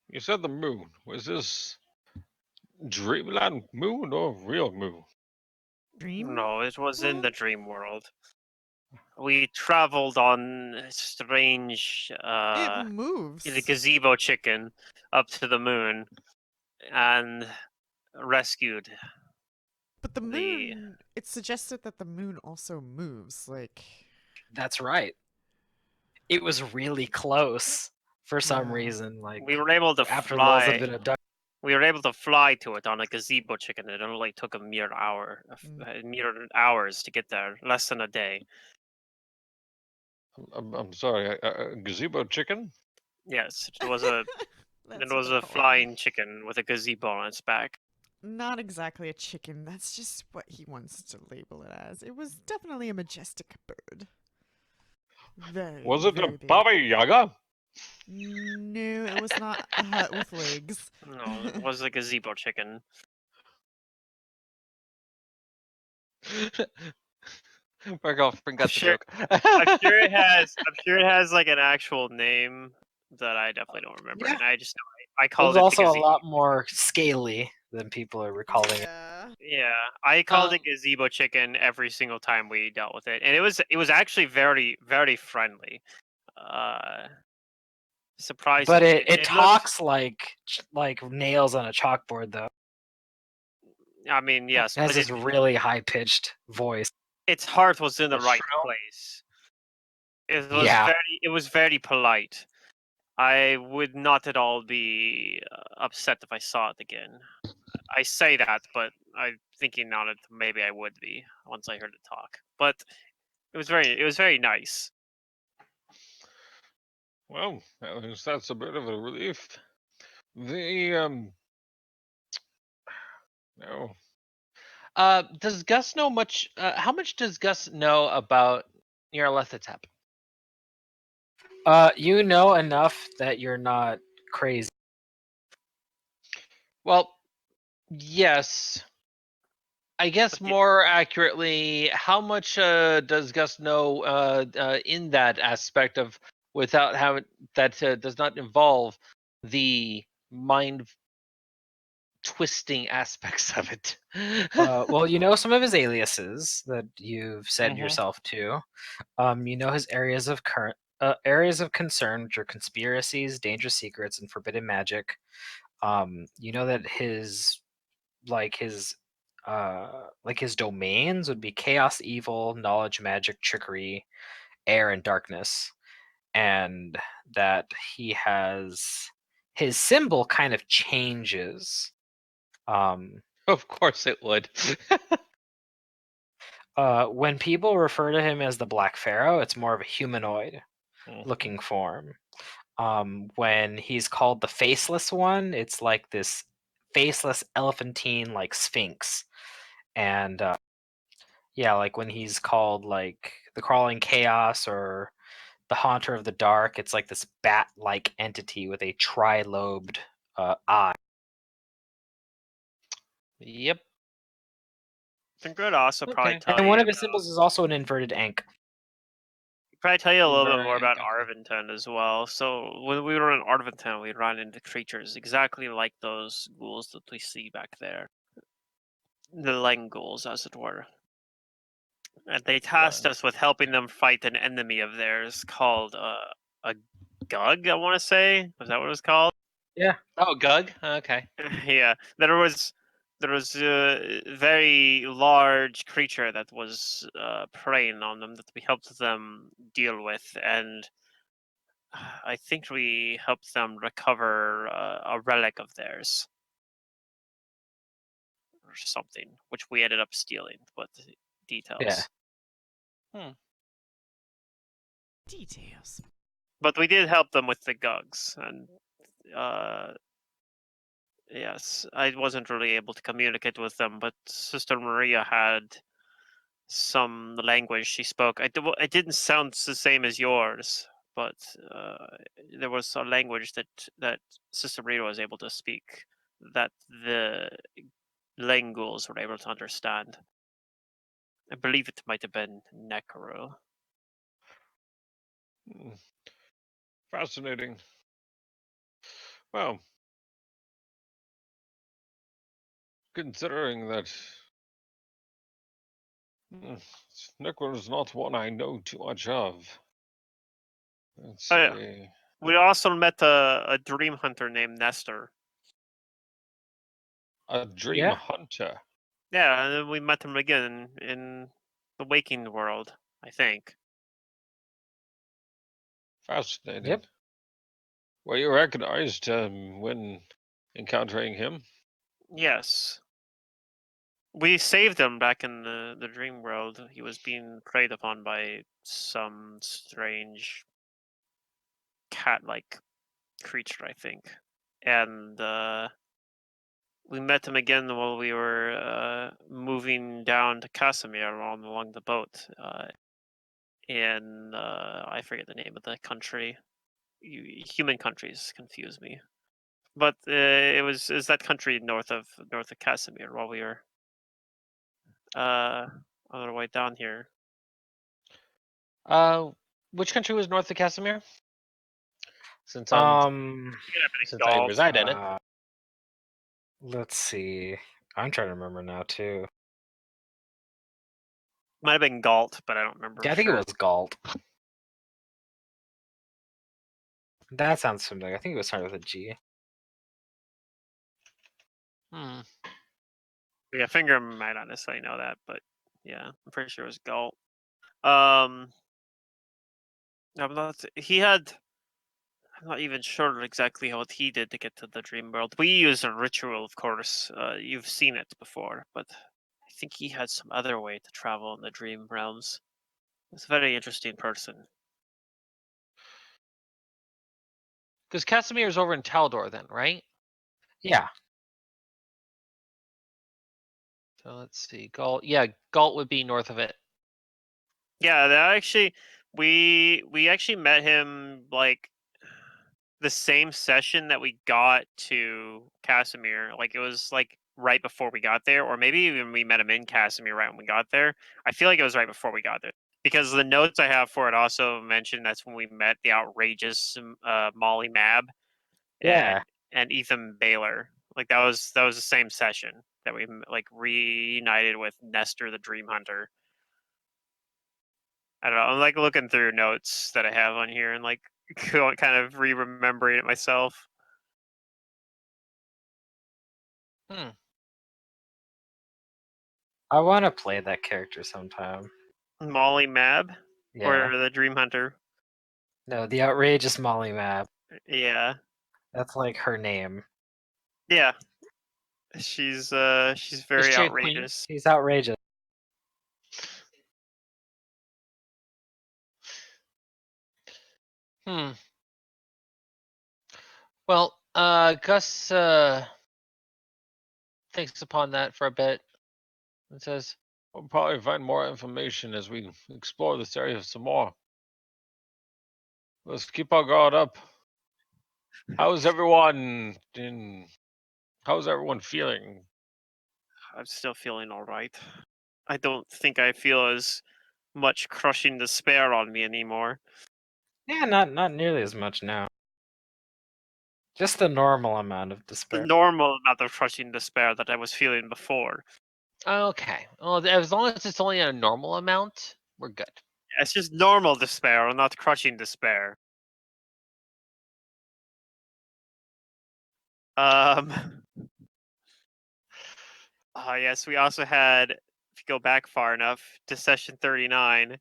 You said the moon. Was this Dreamland moon or real moon? Dream? No, it was in world? the dream world. We traveled on a strange It the moves. gazebo chicken up to the moon and rescued But the the. moon, it suggested that the moon also moves. Like, That's right. It was really close for some Yeah. reason. Like We were able to after Lulz had fly. been abducted. We were able to fly to it on a gazebo chicken. It only took a mere hours to get there, less than a day. I'm sorry. A gazebo chicken? Yes, it was a That's what they're calling it. flying chicken with a gazebo on its back. Not exactly a chicken. That's just what he wants to label it as. It was definitely a majestic bird. Very, Was it a very big. Baba Yaga? No, it was not a hut with legs. No, it was a gazebo chicken. My girlfriend got the Sure. joke. I'm sure it has. I'm sure it has like an actual name that I definitely don't remember. Yeah. And I just know I It was called it also the a gazebo. lot more scaly than people are recalling it. Yeah. Yeah, I called it Um, gazebo chicken every single time we dealt with it, and it was actually very very friendly. But Surprisingly, it it looked. talks like nails on a chalkboard though. I mean, It yes, has but this really high pitched voice. its heart was in the The right shrill? place. It was Yeah. very polite. I would not at all be upset if I saw it again. I say that, but I'm thinking on it, maybe I would be once I heard it talk. But it was very nice. Well, at least that's a bit of a relief. The no. Does Gus know much? How much does Gus know about Nyarlathotep? You know enough that you're not crazy. Well, yes. I guess But the- more accurately, how much does Gus know in that aspect of without having that does not involve the mind twisting aspects of it? Well, you know some of his aliases that you've said Mhm. yourself to. You know his areas of concern, which are conspiracies, dangerous secrets, and forbidden magic. You know that his domains would be chaos, evil, knowledge, magic, trickery, air, and darkness, and that he has his symbol kind of changes. Of course it would. When people refer to him as the Black Pharaoh, it's more of a humanoid Mhm. looking form. When he's called the Faceless One, it's like this faceless elephantine like sphinx. And yeah, like when he's called like the Crawling Chaos or the Haunter of the Dark, it's like this bat-like entity with a tri-lobed eye. Yep. I think I'd also probably Okay. tell And one you of his symbols is also an inverted ankh. probably tell you a little bit more Right, about okay. Arventon as well. So when we were in Arventon, we ran into creatures exactly like those ghouls that we see back there, the Leng ghouls, as it were. And they tasked us with helping them fight an enemy of theirs called a Gug. I want to say, was that what it was called? Oh, Gug. Okay. Yeah, there was a very large creature that was preying on them that we helped them deal with, and I think we helped them recover a relic of theirs or something, which we ended up stealing. But the Yeah. details. Details. But we did help them with the Gugs, and yes, I wasn't really able to communicate with them, but Sister Maria had some language she spoke. It didn't sound the same as yours, but there was a language that Sister Maria was able to speak that the Lenguls were able to understand. I believe it might have been Necro. Fascinating. Well, considering that Necro is not one I know too much of. Let's Oh, yeah. see. We also met a dream hunter named Nestor. A dream Yeah. hunter. Yeah, and then we met him again in the waking world, I think. Fascinating. Yep. Were you recognized when encountering him? Yes. We saved him back in the dream world. He was being preyed upon by some strange cat-like creature, I think. And we met him again while we were moving down to Casimir along the boat. In I forget the name of the country. Human countries confuse me. But is that country north of Casimir while we were on our way down here. Which country was north of Casimir? Since It could have been since I Gaul. reside in it. Let's see. I'm trying to remember now too. Might have been Galt, but I don't remember. Yeah, I think it was Galt. That sounds familiar. I think it was started with a G. Hmm. Yeah, Finger might not necessarily know that, but yeah, I'm pretty sure it was Galt. He had. I'm not even sure exactly what he did to get to the dream world. We use a ritual, of course. You've seen it before, but I think he had some other way to travel in the dream realms. He's a very interesting person. Because Casimir is over in Taldor then, right? Yeah. So let's see. Galt. Yeah, Galt would be north of it. Yeah, that actually, we actually met him like the same session that we got to Casimir. Like it was like right before we got there, or maybe even we met him in Casimir right when we got there. I feel like it was right before we got there because the notes I have for it also mention that's when we met the outrageous Molly Mab Yeah. and Ethan Baylor. Like that was the same session that we like reunited with Nestor the Dream Hunter. I don't know. I'm like looking through notes that I have on here and like kind of remembering it myself. Hmm. I want to play that character sometime. Molly Mab Yeah. or the Dream Hunter. No, the outrageous Molly Map. Yeah, That's like her name. yeah. She's very she a queen? outrageous. She's outrageous. Hmm. Well, Gus thinks upon that for a bit and says, We'll probably find more information as we explore this area some more. Let's keep our guard up. How's everyone feeling? I'm still feeling all right. I don't think I feel as much crushing despair on me anymore. Yeah, not nearly as much now. Just the normal amount of The despair. normal amount of crushing despair that I was feeling before. okay. Well, as long as it's only a normal amount, we're good. It's just normal despair, not crushing despair. Yes, we also had, if you go back far enough, to session 39,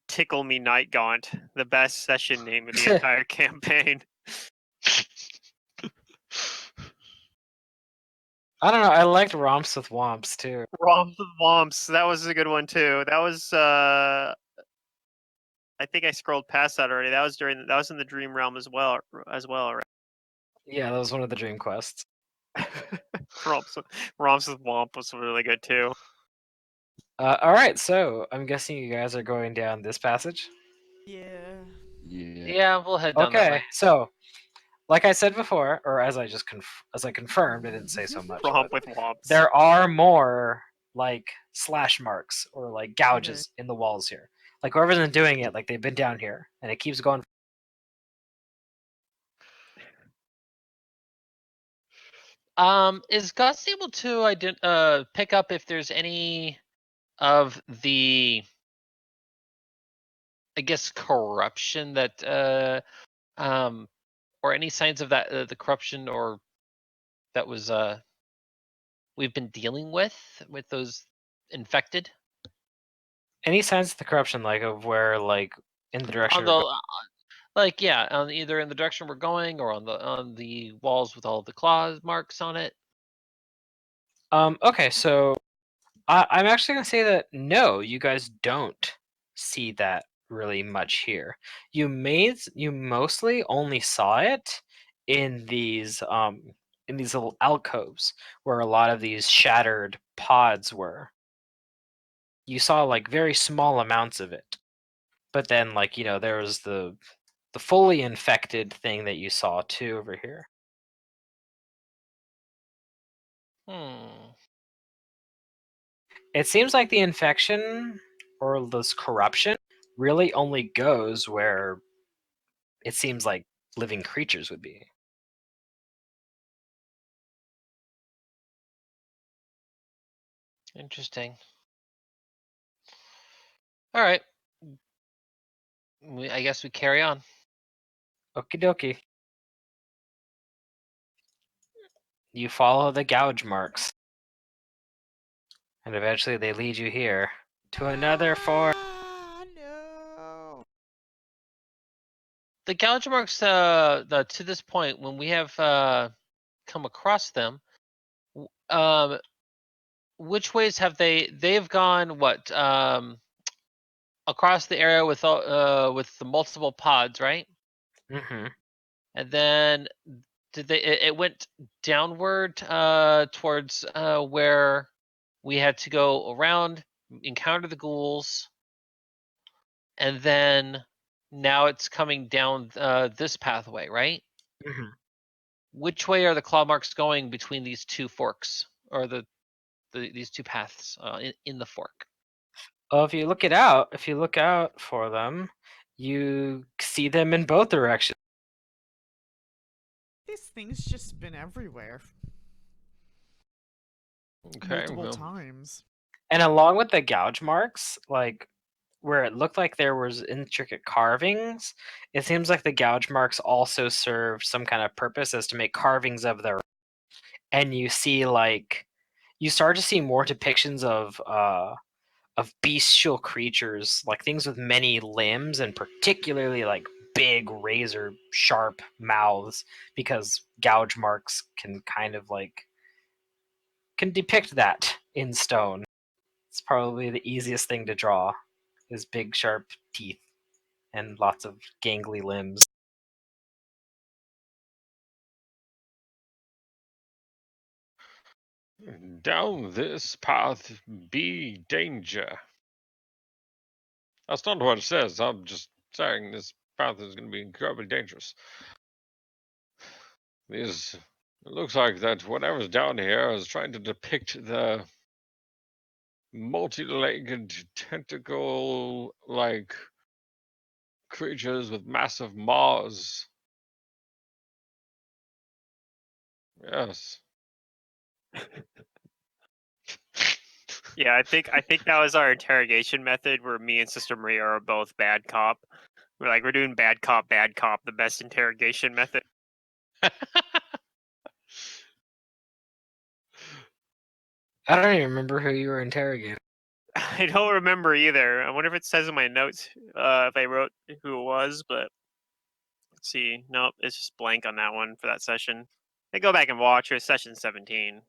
Tickle Me Night Gaunt, the best session name of the entire campaign. I don't know. I liked Romps with Womps too. Romps with Womps, that was a good one too. That was, I think I scrolled past that already. That was in the Dream Realm as well, right? Yeah, that was one of the dream quests. Romps with Womp was really good too. All right, so I'm guessing you guys are going down this passage. Yeah. Yeah. Yeah, we'll head down that Okay, way. so like I said before, or as I just confirmed, I didn't say so much. Romp But with Womps. there are more like slash marks or like gouges in the walls here. Like whoever's been doing it, like they've been down here, and it keeps going. Is Gus able to pick up if there's any of the, I guess, corruption that or any signs of that the corruption or that was we've been dealing with those infected Any signs of the corruption, like of where, like in the direction on we're the going? like yeah, on either in the direction we're going or on the walls with all the claw marks on it. Okay, so I'm actually gonna say that no, you guys don't see that really much here. You mostly only saw it in these little alcoves where a lot of these shattered pods were. You saw like very small amounts of it, but then like there was the fully infected thing that you saw too over here. It seems like the infection or this corruption really only goes where it seems like living creatures would be. Interesting. All right. I guess we carry on. Okie dokie. You follow the gouge marks. And eventually they lead you here to another forest. Ah, no. The gouge marks to this point when we have come across them, which ways have they've gone what across the area with the multiple pods, right? Mm-hmm. And then it went downward towards where we had to go around, encounter the ghouls, and then now it's coming down this pathway, right? Mm-hmm. Which way are the claw marks going between these two forks, or these two paths in the fork? Oh, if you look out for them, you see them in both directions. This thing's just been everywhere. Okay, Multiple well, times. And along with the gouge marks, like where it looked like there was intricate carvings, it seems like the gouge marks also serve some kind of purpose as to make carvings of their. And you start to see more depictions of bestial creatures, like things with many limbs and particularly like big razor sharp mouths, because gouge marks can kind of like can depict that in stone. It's probably the easiest thing to draw is big sharp teeth and lots of gangly limbs. down this path be danger. That's not what it says. I'm just saying this path is going to be incredibly dangerous. It looks like that whatever's down here is trying to depict the multi-legged tentacle-like creatures with massive maws. Yes. Yeah, I think that was our interrogation method where me and Sister Maria are both bad cop. We're doing bad cop, the best interrogation method. I don't even remember who you were interrogating. I don't remember either. I wonder if it says in my notes if I wrote who it was, but let's see. Nope, it's just blank on that one for that session. I go back and watch it. Session 17.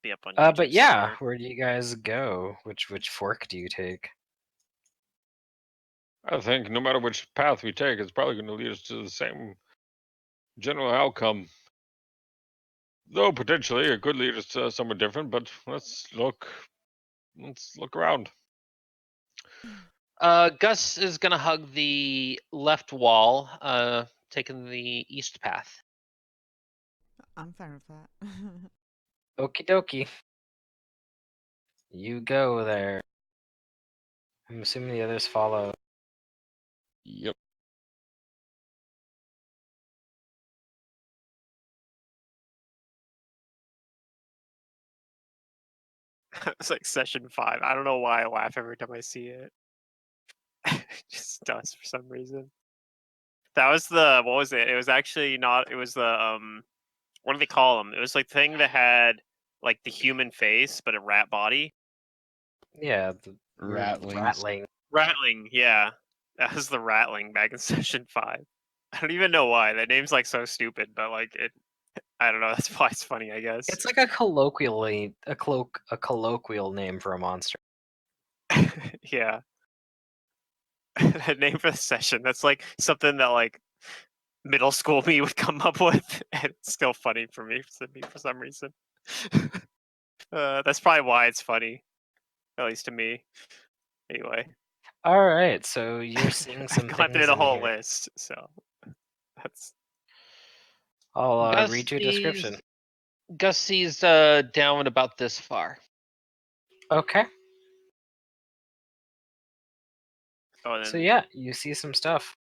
Be up on YouTube But yeah, somewhere. where do you guys go? Which fork do you take? I think no matter which path we take, it's probably going to lead us to the same general outcome. Though potentially it could lead us to somewhere different, but let's look around. Gus is gonna hug the left wall, taking the east path. I'm fine with that. Okie dokie. You go there. I'm assuming the others follow. Yep. It's like session 5. I don't know why I laugh every time I see it. It just does for some reason. That was the what was it? It was actually not. It was the what do they call them? It was like the thing that had like the human face but a rat body. Yeah, the Ratlings. rattling. Rattling, yeah, that was the rattling back in session 5. I don't even know why that name's like so stupid, but like it. I don't know. That's why it's funny, I guess. It's like a colloquial name for a monster. Yeah. That name for the session. That's like something that like middle school me would come up with, and it's still funny for me for some reason. That's probably why it's funny, at least to me. Anyway, All right, so you're seeing some I've gone through things the in whole here. list, so that's I'll Gus read you a description. Gus sees down about this far. Okay. oh, and then So yeah, you see some stuff.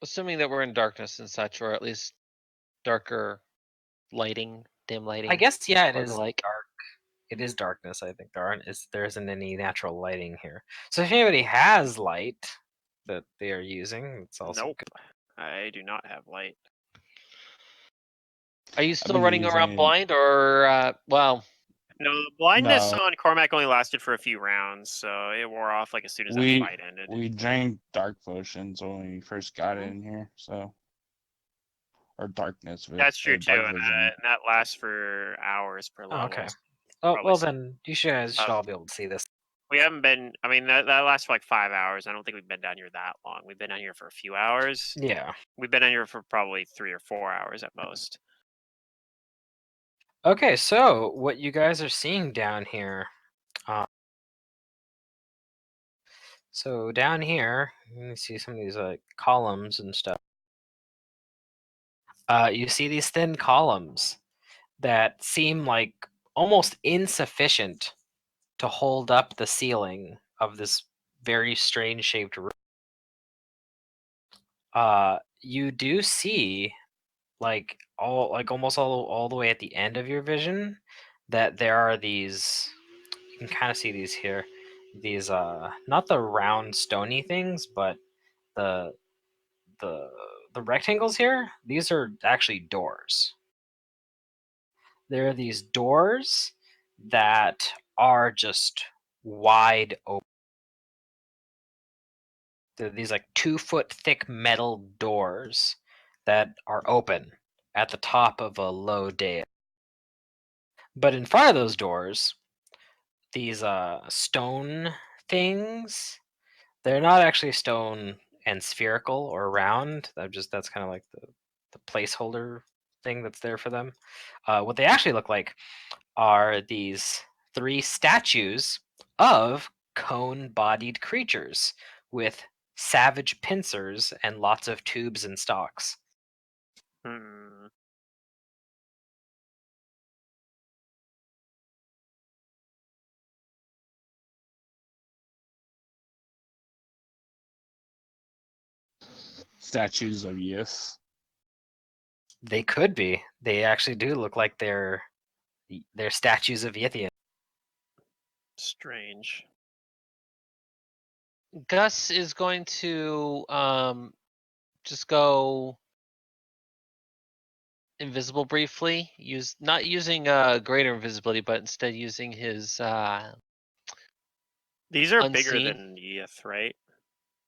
Assuming that we're in darkness and such, or at least darker lighting, dim lighting. I guess yeah, it hard is to like. dark. It is darkness. I think there isn't any natural lighting here. So if anybody has light that they are using, it's also nope, good. I do not have light. Are you I've still been running around using- blind, or well? No, blindness No. on Cormac only lasted for a few rounds, so it wore off like as soon as that fight ended. We drank dark potions when we first got Mhm. in here, so or darkness. That's true or too, dark and vision. that lasts for hours per Oh, level. okay. Oh Probably well, some then you guys should stuff. all be able to see this. We haven't been. I mean, that lasts for like 5 hours. I don't think we've been down here that long. We've been down here for a few hours. Yeah. We've been down here for probably 3 or 4 hours at most. Okay, so what you guys are seeing down here. So down here, you can see some of these like columns and stuff. You see these thin columns that seem like almost insufficient to hold up the ceiling of this very strange shaped room. You do see like almost all the way at the end of your vision that there are these, you can kind of see these here, these not the round stony things, but the the rectangles here, these are actually doors. There are these doors that are just wide open. They're these like 2-foot thick metal doors that are open at the top of a low dais. But in front of those doors, these stone things, they're not actually stone and spherical or round. That's kind of like the placeholder thing that's there for them. What they actually look like are these 3 statues of cone-bodied creatures with savage pincers and lots of tubes and stalks. Hmm. Statues of youth. They could be. They actually do look like they're statues of Yithian. Strange. Gus is going to just go invisible briefly. Not using greater invisibility, but instead using his These are bigger unseen. than Yith, right?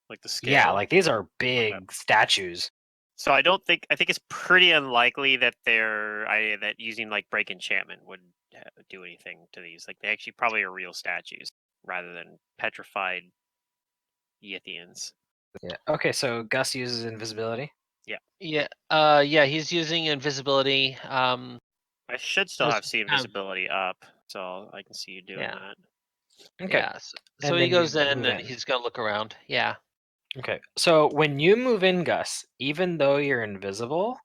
Like the scale. Yeah, like these are big statues. So I think it's pretty unlikely that that using like break enchantment would do anything to these. Like they actually probably are real statues rather than petrified Yithians. Yeah. Okay, so Gus uses invisibility. Yeah. Yeah. Yeah. He's using invisibility. I should still Just have see invisibility up, so I can see you doing Yeah. that. Okay. Yeah. So And he then goes you in move and in. he's gonna look around. Yeah. Okay. So when you move in, Gus, even though you're invisible,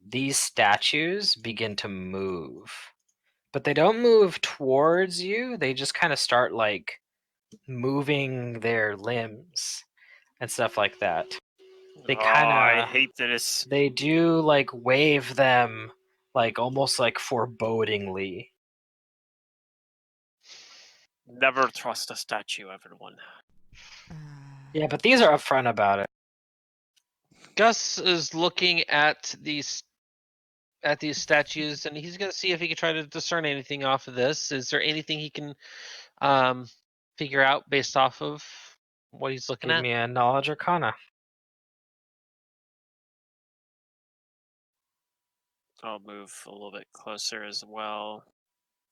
these statues begin to move. But they don't move towards you. They just kind of start like moving their limbs and stuff like that. They kind I of hate this. they do like wave them like almost like forebodingly. Never trust a statue, everyone. Yeah, but these are upfront about it. Gus is looking at these statues, and he's gonna see if he can try to discern anything off of this. Is there anything he can figure out based off of what he's looking Give at? me a knowledge arcana. I'll move a little bit closer as well.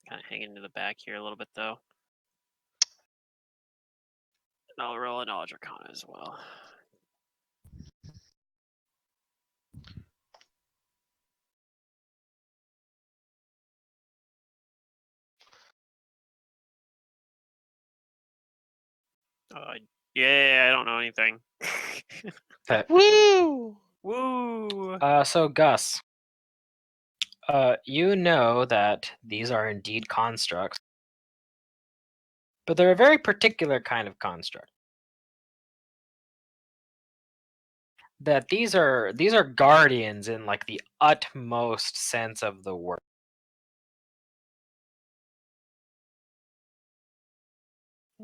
Kind of hanging to the back here a little bit though. And I'll roll a knowledge arcana as well. Yeah, I don't know anything. Okay. Woo! Woo! So Gus, you know that these are indeed constructs, but they're a very particular kind of construct. That these are guardians in like the utmost sense of the word.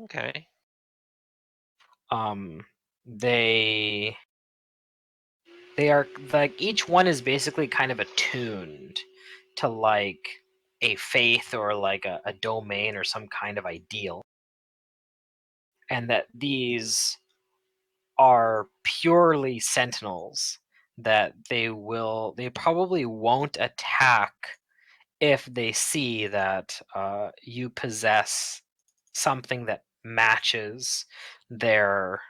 Okay. They are like each one is basically kind of attuned to like a faith or like a domain or some kind of ideal, and that these are purely sentinels, that they probably won't attack if they see that you possess something that matches their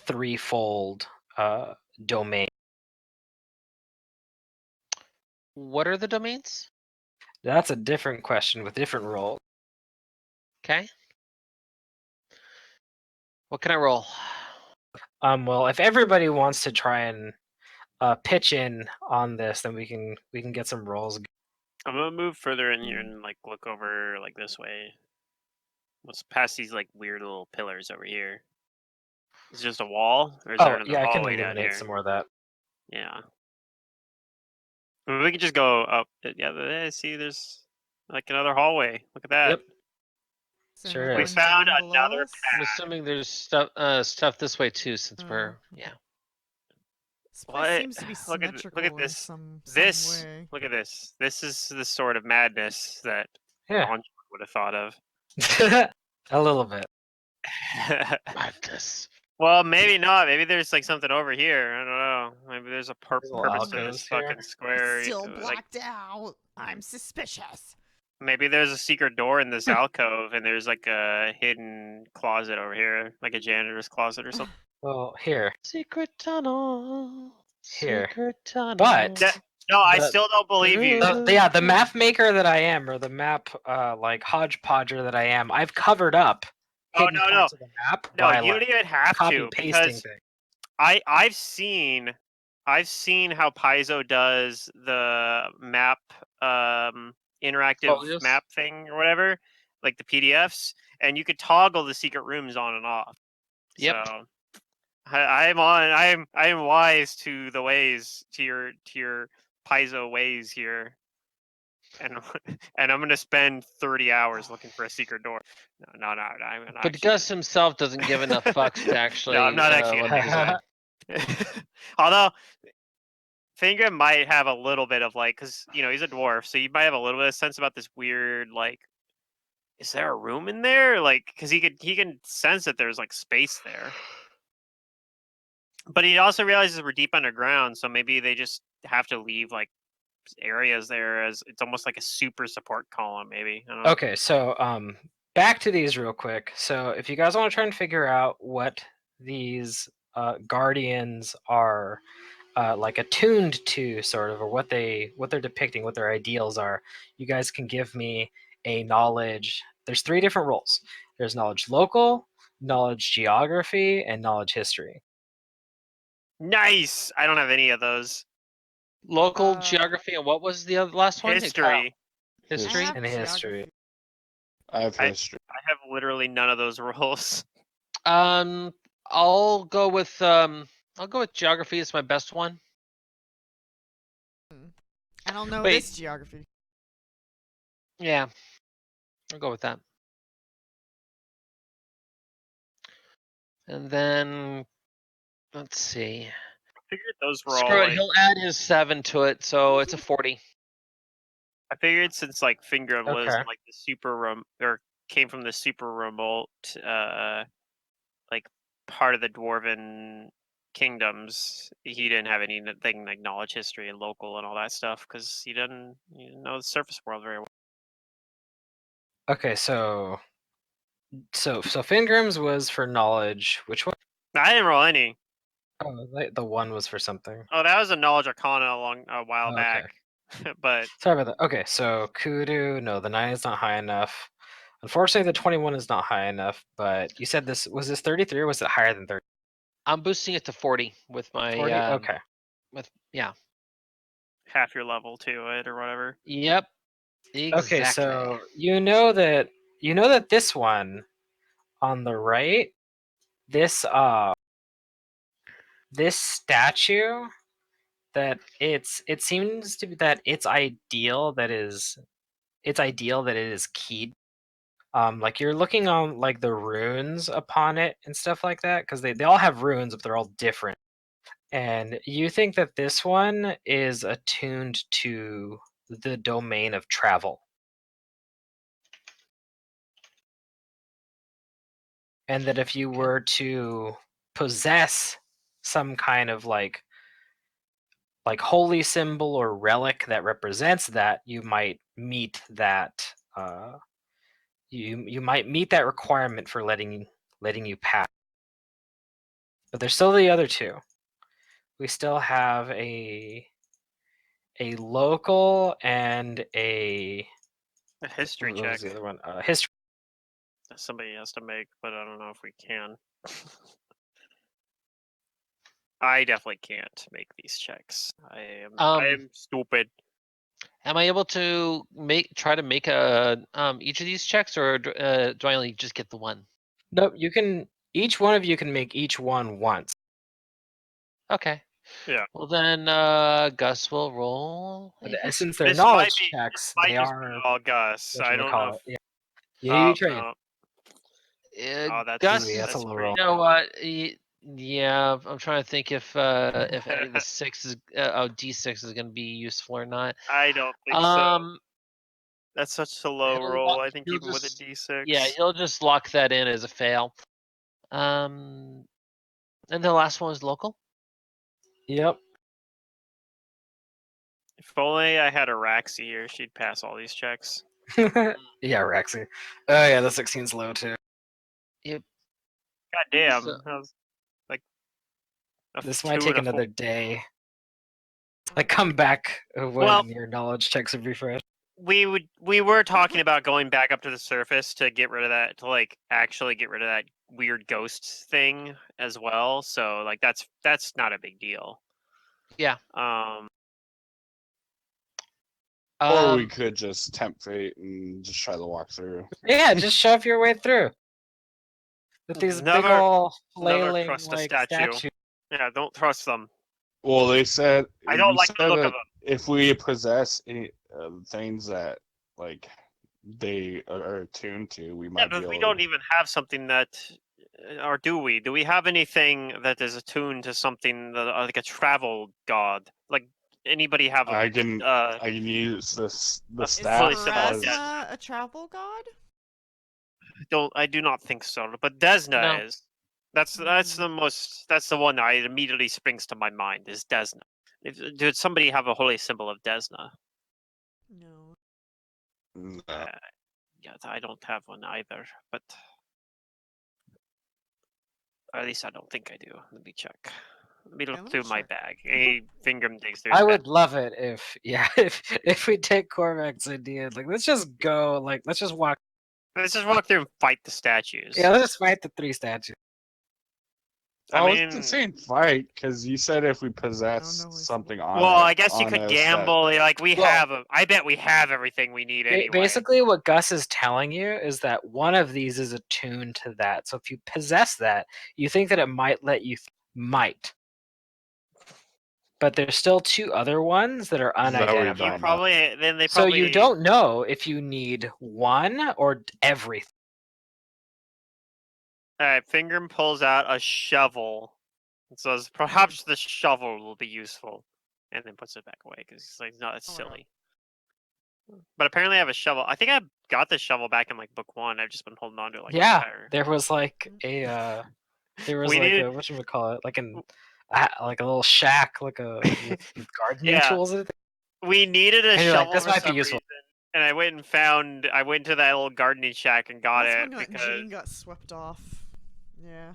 threefold domain. What are the domains? That's a different question with different roles. Okay. What can I roll? Well, if everybody wants to try and pitch in on this, then we can get some rolls. I'm gonna move further in here and like look over like this way. What's past these like weird little pillars over here? Is it just a wall, or is there Oh another yeah, I can hallway down illuminate here? some more of that. Yeah. I mean, we could just go up. Yeah, see, there's like another hallway. Look at that. Yep. Is Sure anyone We is. found down below another us? I'm assuming there's stuff this way too, since we're yeah. This place What? seems to be Look at symmetrical in this. some This. way. Look at this. This is the sort of madness that Yeah. Anjou would have thought of. A little bit. Madness. Well, maybe not. Maybe there's like something over here. I don't know. Maybe there's a There's little purpose to alcoves this here. fucking square. Still Like blacked out. I'm suspicious. maybe there's a secret door in this alcove, and there's like a hidden closet over here, like a janitor's closet or something. Well, here. Secret tunnel. Here. Secret tunnel. But No, I The- still don't believe you. the map maker that I am, or the map like hodgepodger that I am, I've covered up Oh hidden no, parts of the map no, by you like don't even have copy to pasting because things. I've seen how Paizo does the map interactive Folios? map thing or whatever, like the PDFs, and you could toggle the secret rooms on and off. Yep. So I am wise to the ways to your Paizo ways here. And and I'm gonna spend 30 hours looking for a secret door. No, I'm not. But Gus himself doesn't give enough fucks to actually. No, I'm not actually let gonna me do know. that. Although Finger might have a little bit of like, because he's a dwarf, so he might have a little bit of sense about this weird like, is there a room in there? Like, because he can sense that there's like space there. But he also realizes we're deep underground, so maybe they just have to leave like areas there as it's almost like a super support column. Maybe. I don't know. Okay, so back to these real quick. So if you guys want to try and figure out what these guardians are like attuned to, sort of, or what they're depicting, what their ideals are, you guys can give me a knowledge. There's 3 different roles. There's knowledge local, knowledge geography, and knowledge history. Nice. I don't have any of those. Local Uh, geography, and what was the last one? History. History. I have And history. geography. I have history. I have literally none of those roles. I'll go with geography as my best one. I don't know Wait. this geography. Yeah, I'll go with that. And then let's see. I figured those were all Screw it. like. He'll add his 7 to it, so it's a 40. I figured since like Fingram was Okay. in, like the or came from the super remote, like part of the dwarven kingdoms, he didn't have anything like knowledge history and local and all that stuff because he didn't know the surface world very well. Okay, so Fingrams was for knowledge. Which one? I didn't roll any. Oh, the 1 was for something. Oh, that was a knowledge arcana a while Okay. back, but Sorry about that. Okay, so Kudu, no, the 9 is not high enough. Unfortunately, the 21 is not high enough. But you said this was 33, or was it higher than 30? I'm boosting it to 40 with my 40. Okay. yeah. half your level to it or whatever. Yep. Exactly. Okay, so you know that this one on the right, this statue, that it seems to be that it's ideal that it is keyed. Like you're looking on like the runes upon it and stuff like that, because they all have runes, but they're all different. And you think that this one is attuned to the domain of travel. And that if you were to possess some kind of like holy symbol or relic that represents that, you might meet that you might meet that requirement for letting you pass. But there's still the other 2. We still have a local and a history what check was the other one? History. that somebody has to make, but I don't know if we can. I definitely can't make these checks. I am stupid. Am I able to try to make each of these checks, or do I only just get the one? Nope, you can. Each one of you can make each one once. Okay. Yeah. Well then, Gus will roll. But since they're This knowledge might checks, might they just are be all Gus. I don't know. Yeah. You try. No. Oh, Gus, Ooh, that's a low pretty roll. you know what? Yeah, I'm trying to think if any of the 6 is D6 is going to be useful or not. I don't think so. Um, That's such a low roll. I think even with a D6. Yeah, he'll just lock that in as a fail. And the last one is local. Yep. If only I had a Raxi here, she'd pass all these checks. Yeah, Rexy. Oh yeah, the 16's low too. Yep. God damn. So- That was like This might take another day. Like come back when Well- your knowledge checks have refreshed. We were talking about going back up to the surface to get rid of that, to like actually get rid of that weird ghost thing as well. So like that's not a big deal. Yeah. Or we could just tempt fate and just try to walk through. Yeah, just shove your way through. With these big Never- ol' never flailing trust a like statue. Yeah, don't trust them. Well, they said I don't you like the said look that of them. if we possess any things that like they are attuned to, we Yeah, might be but able we to. don't even have something that, or do we? Do we have anything that is attuned to something that, like a travel god? Like anybody have a? I can use the It's staff fully symbol as death. Pharasma a travel god? I do not think so. But Desna No. is. That's the most. That's the one that immediately springs to my mind is Desna. Did somebody have a holy symbol of Desna? No. Yeah, I don't have one either. But at least I don't think I do. Let me check. Let me Yeah, look let me through my check. bag. He Fingram digs through his I bag. would love it if we take Cormac's idea. Like, let's just go. Like, let's just walk. Let's just walk through and fight the statues. Yeah, let's just fight the 3 statues. I I mean, wasn't saying fight because you said if we possess no, it's- something on well, it, I guess you on could us gamble. Like we Well- have I bet we have everything we need anyway. Basically, what Gus is telling you is that one of these is attuned to that. So if you possess that, you think that it might let you might. But there's still 2 other ones that are That we unidentified. don't Probably then they So probably. you don't know if you need one or everything. Alright, Fingram pulls out a shovel. And says, perhaps the shovel will be useful. And then puts it back away because he's like, no, it's Oh my God. silly. But apparently I have a shovel. I think I got the shovel back in like book 1. I've just been holding on to it like Yeah, entire. there was like a there was We like needed- a whatchamacallit, like like a little shack, like a with gardening Yeah. tools in it. We needed a And you're shovel like, this for might be some useful. reason. And I went to that little gardening shack and got That's it when that because Jane got swept off. Yeah.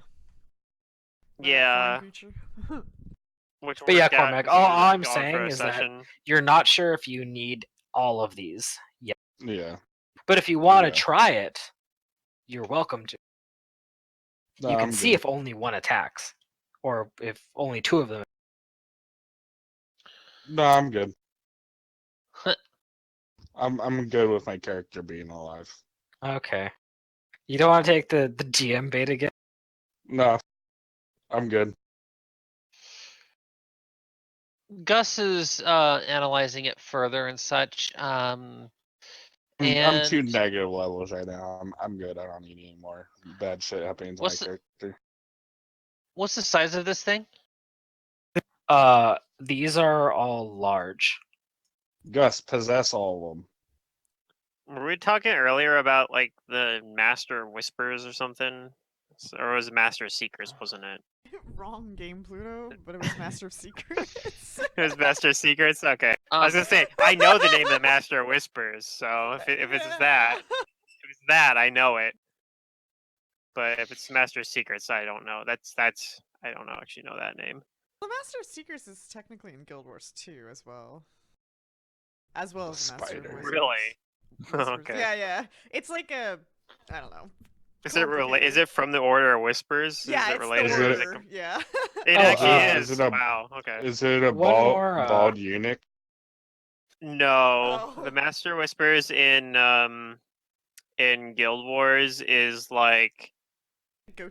By that yeah, flying creature. which But yeah, worked out Cormac, 'cause he all was I'm gone for saying a is that session. you're not sure if you need all of these yet. Yeah. But if you want to Yeah. try it, you're welcome to. No, You can I'm see good. if only one attacks, or if only 2 of them. No, I'm good. I'm good with my character being alive. Okay. You don't want to take the GM bait again? No, I'm good. Gus is analyzing it further and such. I'm 2 And negative levels right now. I'm good. I don't need any more bad shit happening to my What's the- character. what's the size of this thing? These are all large. Gus, possess all of them. Were we talking earlier about like the Master Whispers or something? Or was it Master Seekers, wasn't it? Wrong game, Pluto, but it was Master of Secrets. It was Master Secrets? Okay. I was gonna say, I know the name of the Master Whispers, so if it's that, if it's that, I know it. But if it's Master Secrets, I don't know. That's I don't know actually know that name. The Master of Secrets is technically in Guild Wars 2 as well. As well as the Master of Spider. Wizards. Really? Whispers. Okay. Yeah. It's like a, I don't know. Is it Complicated. Is it from the Order of Whispers? Yeah, is it it's related? the Is or it- is it? order. Yeah. It Oh, actually is is. it a- Wow. Okay. Is it a One bald, more, bald eunuch? No, Oh. the Master Whispers in Guild Wars is like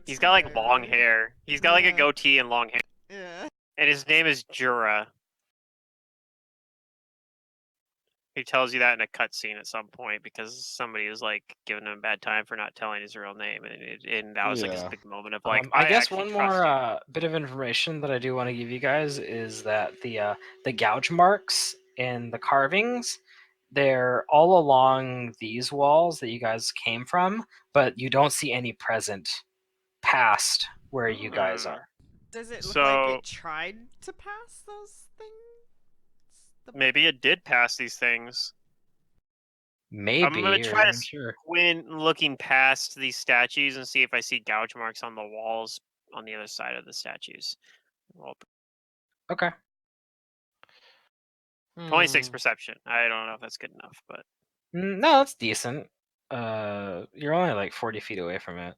he's got like Goatee guy, long right? hair. He's got like a Yeah. goatee and long hair, Yeah. and his name is Jura. He tells you that in a cutscene at some point because somebody was like giving him a bad time for not telling his real name, and that was like his Yeah. big moment of like I guess actually one trust more you. bit of information that I do want to give you guys is that the gouge marks in the carvings, they're all along these walls that you guys came from, but you don't see any present past where you guys Hmm. are. Does it look So- like it tried to pass those things? Maybe it did pass these things. Maybe, gonna or try to I'm sure. When looking past these statues and see if I see gouge marks on the walls on the other side of the statues. Well, Okay. 26 Hmm. perception. I don't know if that's good enough, but No, that's decent. You're only like 40 feet away from it.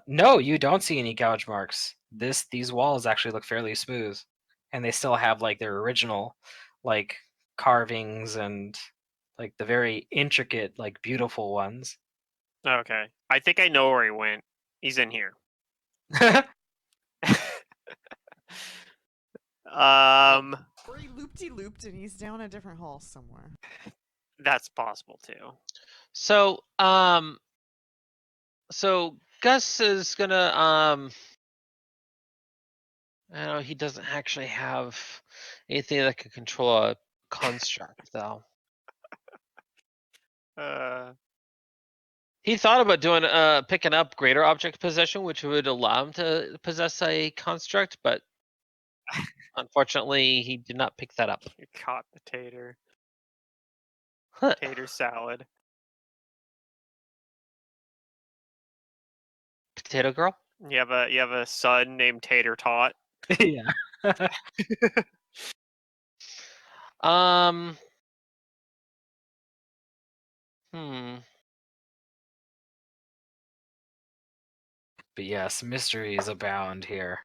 No, you don't see any gouge marks. These walls actually look fairly smooth, and they still have like their original, like carvings and like the very intricate, like beautiful ones. okay. I think I know where he went. He's in here. Or he looped and he's down a different hall somewhere. That's possible too. So so Gus is gonna I don't know, he doesn't actually have anything that can control a construct though. He thought about doing picking up greater object possession, which would allow him to possess a construct, but unfortunately he did not pick that up. You caught the tater. Huh. Tater salad. Potato girl? You have a son named Tater Tot. Yeah. Hmm. But yes, mysteries abound here.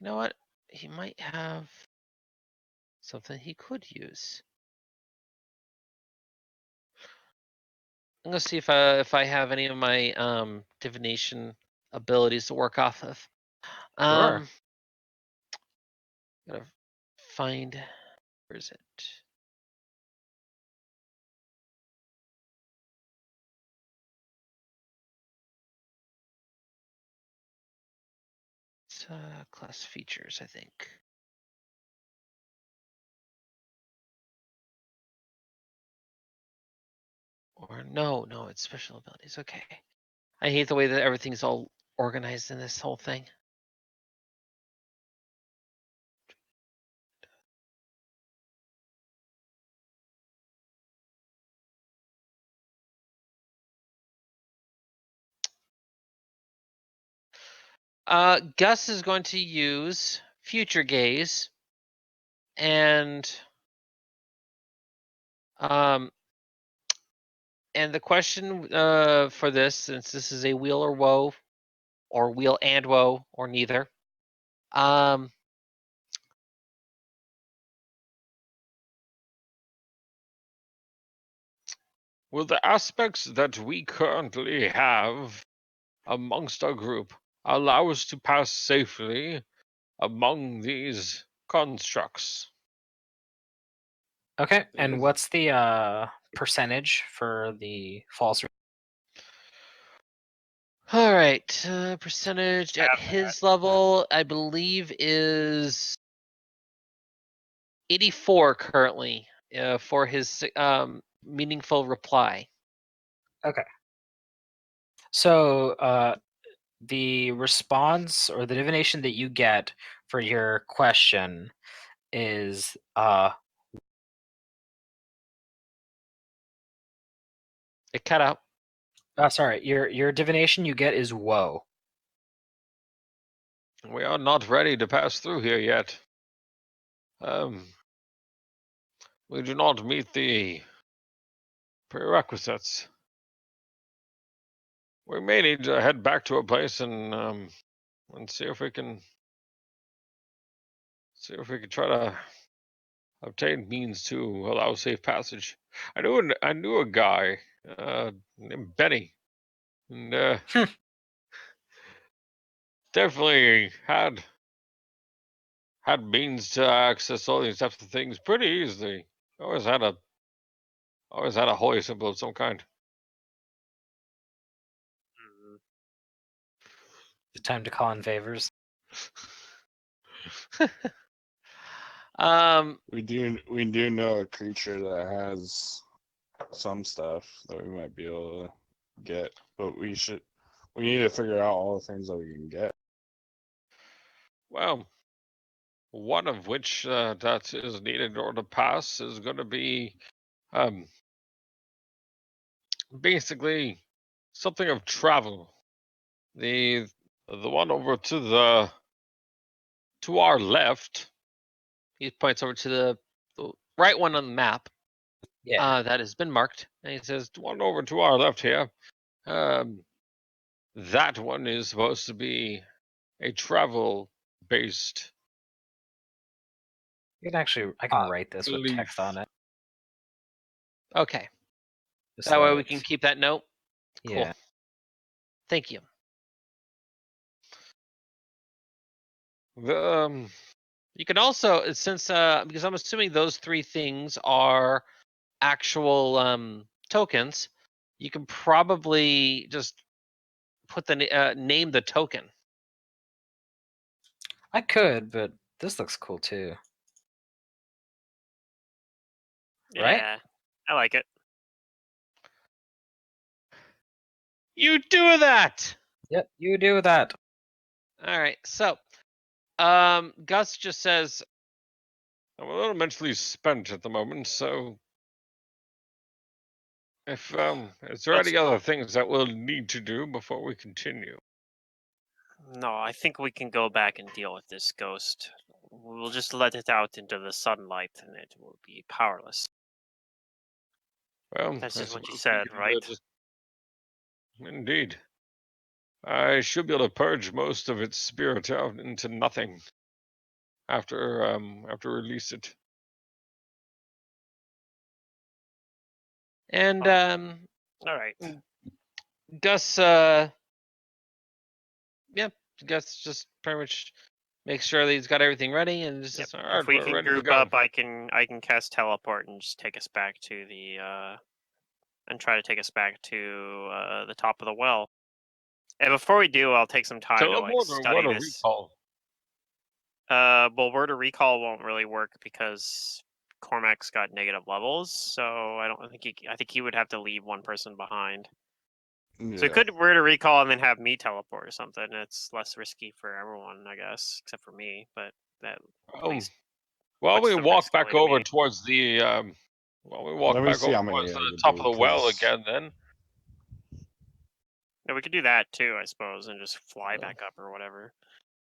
You know what? He might have something he could use. I'm gonna see if I have any of my divination abilities to work off of. Sure. Gotta find, where is it? It's class features, I think. Or no, it's special abilities. Okay. I hate the way that everything's all organized in this whole thing. Gus is going to use Future Gaze, and the question for this, since this is a wheel or woe, or wheel and woe, or neither, Will the aspects that we currently have amongst our group allow us to pass safely among these constructs? Okay, and Yes. what's the percentage for the false? all right, percentage at his level, I believe, is 84 currently for his meaningful reply. Okay. So the response or the divination that you get for your question is It cut out. sorry, your divination you get is woe. We are not ready to pass through here yet. We do not meet the prerequisites. We may need to head back to a place and see if we can try to obtain means to allow safe passage. I knew a guy named Benny, and definitely had means to access all these types of things pretty easily. Always had a holy symbol of some kind. Mhm. It's time to call in favors. We do know a creature that has some stuff that we might be able to get, but we need to figure out all the things that we can get. Well, one of which that is needed in order to pass is going to be basically something of travel. The one over to our left. He points over to the right one on the map. Yeah. That has been marked, and he says, One over to our left here. That one is supposed to be a travel-based. You can actually, I can write this with belief. text on it. okay. Just That way that we can it's- keep that note. Cool. Yeah. Thank you. You can also, since because I'm assuming those three things are actual tokens, you can probably just put the name the token. I could, but this looks cool too. Right? Yeah, I like it. You do that. Yep, you do that. All right. So, Gus just says, I'm a little mentally spent at the moment, so if is there That's any other things that we'll need to do before we continue? No, I think we can go back and deal with this ghost. We'll just let it out into the sunlight and it will be powerless. Well, That's I just what you suppose we said, could, right? just... Indeed. I should be able to purge most of its spirit out into nothing after release it. And All right. Gus, Gus just pretty much makes sure that he's got everything ready, and just Yep. says, all right, If we we're can ready to group go. up, I can cast teleport and just take us back to the and try to take us back to the top of the well. And before we do, I'll take some time to like Teleport or study what a this. recall? Well, word of recall won't really work because Cormac's got negative levels, so I don't think I think he would have to leave one person behind. Yeah. So he could word a recall and then have me teleport or something. It's less risky for everyone, I guess, except for me. But that at least While puts we the walk risk back away to over me. towards the Let me see how many I can top do, of the well 'cause- again, then. Yeah, we could do that too, I suppose, and just fly Yeah. back up or whatever.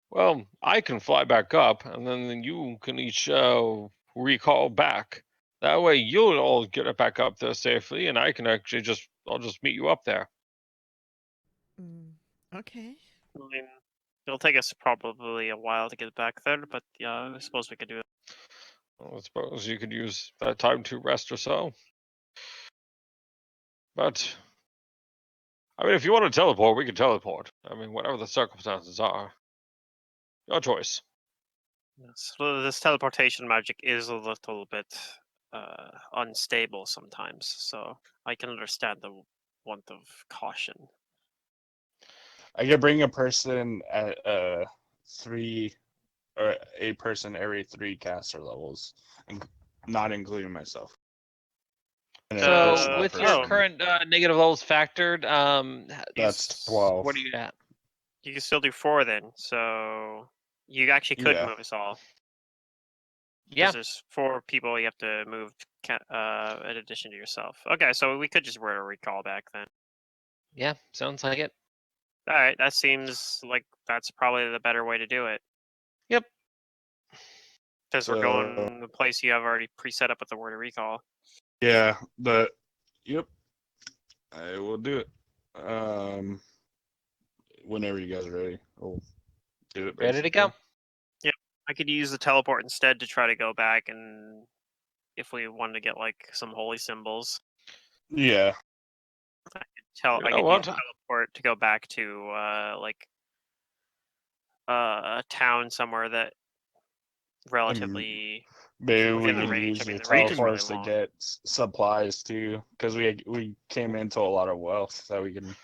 Well, I can fly back up, and then you can each recall back. That way, you'll all get it back up there safely, and I can actually I'll just meet you up there. Okay. I mean, it'll take us probably a while to get back there, but yeah, I suppose we could do it. Well, I suppose you could use that time to rest or so. But I mean, if you want to teleport, we can teleport. I mean, whatever the circumstances are, your choice. So this teleportation magic is a little bit unstable sometimes, so I can understand the want of caution. I could bring a person at 3 or a person every 3 caster levels, not including myself. And an So additional with your Oh. current negative levels factored, That's 12. what are you at? You can still do 4 then, so you actually could Yeah. move us all. Yeah, Because there's 4 people you have to move in addition to yourself. Okay, so we could just word a recall back then. yeah, sounds like it. All right, that seems like that's probably the better way to do it. Yep. Because we're going the place you have already pre-set up with the word of recall. Yeah, yep. I will do it. Whenever you guys are ready, we'll do it. Ready to go. basically. I could use the teleport instead to try to go back, and if we wanted to get like some holy symbols, Yeah. I You could know use what? teleport to go back to like a town somewhere that relatively Maybe we within the can range. use I mean, your the range is really teleports to long. get supplies too, because we came into a lot of wealth that we can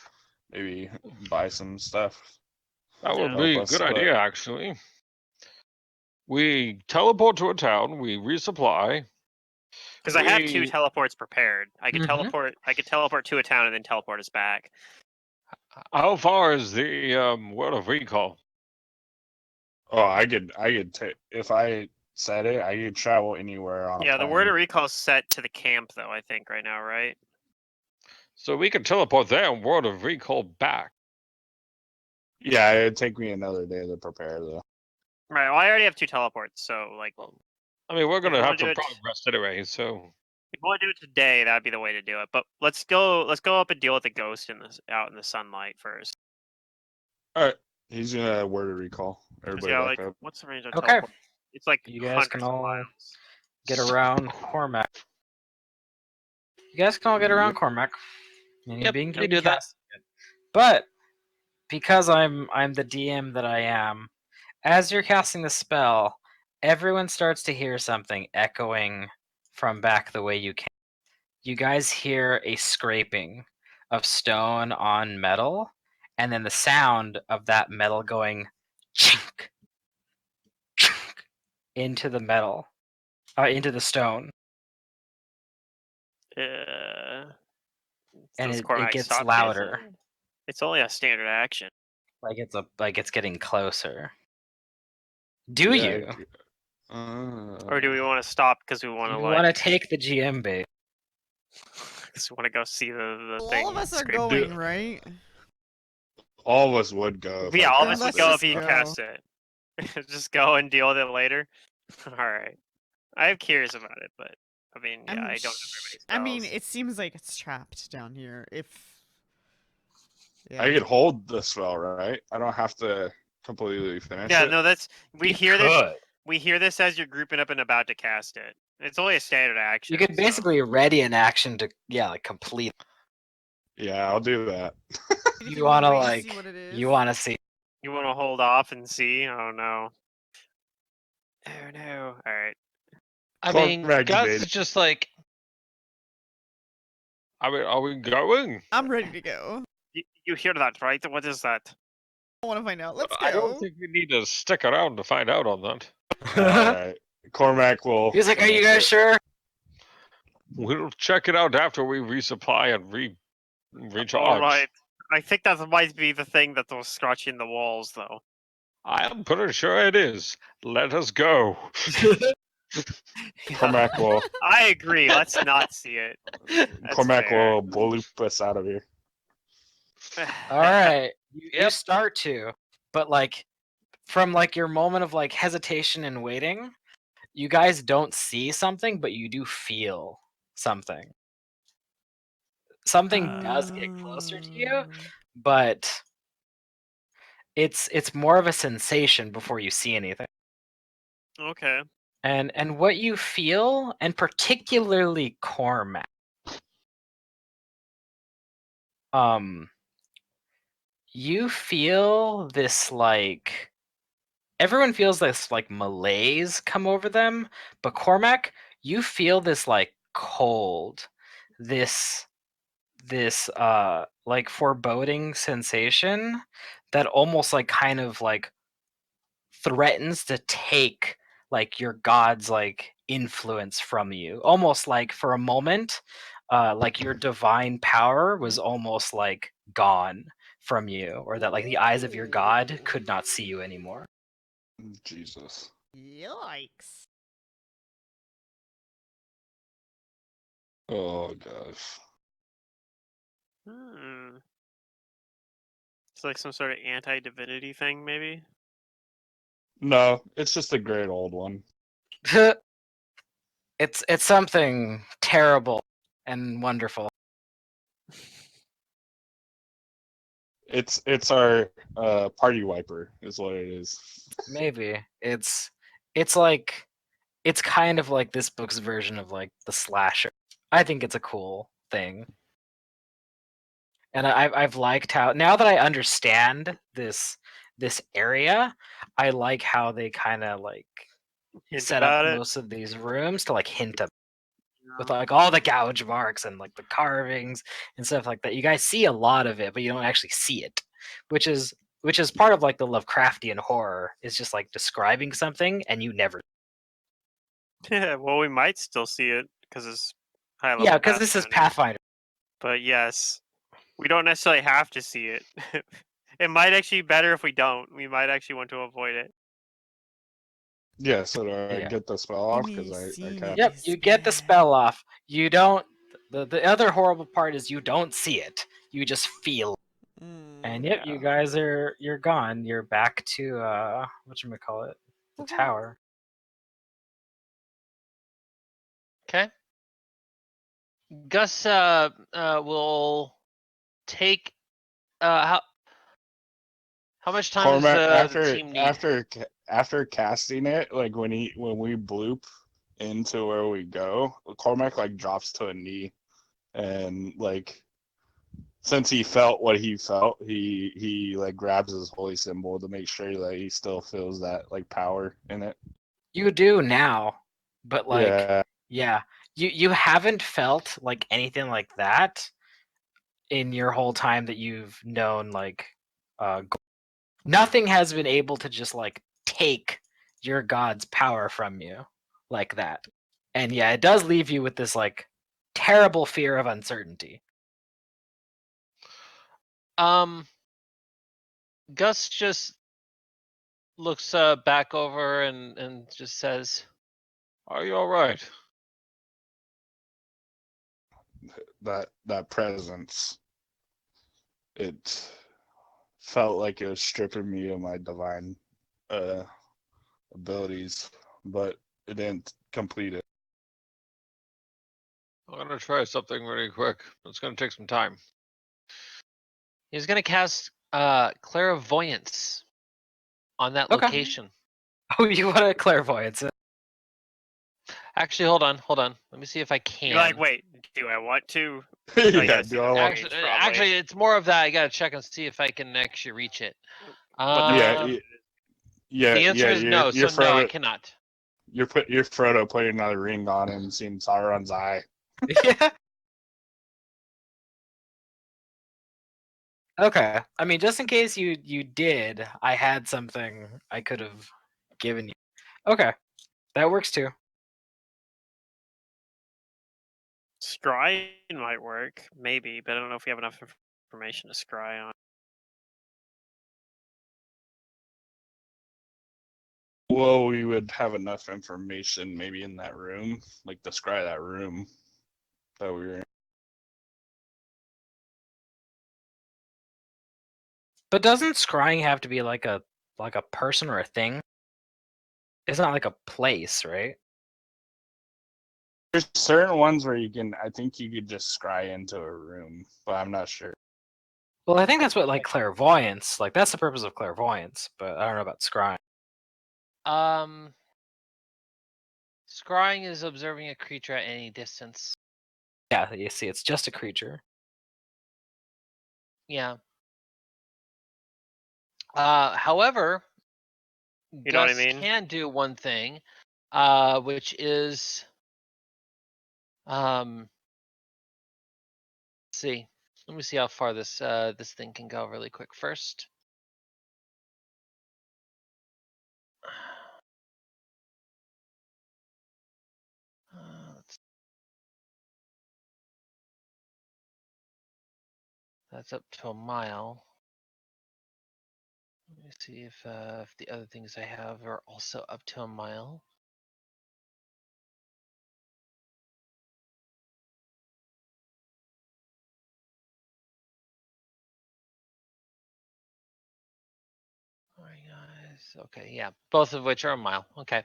maybe buy some stuff. That would Yeah. be a Help us, good but- idea, actually. We teleport to a town, we resupply. Because I have 2 We- teleports prepared. I could Mhm. teleport. I could teleport to a town and then teleport us back. How far is the word of recall? Oh, I could take if I said it, I could travel anywhere on. a Yeah, the word plane. of recall is set to the camp though. I think right now, right? So we can teleport there and word of recall back. Yeah, it'd take me another day to prepare though. Right. Well, I already have 2 teleports, so like, I mean, we're If gonna you have wanna do to it- probably rest anyway, so if you want to do it today, that'd be the way to do it. But let's go up and deal with the ghost out in the sunlight first. All right, he's gonna word a recall. 'Cause, Everybody yeah, back like up. what's the range on Okay. teleport? It's like You guys can hundreds of all miles. get around Cormac. You guys can all get around Cormac. And Yep, being we do that. casting it. But because I'm the DM that I am, as you're casting the spell, everyone starts to hear something echoing from back the way you came. You guys hear a scraping of stone on metal, and then the sound of that metal going chink, chink into the metal, into the stone, Uh, and does it Cormac gets stop louder, casting? It's only a standard action. like it's getting closer. Do Yeah, you? Or do we want to stop because we want You to want to like? take the GM bait? Because we want to go see the Well, thing. all of us are scream. going, right? All of us would go. If Yeah, I all of us casted would Let's go it. if just you go. cast it. Just go and deal with it later. All right. I'm curious about it, but I mean, yeah, I don't have very I many mean, spells. it seems like it's trapped down here. If yeah, I could hold the spell, right? I don't have to completely finish Yeah, it. no, that's we You hear this. could. We hear this as you're grouping up and about to cast it. It's only a standard action. You could so- basically ready an action to like complete. Yeah, I'll do that. if You wanna wanna wait and see like what it is. you wanna see. You want to hold off and see? Oh no. Oh no. All right. I mean, Cormac Gus debated. is just like, I mean, are we going? I'm ready to go. You hear that, right? What is that? I want to find out. Let's go. I don't think we need to stick around to find out on that. All right. Cormac will. He's like, "Are you finish guys it. sure?" We'll check it out after we resupply and recharge. All right. I think that might be the thing that was scratching the walls, though. I am pretty sure it is. Let us go. Cormac will. I agree. Let's not see it. That's Cormac fair. will bloop us out of here. All right, you Yep. start to, but like from like your moment of like hesitation and waiting, you guys don't see something, but you do feel something. Something does get closer to you, but it's more of a sensation before you see anything. Okay. And what you feel, and particularly Cormac, you feel this like everyone feels this like malaise come over them, but Cormac, you feel this like cold, this like foreboding sensation that almost like kind of like threatens to take like your god's like influence from you, almost like for a moment like your divine power was almost like gone from you, or that like the eyes of your god could not see you anymore. Jesus. Yikes. Oh gosh. Hmm. It's like some sort of anti-divinity thing, maybe. No, it's just a great old one. It's something terrible and wonderful. It's our party wiper is what it is. Maybe it's like it's kind of like this book's version of like the slasher. I think it's a cool thing. And I've liked how, now that I understand this area, I like how they kind of like Hint set up about it. most of these rooms to like hint at, with like all the gouge marks and like the carvings and stuff like that. You guys see a lot of it, but you don't actually see it, which is part of like the Lovecraftian horror, is just like describing something and you never. Yeah, well, we might still see it because it's high level. Yeah, because this is Pathfinder. But yes, we don't necessarily have to see it. It might actually be better if we don't. We might actually want to avoid it. Yeah, so do I Yeah. get the spell You off? mean Because I seeing cast. it Yep, is you get the bad. spell off. You don't. The other horrible part is you don't see it. You just feel. And yep, Yeah. you guys you're gone. You're back to whatchamacallit, the Woohoo. tower. okay. Gus will take how much time Cormac does the team need? after casting it, like when we bloop into where we go, Cormac like drops to a knee, and like since he felt what he felt, he like grabs his holy symbol to make sure that he still feels that like power in it. You do now, but like Yeah, you haven't felt like anything like that in your whole time that you've known like nothing has been able to just like take your god's power from you like that. And yeah, it does leave you with this like terrible fear of uncertainty. Gus just looks back over and just says, Are you all right? that presence, it felt like it was stripping me of my divine abilities, but it didn't complete it. I'm gonna try something really quick. It's gonna take some time. He's gonna cast clairvoyance on that Okay. location. Oh, you want a clairvoyance? Actually, hold on. Let me see if I can. You're like, wait, do I want to? Yeah, gotta see do the I want? page, Actually, probably. it's more of that. I gotta check and see if I can actually reach it. What the Yeah, Um, yeah, the answer yeah. is no. You're So no, I Frodo. cannot. You're Frodo putting another ring on him, seeing Sauron's eye. Yeah. Okay. I mean, just in case you did, I had something I could have given you. Okay, that works too. Scry might work, maybe, but I don't know if we have enough information to scry on. Well, we would have enough information maybe in that room, like describe that room that we were in. But doesn't scrying have to be like a person or a thing? It's not like a place, right? There's certain ones where you can, I think you could just scry into a room, but I'm not sure. Well, I think that's what like clairvoyance, like that's the purpose of clairvoyance, but I don't know about scrying. Scrying is observing a creature at any distance. Yeah, you see, it's just a creature. Yeah. However, You know what I Gus mean? can do one thing, which is let's see. Let me see how far this this thing can go really quick first. That's up to a mile. Let me see if the other things I have are also up to a mile. All right, guys. Okay, yeah, both of which are a mile. Okay.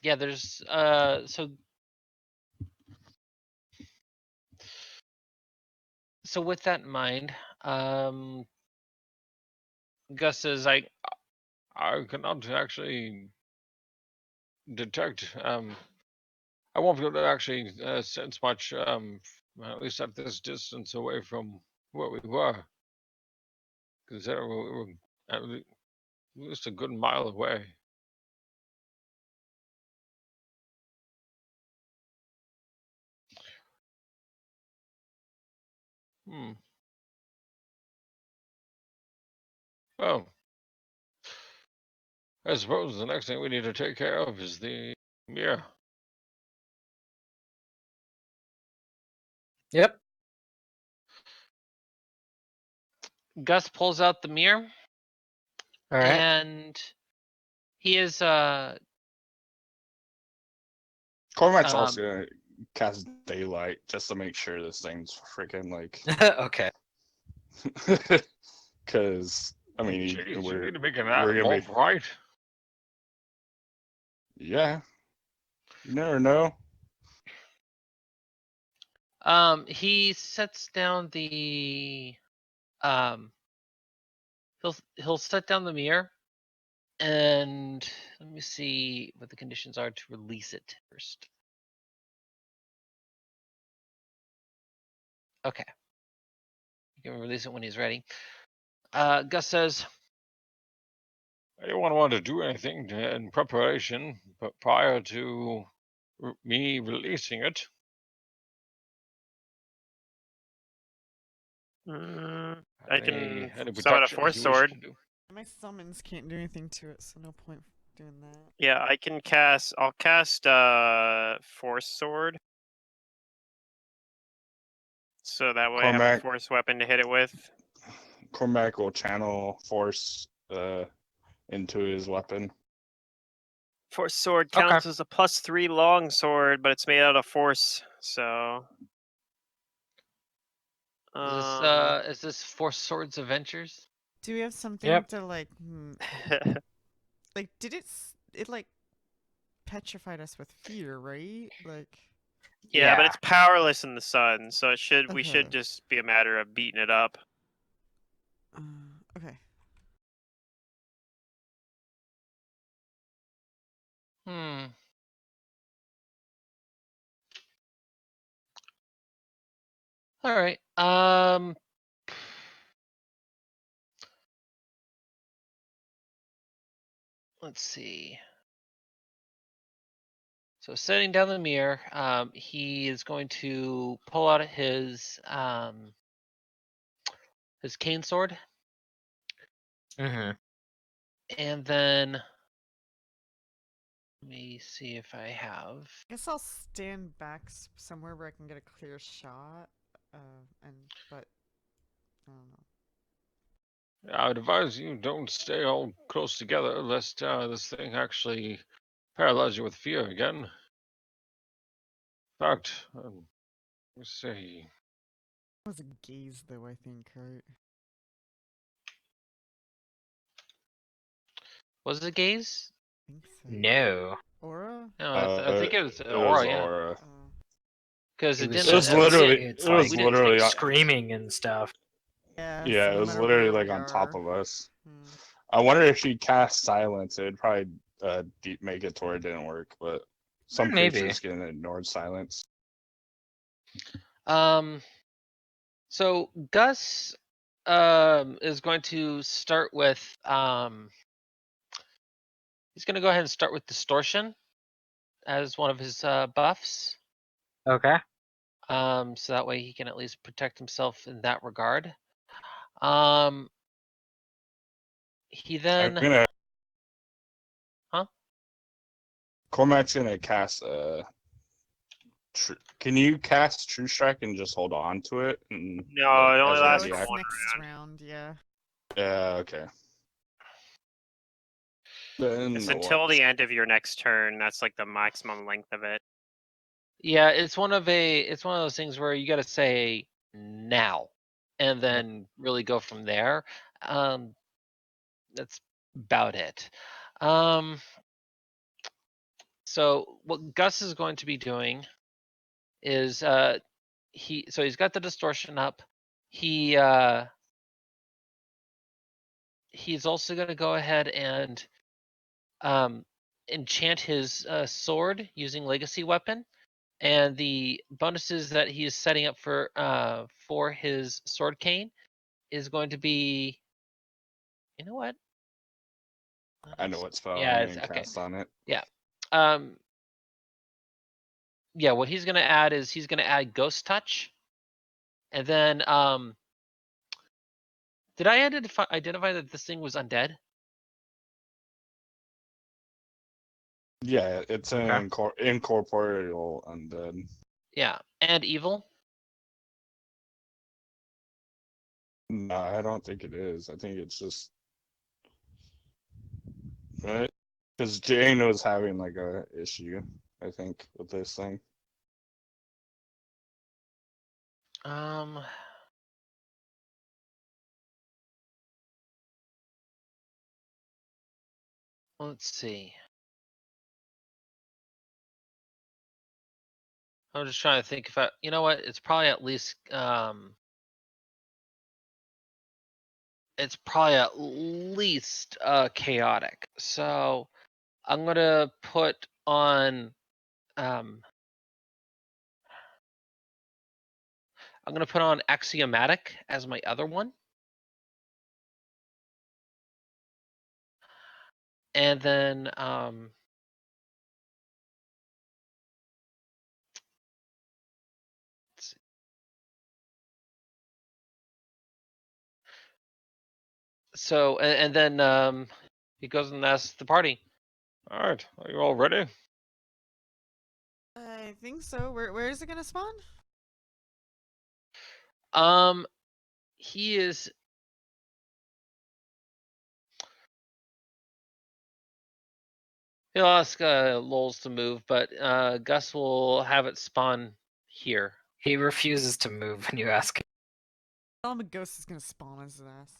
Yeah, there's so with that in mind, Gus says I cannot actually detect. I won't be able to actually sense much. At least at this distance away from where we were, because we were at least a good mile away. Hmm. Well, I suppose the next thing we need to take care of is the mirror. Yep. Gus pulls out the mirror All right. and he is Cormac's also gonna cast daylight just to make sure this thing's freaking like, Okay. because I mean Jeez, you we're need to make an we're gonna wolf, be, right? yeah. You never know. he sets down the he'll set down the mirror and let me see what the conditions are to release it first. Okay. You can release it when he's ready. Gus says, I don't want to do anything in preparation, but prior to me releasing it, I can any summon a protections force you wish sword. to do. My summons can't do anything to it, so no point doing that. Yeah, I can cast. I'll cast force sword, so that way I have a Cormac force weapon to hit it with. Cormac will channel force into his weapon. Force sword Okay. counts as a +3 long sword, but it's made out of force. So Is this Four Swords Adventures? Do we have something Yep. to like, like, did it like petrified us with fear, right? Like, yeah, but Yeah. it's powerless in the sun, so we should Uh-huh. just be a matter of beating it up. okay. Hmm. All right. Let's see. So setting down the mirror, he is going to pull out his cane sword, Mm-hmm. and then let me see if I have. I guess I'll stand back somewhere where I can get a clear shot. But I don't know. I would advise you don't stay all close together, lest this thing actually paralyze you with fear again. In fact, let's see. It was a gaze, though. I think, right? Was it gaze? I think so. No. Aura. No, I think it was It was aura. Yeah, aura. because It it was didn't. just literally- it's it was like literally- screaming and stuff. Yeah. Yeah, So it no was matter literally where like we on top are. of us. Hmm. I wonder if she cast silence, it would probably make it to where it didn't work. But some Maybe. creatures can ignore silence. So Gus is going to start with he's going to go ahead and start with distortion as one of his buffs. Okay. So that way he can at least protect himself in that regard. He I'm then gonna. Huh? Cormac's gonna cast can you cast True Strike and just hold on to it? And No, it only as a Oh, lasts it's for reaction? one next round. round. Yeah. Yeah. Okay. Then It's until the end of your next turn. That's like the maximum length of it. yeah, it's one of those things where you got to say now, and then really go from there. That's about it. So what Gus is going to be doing is he's got the distortion up. He's also going to go ahead and enchant his sword using legacy weapon, and the bonuses that he's setting up for his sword cane is going to be, you know what? I know what spell Yeah, I'm it's gonna okay. cast on it. Yeah. Yeah, what he's gonna add is he's gonna add Ghost Touch, and then did I identify that this thing was undead? Yeah, it's an Okay. incorporeal undead. Yeah, and evil. No, I don't think it is. I think it's just right because Jane was having like a issue. I think with this thing. Let's see. I'm just trying to think if you know what, it's probably at least chaotic. So I'm gonna put on axiomatic as my other one. And then let's see. So and then he goes and asks the party. All right, are you all ready? I think so. Where is it gonna spawn? He is. He'll ask Lols to move, but Gus will have it spawn here. He refuses to move when you ask him. Tell him a ghost is gonna spawn his ass.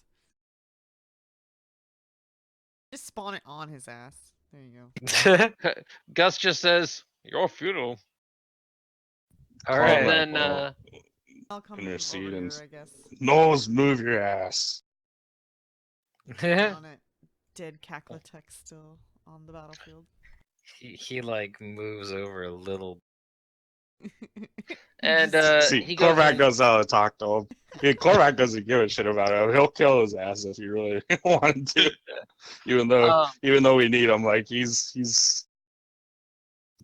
Just spawn it on his ass. There you go. Gus just says, Your funeral. All Call right. back, then well, I'll come intercede over and here, I guess. Nose, move your ass. On it. Dead Caclatech still on the battlefield. he like moves over a little. and See, he goes Cormac and knows how to talk to him. Yeah, Cormac doesn't give a shit about him. He'll kill his ass if you really wanted to. Even though we need him, like he's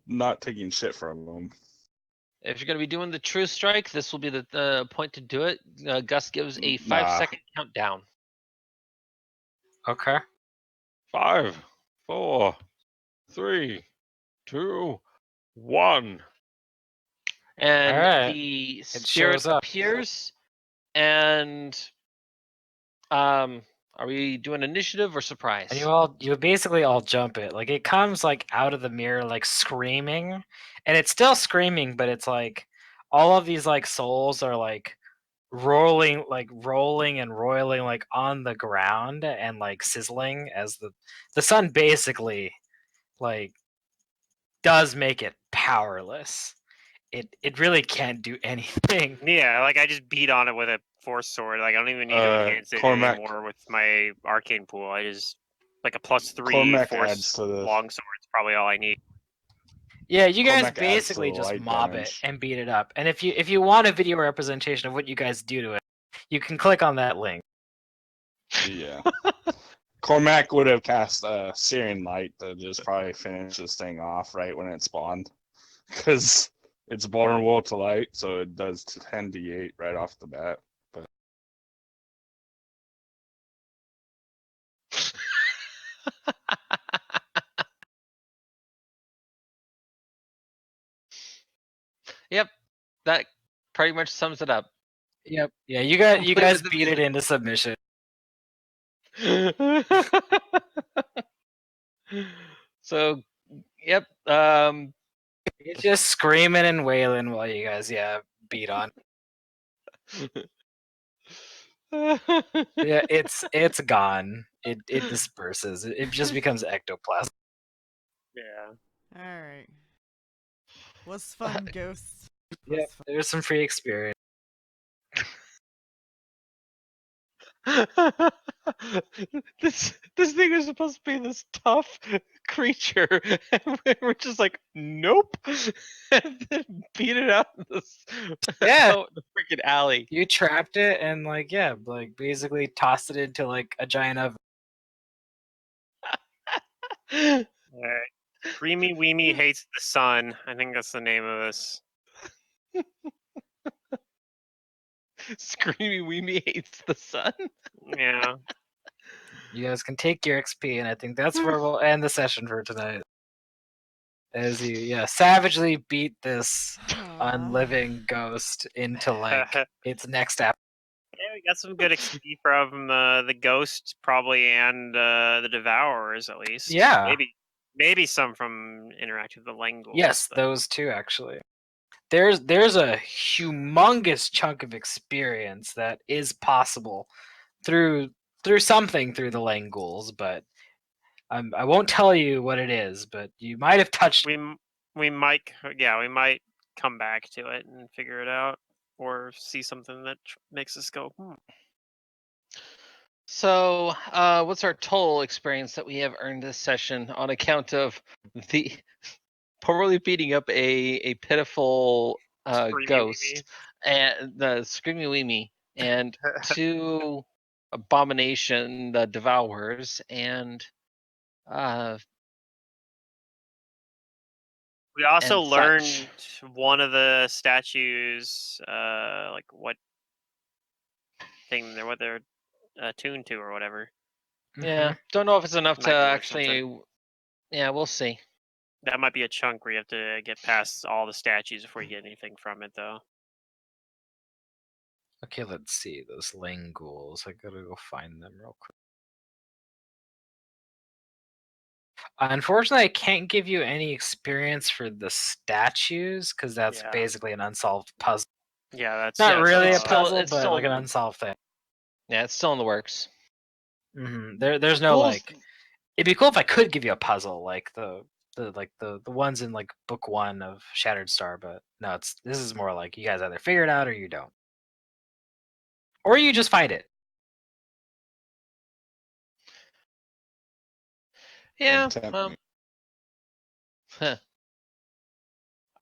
not taking shit from him. if you're going to be doing the true strike, this will be the point to do it. Gus gives a 5-second countdown. Okay. 5, 4, 3, 2, 1. And Alright. the spirit shows up. appears. And are we doing initiative or surprise? And you basically all jump it. Like it comes like out of the mirror like screaming, and it's still screaming, but it's like all of these like souls are like rolling and roiling like on the ground and like sizzling as the sun basically like does make it powerless. It really can't do anything. Yeah, like I just beat on it with a force sword. Like I don't even need to enhance it Cormac. anymore with my arcane pool. I just like a +3 Cormac force adds to the longsword is probably all I need. Yeah, you guys Cormac adds to basically the just light mob damage. it and beat it up. And if you want a video representation of what you guys do to it, you can click on that link. Yeah. Cormac would have cast Searing Light to just probably finish this thing off right when it spawned. Because it's vulnerable to light, so it does 10d8 right off the bat. But Yep, that pretty much sums it up. Yep. Yeah, you guys Complete with beat it into submission. So, yep. It's just screaming and wailing while you guys beat on. Yeah, it's gone. It disperses. It just becomes ectoplasm. Yeah. Alright. Was fun, ghosts. Yeah, Was fun. there's some free experience. this thing is supposed to be this tough creature, and we're just like, nope, and then beat it out in Yeah. out in the freaking alley. You trapped it and like basically tossed it into like a giant oven. Alright. Creamy Weemy hates the sun. I think that's the name of this. Screamy Weemy hates the sun. Yeah. You guys can take your XP, and I think that's where we'll end the session for tonight. As you savagely beat this unliving ghost into like its next app. Yeah, we got some good XP from the ghost probably, and the devourers at least. Yeah. Maybe some from interacting with the Lengels. Yes, though. those two actually. There's a humongous chunk of experience that is possible through something through the Langools, but I won't tell you what it is. But you might have touched. We might come back to it and figure it out, or see something that makes us go, So, what's our total experience that we have earned this session on account of the poorly beating up a pitiful Screamy ghost Weemy. and the screamy weemy and 2 abomination, the devourers, and We also and learned such. one of the statues, like what they're attuned to or whatever. Yeah, don't know if it's enough Might to be worth actually. something. Yeah, we'll see. That might be a chunk where you have to get past all the statues before you get anything from it, though. Okay, let's see those Langools. I gotta go find them real quick. Unfortunately, I can't give you any experience for the statues because that's Yeah. basically an unsolved puzzle. Yeah, that's Not Yeah, really a it's still- puzzle, it's but still- like an unsolved thing. Yeah, it's still in the works. There's no Ghouls- like. It'd be cool if I could give you a puzzle, like the ones in like book 1 of Shattered Star, but no, this is more like you guys either figure it out or you don't, or you just fight it. Yeah. Don't tempt me. Huh.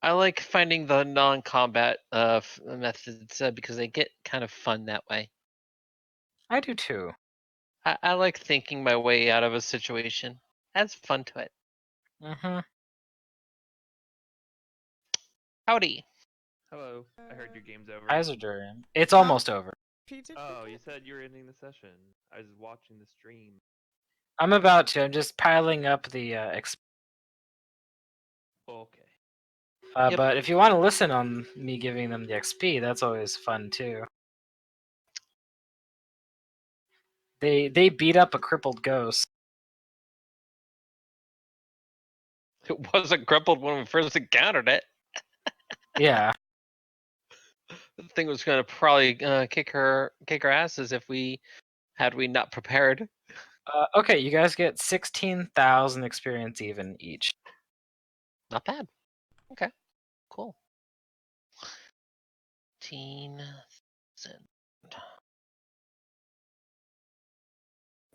I like finding the non-combat methods because they get kind of fun that way. I do too. I like thinking my way out of a situation. Adds fun to it. Mm-hmm. Howdy. Hello. I heard your game's over. Isodurian. It's Huh? almost over. Peter, Oh, you said you were ending the session. I was watching the stream. I'm about to. I'm just piling up the Okay. Yep. But if you want to listen on me giving them the XP, that's always fun too. They beat up a crippled ghost. It wasn't crippled when we first encountered it. Yeah. The thing was going to probably kick her asses if we not prepared. Okay, you guys get 16,000 experience even each. Not bad. Okay. Cool. 15,000.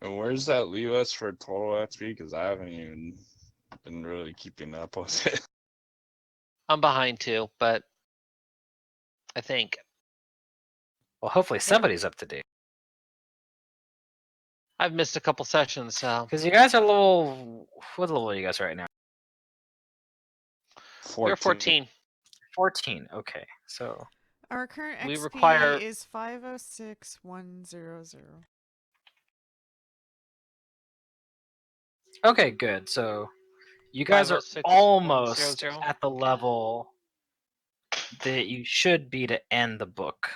And where's that leave us for total XP? Because I haven't even been really keeping up with it. I'm behind too, but I think Well, hopefully somebody's up to date. I've missed a couple sessions, so Because you guys are level. What level are you guys right now? we're 14. 14. Okay, so our current We XP require- is 506,100. okay, good. So you guys are 506,100. almost at the level that you should be to end the book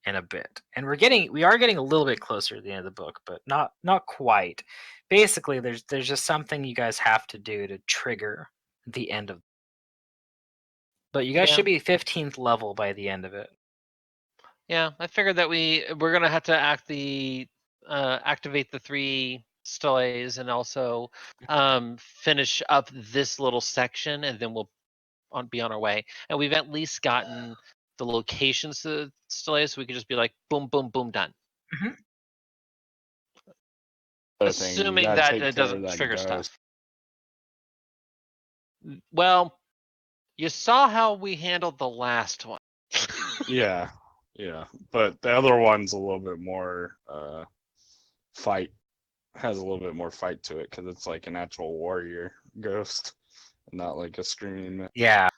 in a bit. And we are getting a little bit closer to the end of the book, but not quite. Basically, there's just something you guys have to do to trigger the end of. But you guys Yeah. should be 15th level by the end of it. Yeah, I figured that we're gonna have to activate the 3 stellays and also finish up this little section, and then we'll be on our way. And we've at least gotten the locations to the stellays, so we could just be like, boom, boom, boom, done. Other thing, you Assuming gotta that take it care of doesn't that trigger ghost. stuff. Well, you saw how we handled the last one. Yeah, but the other one's a little bit more fight. Has a little bit more fight to it because it's like an actual warrior ghost, not like a screaming. Yeah.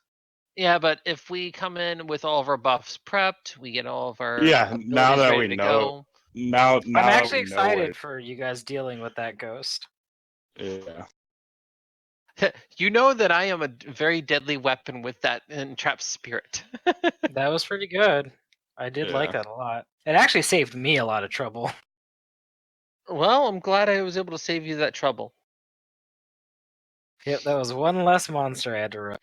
Yeah, but if we come in with all of our buffs prepped, we get all of our Yeah, abilities now that ready we to know, go. now I'm that actually we know excited it, for you guys dealing with that ghost. yeah. You know that I am a very deadly weapon with that entrapped spirit. That was pretty good. I did like Yeah. that a lot. It actually saved me a lot of trouble. Well, I'm glad I was able to save you that trouble. Yep, that was one less monster I had to run.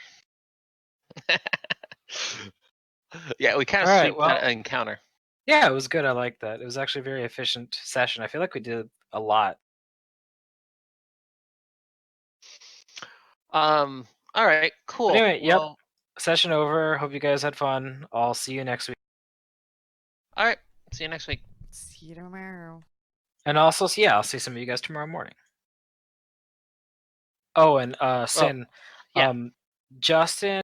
Yeah, we kind of All right, sweep well- that encounter. Yeah, it was good. I liked that. It was actually a very efficient session. I feel like we did a lot. All right, cool. But anyway, yep. Well, Session over. Hope you guys had fun. I'll see you next week. all right. See you next week. See you tomorrow. And also, yeah, I'll see some of you guys tomorrow morning. Oh, and Sin, yeah. Justin